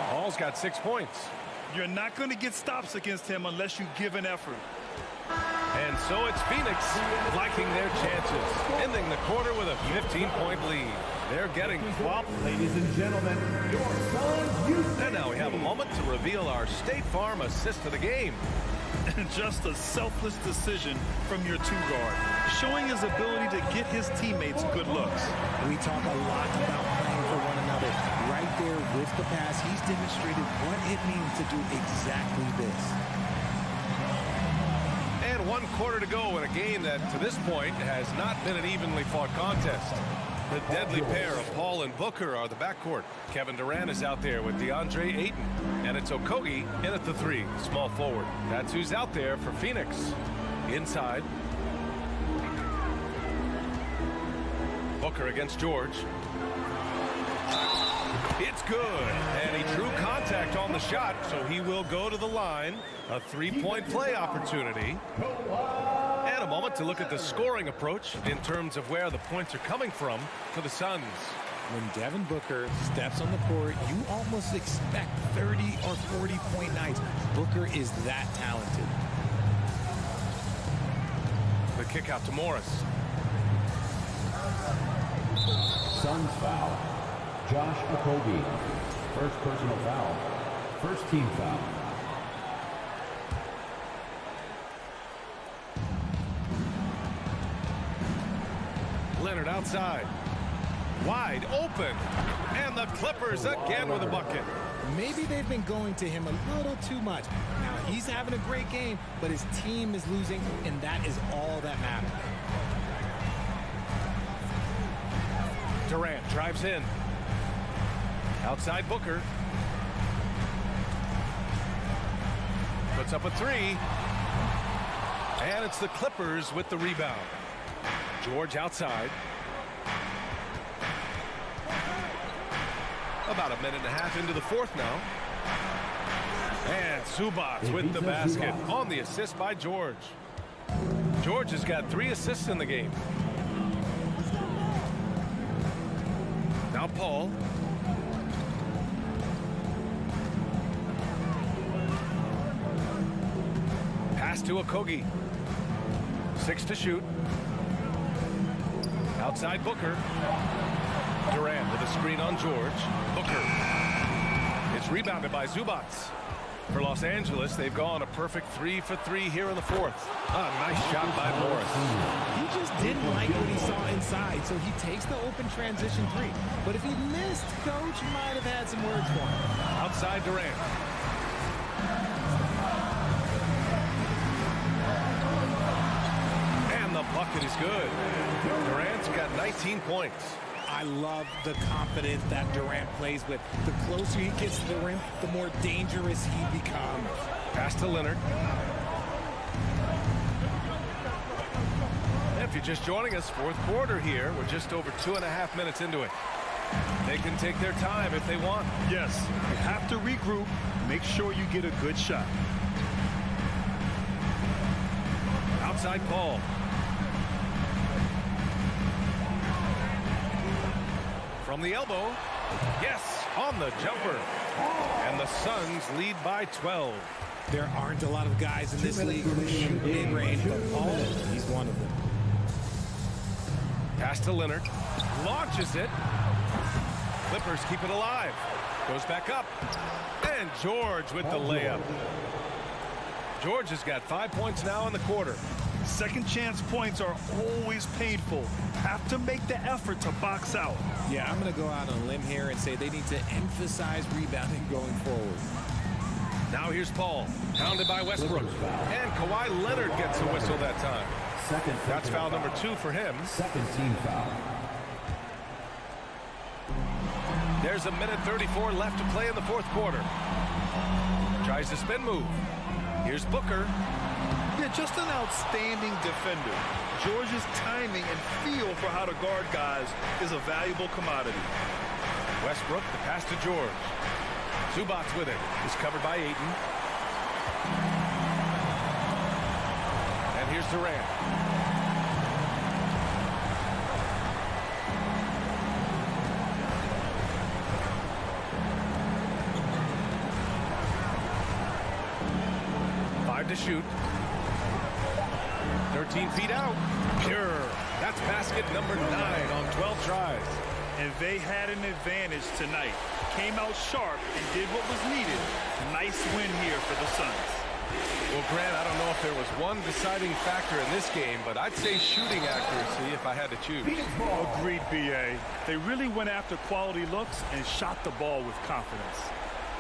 Paul's got 6 points. You're not going to get stops against him unless you give an effort. And so it's Phoenix liking their chances, ending the quarter with a 15-point lead. They're getting whopped. Ladies and gentlemen, your Suns Houston. And now we have a moment to reveal our State Farm assist of the game. Just a selfless decision from your 2-guard, showing his ability to get his teammates good looks. We talk a lot about playing for one another. Right there with the pass, he's demonstrated what it means to do exactly this. And 1 quarter to go in a game that, to this point, has not been an evenly fought contest. The deadly pair of Paul and Booker are the backcourt. Kevin Durant is out there with DeAndre Ayton. And it's Okogie in at the 3, small forward. That's who's out there for Phoenix. Inside. Booker against George. It's good. And he drew contact on the shot, so he will go to the line. A 3-point play opportunity. And a moment to look at the scoring approach in terms of where the points are coming from for the Suns. When Devin Booker steps on the court, you almost expect 30 or 40-point nights. Booker is that talented. The kick out to Morris. Suns foul. Josh Okogie. First personal foul. First team foul. Leonard outside. Wide open. And the Clippers again with a bucket. Maybe they've been going to him a little too much. Now, he's having a great game, but his team is losing, and that is all that matters. Durant drives in. Outside Booker. Puts up a 3. And it's the Clippers with the rebound. George outside. About a minute and a half into the fourth now. And Zubac with the basket on the assist by George. George has got 3 assists in the game. Now Paul. Pass to Okogie. 6 to shoot. Outside Booker. Durant with a screen on George. Booker rebounded by Zubac. For Los Angeles, they've gone a perfect 3 for 3 here in the fourth. Nice shot by Morris. He just didn't like what he saw inside, so he takes the open transition three. But if he missed, Coach might have had some words for him. Outside Durant. And the bucket is good. Durant's got 19 points. I love the confidence that Durant plays with. The closer he gets to the rim, the more dangerous he becomes. Pass to Leonard. If you're just joining us, fourth quarter here. We're just over 2.5 minutes into it. They can take their time if they want. Yes, you have to regroup. Make sure you get a good shot. Outside Paul. From the elbow. Yes, on the jumper. And the Suns lead by 12. There aren't a lot of guys in this league who shoot mid-range, but Paul, he's one of them. Pass to Leonard. Launches it. Clippers keep it alive. Goes back up. And George with the layup. George has got 5 points now in the quarter. Second chance points are always painful. Have to make the effort to box out. Yeah, I'm going to go out on a limb here and say they need to emphasize rebounding going forward. Now here's Paul. Pounded by Westbrook. And Kawhi Leonard gets a whistle that time. That's foul number 2 for him. Second team foul. There's a minute 34 left to play in the fourth quarter. Tries the spin move. Here's Booker. Yeah, just an outstanding defender. George's timing and feel for how to guard guys is a valuable commodity. Westbrook, the pass to George. Zubac with it. Is covered by Ayton. And here's Durant. To shoot. 13 feet out. Pure. That's basket number 9 on 12 tries. And they had an advantage tonight. Came out sharp and did what was needed. Nice win here for the Suns. Well, Grant, I don't know if there was one deciding factor in this game, but I'd say shooting accuracy if I had to choose. Agreed, B.A. They really went after quality looks and shot the ball with confidence.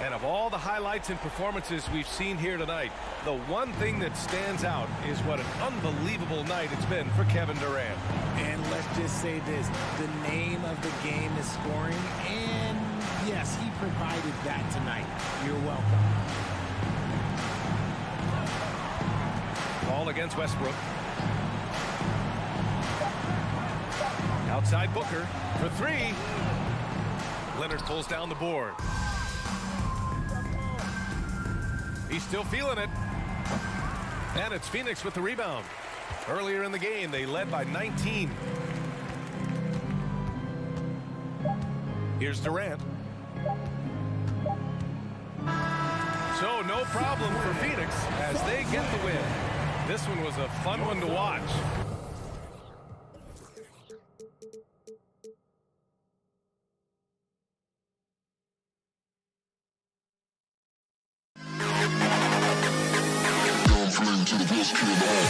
And of all the highlights and performances we've seen here tonight, the one thing that stands out is what an unbelievable night it's been for Kevin Durant. And let's just say this, the name of the game is scoring, and yes, he provided that tonight. You're welcome. Ball against Westbrook. Outside Booker for 3. Leonard pulls down the board. He's still feeling it. And it's Phoenix with the rebound. Earlier in the game, they led by 19. Here's Durant. So no problem for Phoenix as they get the win. This one was a fun one to watch. To the best kid in the hall.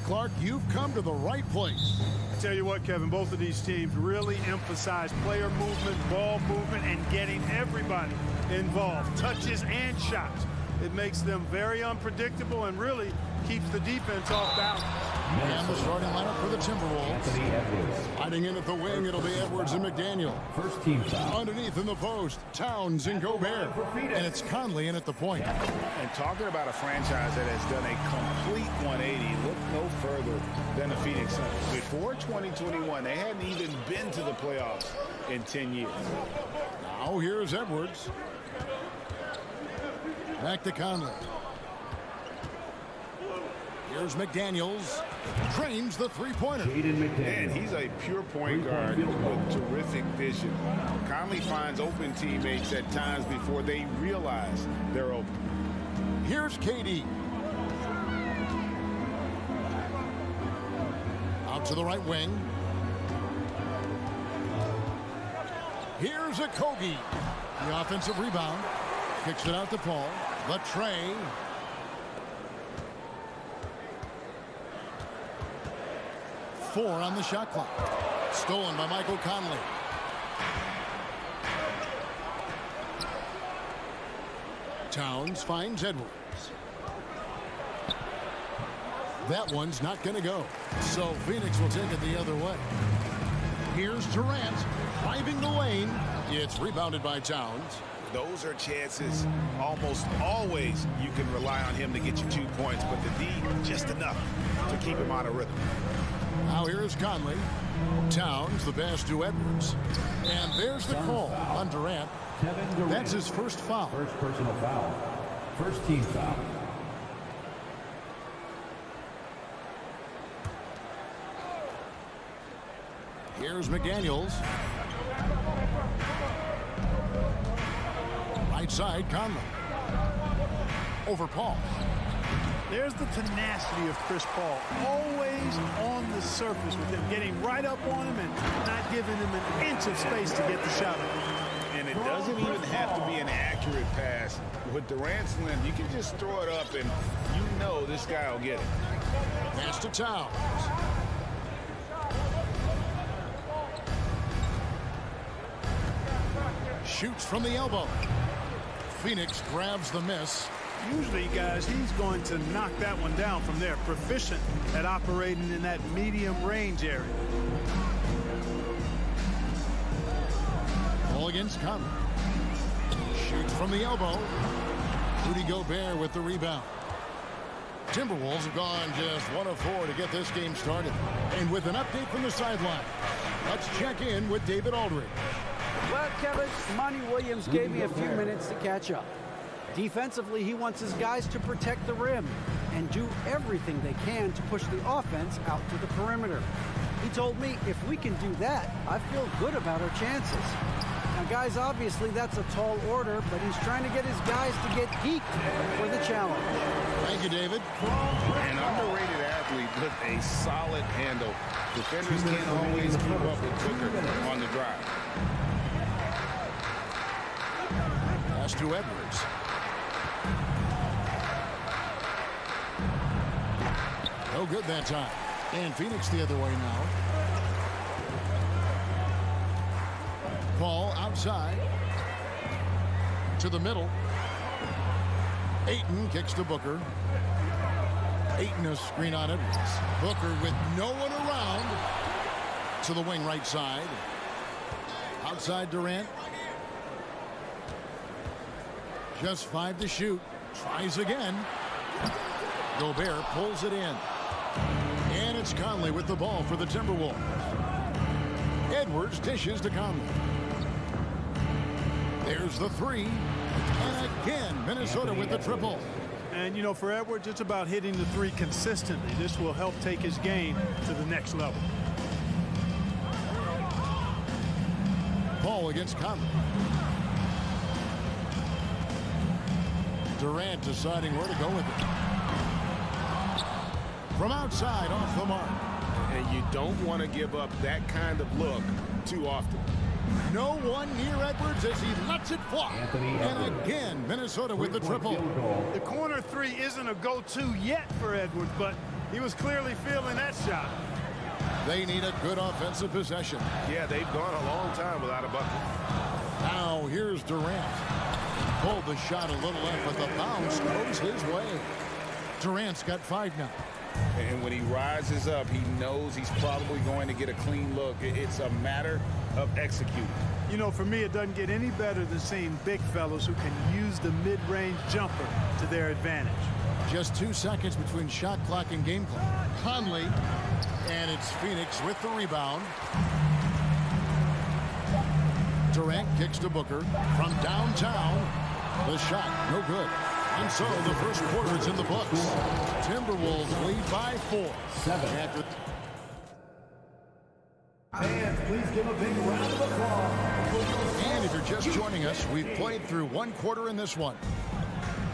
Clark, you've come to the right place. I tell you what, Kevin, both of these teams really emphasize player movement, ball movement, and getting everybody involved, touches and shots. It makes them very unpredictable and really keeps the defense off balance. And the starting lineup for the Timberwolves. Hiding in at the wing, it'll be Edwards and McDaniel. First team foul. Underneath in the post, Towns and Gobert. And it's Conley in at the point. And talking about a franchise that has done a complete 180, look no further than the Phoenix Suns. Before 2021, they hadn't even been to the playoffs in 10 years. Now here's Edwards. Back to Conley. Here's McDaniels. Drains the three-pointer. And he's a pure point guard with terrific vision. Conley finds open teammates at times before they realize they're open. Here's KD. Out to the right wing. Here's a Kogi. The offensive rebound. Kicks it out to Paul. The tray. Four on the shot clock. Stolen by Michael Conley. Towns finds Edwards. That one's not going to go. So Phoenix will take it the other way. Here's Durant driving the lane. It's rebounded by Towns. Those are chances almost always you can rely on him to get you 2 points, but the D just enough to keep him out of rhythm. Now here is Conley. Towns the pass to Edwards. And there's the call on Durant. That's his first foul. First personal foul. First team foul. Here's McDaniels. Right side, Conley. Over Paul. There's the tenacity of Chris Paul, always on the surface with him, getting right up on him and not giving him an inch of space to get the shot up. And it doesn't even have to be an accurate pass. With Durant's length, you can just throw it up and you know this guy will get it. Pass to Towns. Shoots from the elbow. Phoenix grabs the miss. Usually, guys, he's going to knock that one down from there. Proficient at operating in that medium range area. Ball against Conley. Shoots from the elbow. Rudy Gobert with the rebound. Timberwolves have gone just 1 of 4 to get this game started. And with an update from the sideline, let's check in with David Aldridge. Well, Kevin, Monty Williams gave me a few minutes to catch up. Defensively, he wants his guys to protect the rim and do everything they can to push the offense out to the perimeter. He told me if we can do that, I feel good about our chances. Now, guys, obviously that's a tall order, but he's trying to get his guys to get geeked for the challenge. Thank you, David. An underrated athlete with a solid handle. Defenders can't always keep up with Booker on the drive. Pass to Edwards. No good that time. And Phoenix the other way now. Ball outside. To the middle. Ayton kicks to Booker. Ayton a screen on Edwards. Booker with no one around. To the wing right side. Outside Durant. Just 5 to shoot. Tries again. Gobert pulls it in. And it's Conley with the ball for the Timberwolves. Edwards dishes to Conley. There's the three. And again, Minnesota with the triple. And, you know, for Edwards, it's about hitting the three consistently. This will help take his game to the next level. Paul against Conley. Durant deciding where to go with it. From outside, off the mark. And you don't want to give up that kind of look too often. No one near Edwards as he lets it fly. And again, Minnesota with the triple. The corner three isn't a go-to yet for Edwards, but he was clearly feeling that shot. They need a good offensive possession. Yeah, they've gone a long time without a bucket. Now here's Durant. Pulled the shot a little left, but the bounce goes his way. Durant's got 5 now. And when he rises up, he knows he's probably going to get a clean look. It's a matter of executing. You know, for me, it doesn't get any better than seeing big fellows who can use the mid-range jumper to their advantage. Just 2 seconds between shot clock and game clock. Conley, and it's Phoenix with the rebound. Durant kicks to Booker from downtown. The shot, no good. And so the first quarter is in the books. Timberwolves lead by 4. 7. Fans, please give a big round of applause. And if you're just joining us, we've played through 1 quarter in this one.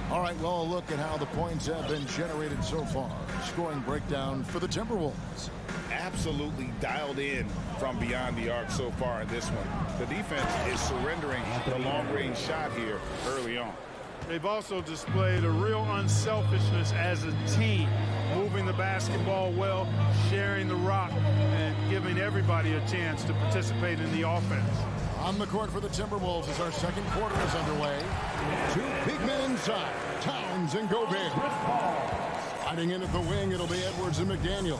All right, well, a look at how the points have been generated so far. Scoring breakdown for the Timberwolves. Absolutely dialed in from beyond the arc so far in this one. The defense is surrendering the long-range shot here early on. They've also displayed a real unselfishness as a team, moving the basketball well, sharing the rock, and giving everybody a chance to participate in the offense. On the court for the Timberwolves as our second quarter is underway. 2 big men inside, Towns and Gobert. Sliding in at the wing, it'll be Edwards and McDaniel.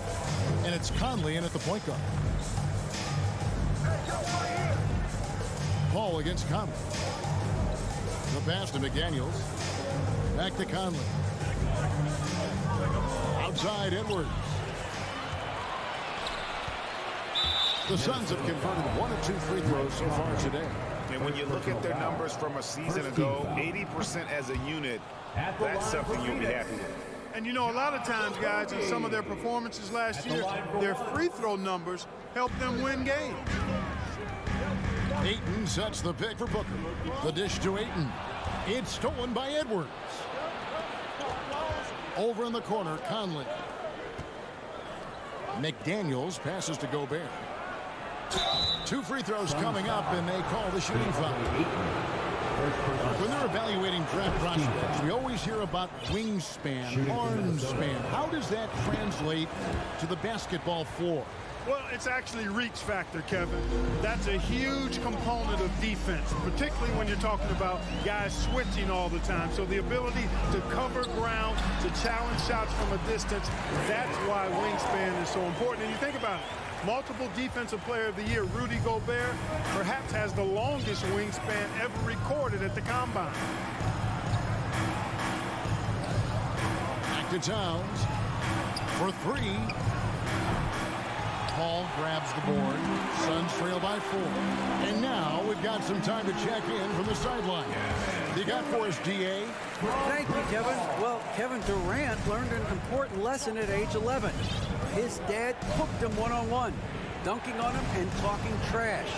And it's Conley in at the point guard. Paul against Conley. The pass to McDaniels. Back to Conley. Outside Edwards. The Suns have converted 1 of 2 free throws so far today. And when you look at their numbers from a season ago, 80% as a unit, that's something you'll be happy with. And you know, a lot of times, guys, in some of their performances last year, their free throw numbers helped them win games. Ayton sets the pick for Booker. The dish to Ayton. It's stolen by Edwards. Over in the corner, Conley. McDaniels passes to Gobert. 2 free throws coming up, and they call the shooting foul. When they're evaluating draft prospects, we always hear about wingspan, arm span. How does that translate to the basketball floor? Well, it's actually reach factor, Kevin. That's a huge component of defense, particularly when you're talking about guys switching all the time. So the ability to cover ground, to challenge shots from a distance, that's why wingspan is so important. And you think about it, multiple defensive player of the year, Rudy Gobert, perhaps has the longest wingspan ever recorded at the combine. Back to Towns for 3. Paul grabs the board. Suns trail by 4. And now we've got some time to check in from the sideline. You got for us, DA? Thank you, Kevin. Well, Kevin Durant learned an important lesson at age 11. His dad cooked him one-on-one, dunking on him and talking trash.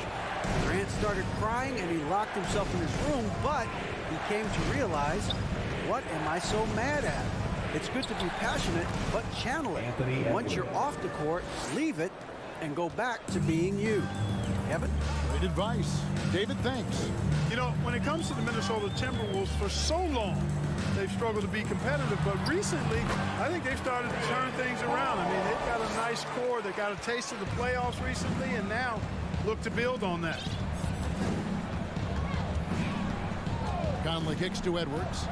Durant started crying and he locked himself in his room, but he came to realize, what am I so mad at? It's good to be passionate, but channel it. Once you're off the court, leave it and go back to being you. Kevin? Great advice. David, thanks. You know, when it comes to the Minnesota Timberwolves, for so long, they've struggled to be competitive, but recently, I think they've started to turn things around. I mean, they've got a nice core. They got a taste of the playoffs recently, and now look to build on that. Conley kicks to Edwards.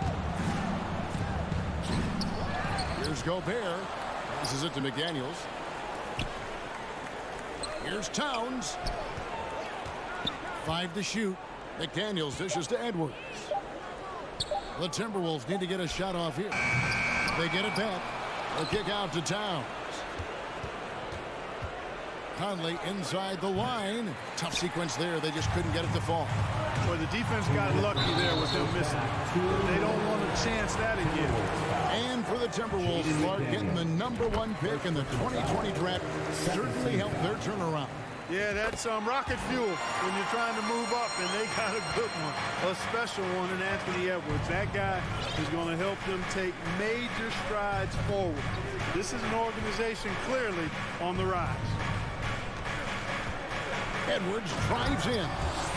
Here's Gobert. Passes it to McDaniels. Here's Towns. 5 to shoot. McDaniels dishes to Edwards. The Timberwolves need to get a shot off here. They get it back. A kick out to Towns. Conley inside the line. Tough sequence there. They just couldn't get it to fall. Boy, the defense got lucky there with them missing it. They don't want to chance that again. And for the Timberwolves, Clark getting the #1 pick in the 2020 draft certainly helped their turnaround. Yeah, that's rocket fuel when you're trying to move up, and they got a good one, a special one in Anthony Edwards. That guy is going to help them take major strides forward. This is an organization clearly on the rise. Edwards drives in,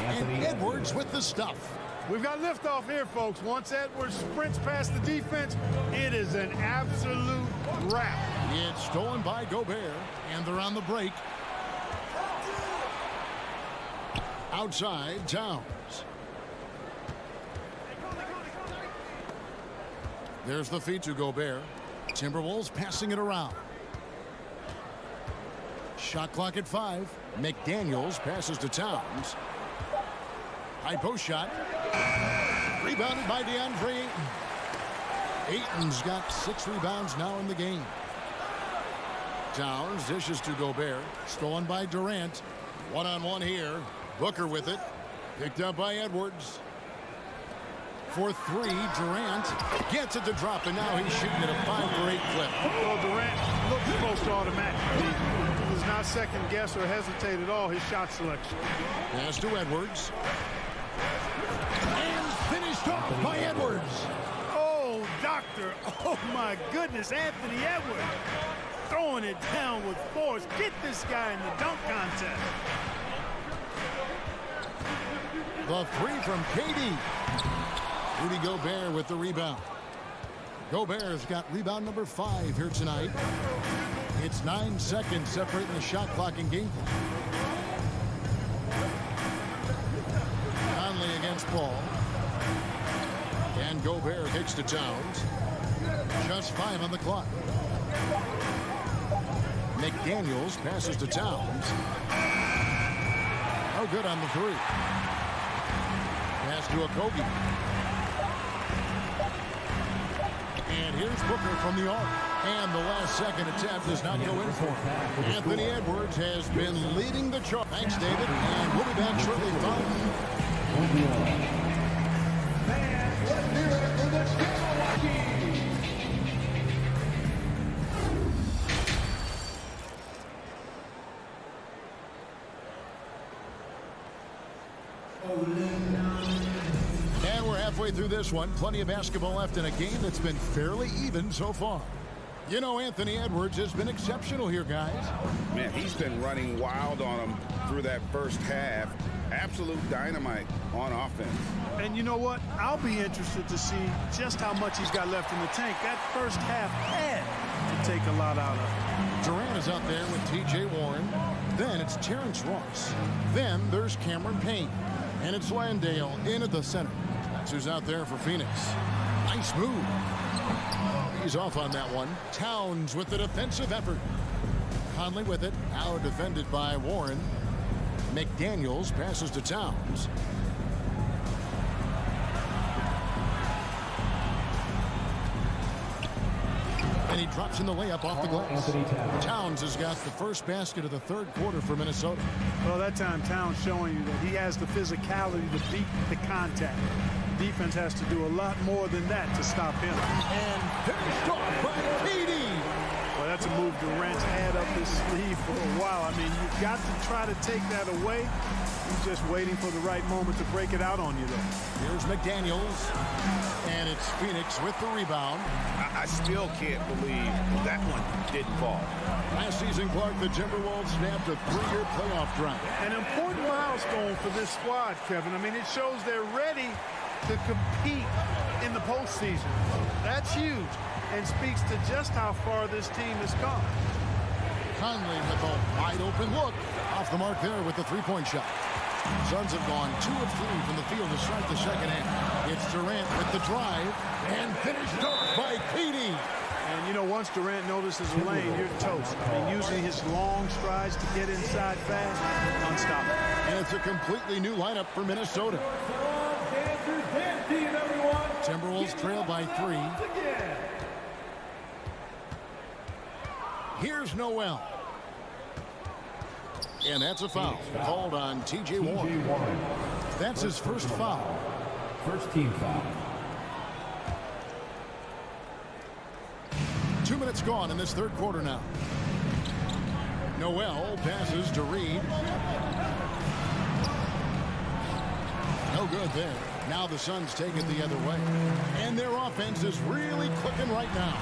and Edwards with the stuff. We've got liftoff here, folks. Once Edwards sprints past the defense, it is an absolute wrap. It's stolen by Gobert, and they're on the break. Outside, Towns. There's the feed to Gobert. Timberwolves passing it around. Shot clock at 5. McDaniels passes to Towns. High post shot. Rebounded by DeAndre Ayton. Ayton's got 6 rebounds now in the game. Towns dishes to Gobert. Stolen by Durant. One-on-one here. Booker with it. Picked up by Edwards. For 3, Durant gets it to drop, and now he's shooting at a 5-for-8 clip. Well, Durant looks close to automatic. He does not second guess or hesitate at all his shot selection. Pass to Edwards. And finished off by Edwards. Oh, doctor. Oh, my goodness. Anthony Edwards throwing it down with force. Get this guy in the dunk contest. The 3 from KD. Rudy Gobert with the rebound. Gobert's got rebound number 5 here tonight. It's 9 seconds separating the shot clock and game clock. Conley against Paul. And Gobert kicks to Towns. Just 5 on the clock. McDaniels passes to Towns. No good on the 3. Pass to Okogie. And here's Booker from the arc. And the last second attempt does not go in for him. Anthony Edwards has been leading the charge. Thanks, David. And we'll be back shortly. And we're halfway through this one. Plenty of basketball left in a game that's been fairly even so far. You know, Anthony Edwards has been exceptional here, guys. Man, he's been running wild on him through that first half. Absolute dynamite on offense. And you know what? I'll be interested to see just how much he's got left in the tank. That first half had to take a lot out of it. Durant is out there with T.J. Warren. Then it's Terrence Ross. Then there's Cameron Payne. And it's Landale in at the center. That's who's out there for Phoenix. Nice move. He's off on that one. Towns with the defensive effort. Conley with it. Now defended by Warren. McDaniels passes to Towns. And he drops in the layup off the glass. Towns has got the first basket of the third quarter for Minnesota. Well, that time Towns showing you that he has the physicality to beat the contact. Defense has to do a lot more than that to stop him. And finished off by KD. Well, that's a move Durant's had up his sleeve for a while. I mean, you've got to try to take that away. He's just waiting for the right moment to break it out on you there. Here's McDaniels. And it's Phoenix with the rebound. I still can't believe that one didn't fall. Last season, Clark, the Timberwolves snapped a 3-year playoff drought. An important milestone for this squad, Kevin. I mean, it shows they're ready to compete in the postseason. That's huge and speaks to just how far this team has come. Conley with a wide open look. Off the mark there with the three-point shot. Suns have gone 2 of 3 from the field to start the second half. It's Durant with the drive and finished off by KD. And, you know, once Durant notices a lane, you're toast. I mean, using his long strides to get inside fast, unstoppable. And it's a completely new lineup for Minnesota. Timberwolves trail by 3. Here's Noel. And that's a foul called on T.J. Warren. That's his first foul. First team foul. 2 minutes gone in this third quarter now. Noel passes to Reed. No good there. Now the Suns take it the other way. And their offense is really clicking right now.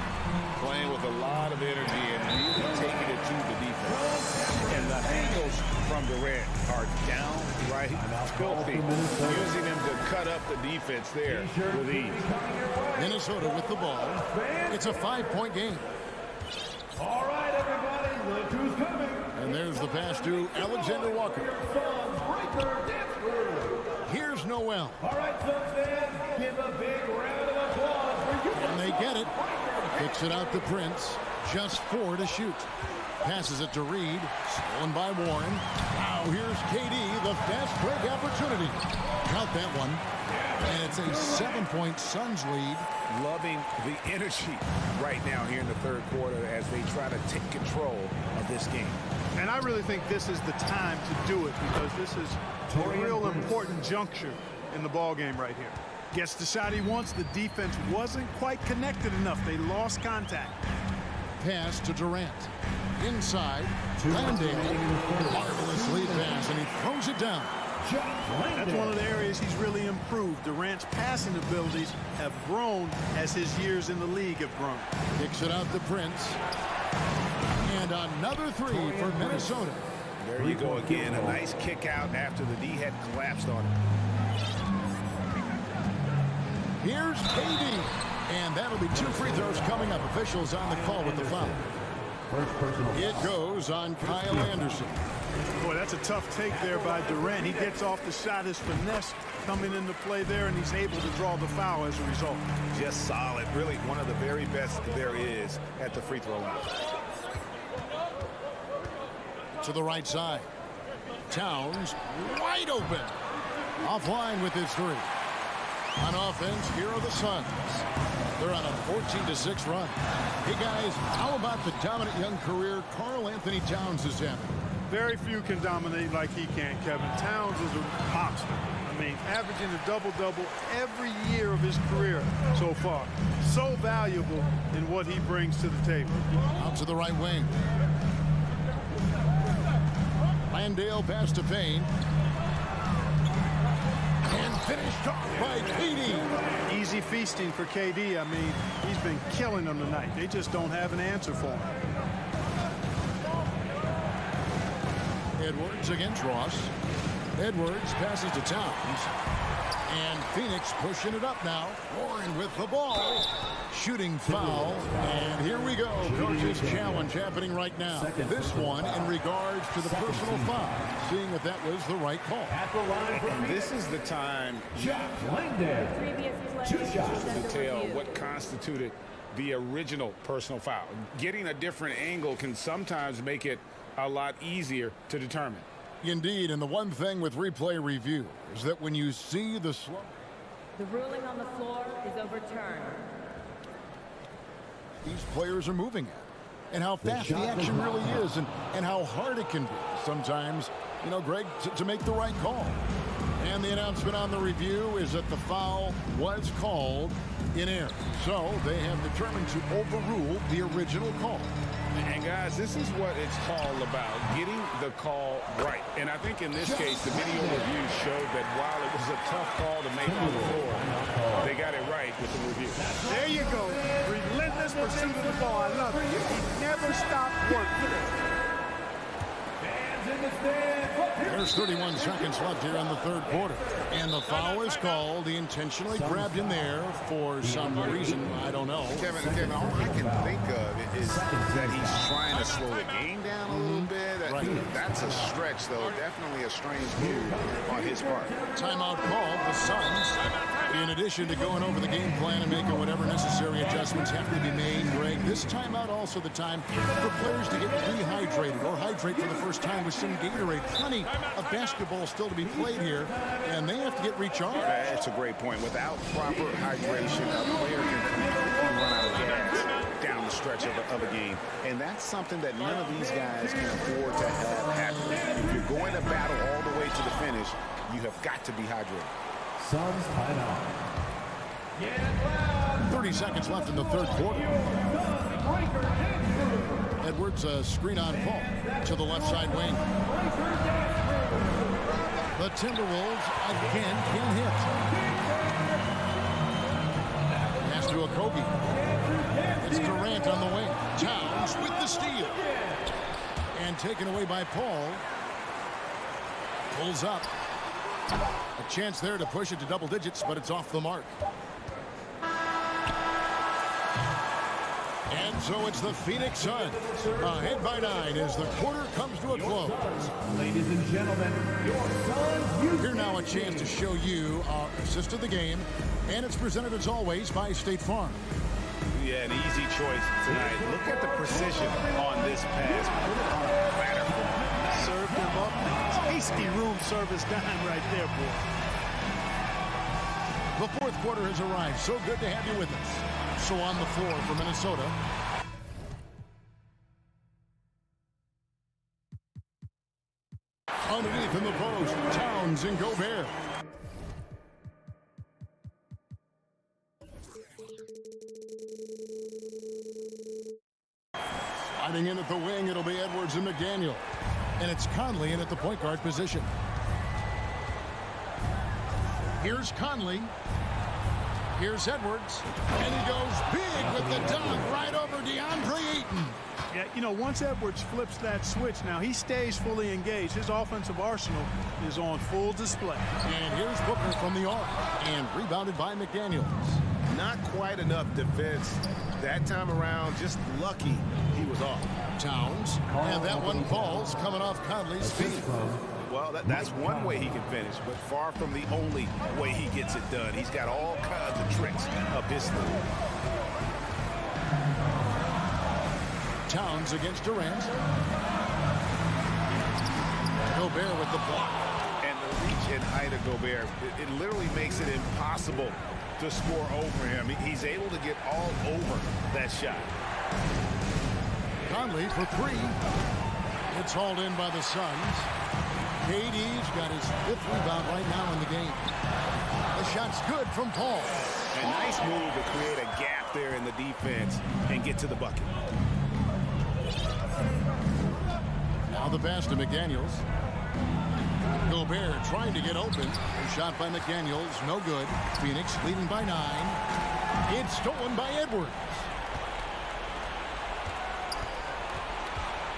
Playing with a lot of energy and really taking it to the defense. And the handles from Durant are downright filthy, using them to cut up the defense there with ease. Minnesota with the ball. It's a 5-point game. All right, everybody, look who's coming. And there's the pass to Alexander Walker. Here's Noel. All right, Suns fans, give a big round of applause for you. And they get it. Kicks it out to Prince. Just 4 to shoot. Passes it to Reed. Stolen by Warren. Now here's KD, the fast break opportunity. Count that one. And it's a 7-point Suns lead. Loving the energy right now here in the third quarter as they try to take control of this game. And I really think this is the time to do it because this is a real important juncture in the ball game right here. Gets the shot he wants. The defense wasn't quite connected enough. They lost contact. Pass to Durant. Inside, Landale. Marvelous lead pass, and he throws it down. That's one of the areas he's really improved. Durant's passing abilities have grown as his years in the league have grown. Kicks it out to Prince. And another 3 for Minnesota. There you go again. A nice kick out after the D had collapsed on him. Here's KD. And that'll be 2 free throws coming up. Officials on the call with the foul. It goes on Kyle Anderson. Boy, that's a tough take there by Durant. He gets off the shot. His finesse coming into play there, and he's able to draw the foul as a result. Just solid. Really one of the very best there is at the free throw line. To the right side. Towns wide open. Offline with his 3. On offense, here are the Suns. They're on a 14-6 run. Hey, guys, how about the dominant young career Karl Anthony Towns is having? Very few can dominate like he can, Kevin. Towns is a monster. I mean, averaging a double-double every year of his career so far. So valuable in what he brings to the table. Out to the right wing. Landale pass to Payne. And finished off by KD. Easy feasting for KD. I mean, he's been killing them tonight. They just don't have an answer for him. Edwards against Ross. Edwards passes to Towns. And Phoenix pushing it up now. Warren with the ball. Shooting foul. And here we go. Coach's challenge happening right now. This one in regards to the personal foul. Seeing if that was the right call. And this is the time to tell what constituted the original personal foul. Getting a different angle can sometimes make it a lot easier to determine. Indeed, and the one thing with replay review is that when you see the slow... The ruling on the floor is overturned. These players are moving at, and how fast the action really is, and how hard it can be sometimes, you know, Greg, to make the right call. And the announcement on the review is that the foul was called in error. So they have determined to overrule the original call. And guys, this is what it's all about, getting the call right. And I think in this case, the video review showed that while it was a tough call to make on the floor, they got it right with the review. There you go. Relentless pursuit of the ball. I love it. He never stopped working. There's 31 seconds left here in the third quarter. And the foul is called. He intentionally grabbed him there for some reason. I don't know. Kevin, all I can think of is that he's trying to slow the game down a little bit. That's a stretch, though. Definitely a strange move on his part. Timeout called. The Suns, in addition to going over the game plan and making whatever necessary adjustments have to be made, Greg, this timeout also the time for players to get rehydrated or hydrate for the first time with some Gatorade. Plenty of basketball still to be played here, and they have to get recharged. That's a great point. Without proper hydration, a player can completely run out of gas down the stretch of a game. And that's something that none of these guys can afford to have happen. If you're going to battle all the way to the finish, you have got to be hydrated. Suns timeout. 30 seconds left in the third quarter. Edwards, a screen on Paul to the left side wing. The Timberwolves again can hit. Pass to Kobe. It's Durant on the wing. Towns with the steal. And taken away by Paul. Pulls up. A chance there to push it to double digits, but it's off the mark. And so it's the Phoenix Suns ahead by 9 as the quarter comes to a close. Ladies and gentlemen, your Suns. Here now a chance to show you our assist of the game, and it's presented as always by State Farm. Yeah, an easy choice tonight. Look at the precision on this pass. Put it on a platter for him. Served him up. Tasty room service dime right there, boy. The fourth quarter has arrived. So good to have you with us. So on the floor for Minnesota. Underneath in the post, Towns and Gobert. Sliding in at the wing, it'll be Edwards and McDaniel. And it's Conley in at the point guard position. Here's Conley. Here's Edwards. And he goes big with the dunk right over DeAndre Ayton. Yeah, you know, once Edwards flips that switch, now he stays fully engaged. His offensive arsenal is on full display. And here's Booker from the arc. And rebounded by McDaniels. Not quite enough defense that time around. Just lucky he was off. Towns. And that one falls coming off Conley's feet. Well, that's one way he can finish, but far from the only way he gets it done. He's got all kinds of tricks up his sleeve. Towns against Durant. Gobert with the block. And the reach and height of Gobert, it literally makes it impossible to score over him. He's able to get all over that shot. Conley for three. It's hauled in by the Suns. KD's got his fifth rebound right now in the game. The shot's good from Paul. A nice move to create a gap there in the defense and get to the bucket. Now the pass to McDaniels. Gobert trying to get open. A shot by McDaniels, no good. Phoenix leading by 9. It's stolen by Edwards.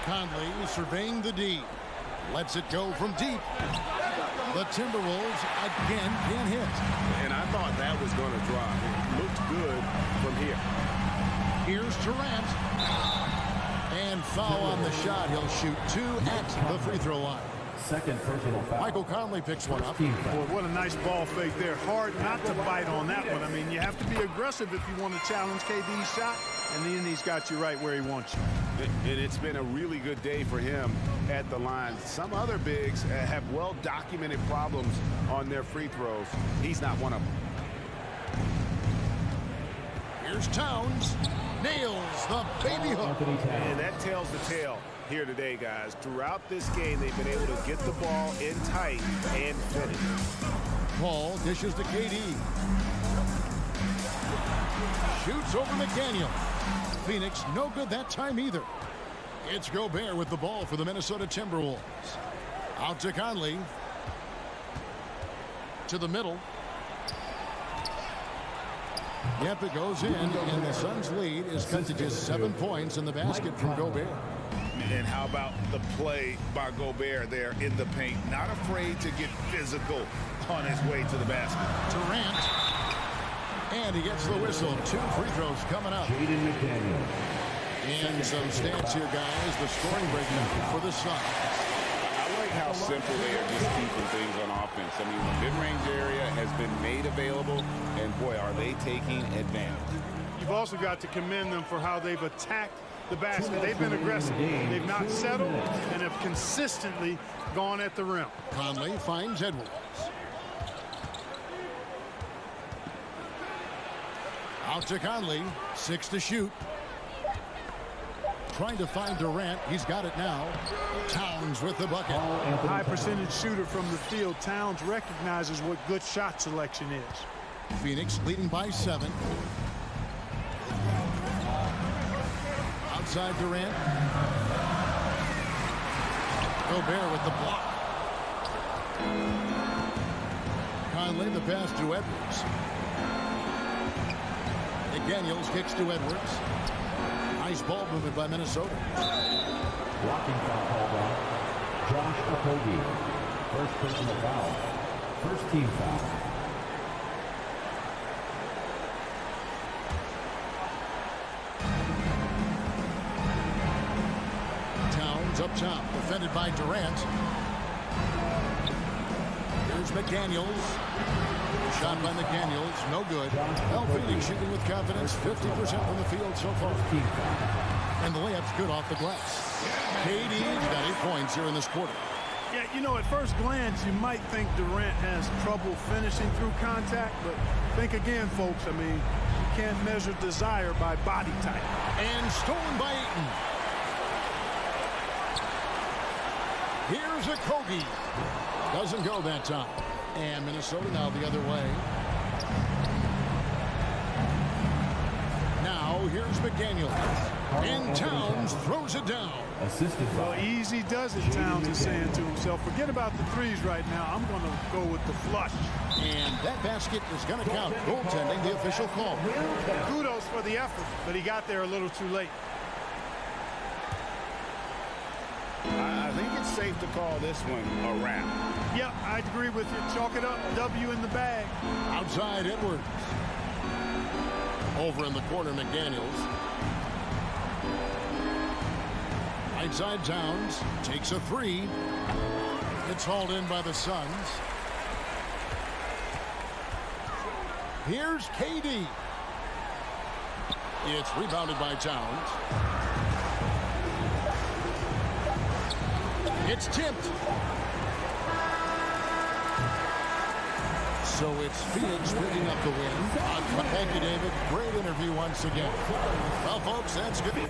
Conley surveying the D. Lets it go from deep. The Timberwolves again can hit. And I thought that was going to drop. It looked good from here. Here's Durant. And foul on the shot. He'll shoot 2 at the free throw line. Second personal foul. Michael Conley picks one up. Boy, what a nice ball fake there. Hard not to bite on that one. I mean, you have to be aggressive if you want to challenge KD's shot. And then he's got you right where he wants you. And it's been a really good day for him at the line. Some other bigs have well-documented problems on their free throws. He's not one of them. Here's Towns. Nails the baby hook. And that tells the tale here today, guys. Throughout this game, they've been able to get the ball in tight and finish. Paul dishes to KD. Shoots over McDaniel. Phoenix no good that time either. It's Gobert with the ball for the Minnesota Timberwolves. Out to Conley. To the middle. Yep, it goes in, and the Suns' lead is cut to just 7 points in the basket from Gobert. And how about the play by Gobert there in the paint? Not afraid to get physical on his way to the basket. Durant. And he gets the whistle. 2 free throws coming up. And some stats here, guys. The scoring breakdown for the Suns. I like how simple they are just keeping things on offense. I mean, the mid-range area has been made available, and boy, are they taking advantage. You've also got to commend them for how they've attacked the basket. They've been aggressive. They've not settled and have consistently gone at the rim. Conley finds Edwards. Out to Conley. 6 to shoot. Trying to find Durant. He's got it now. Towns with the bucket. High percentage shooter from the field. Towns recognizes what good shot selection is. Phoenix leading by 7. Out outside Durant. Gobert with the block. Conley the pass to Edwards. McDaniels kicks to Edwards. Nice ball movement by Minnesota. Blocking foul called on Josh Okogie. First personal foul. First team foul. Towns up top, defended by Durant. Here's McDaniels. Shot by McDaniels, no good. Phoenix shooting with confidence, 50% from the field so far. And the layup's good off the glass. KD's got 8 points here in this quarter. Yeah, you know, at first glance, you might think Durant has trouble finishing through contact, but think again, folks. I mean, you can't measure desire by body type. And stolen by Ayton. Here's Okogie. Doesn't go that time. And Minnesota now the other way. Now here's McDaniels. And Towns throws it down. Assisted by. Well, easy does it, Towns is saying to himself. Forget about the threes right now. I'm going to go with the flush. And that basket is going to count. Goaltending, the official call. Kudos for the effort, but he got there a little too late. I think it's safe to call this one a wrap. Yeah, I agree with you. Chalk it up. W in the bag. Outside Edwards. Over in the corner, McDaniels. Right side Towns. Takes a three. It's hauled in by the Suns. Here's KD. It's rebounded by Towns. It's tipped. So it's Phoenix picking up the win. Thank you, David. Great interview once again. Well, folks, that's good.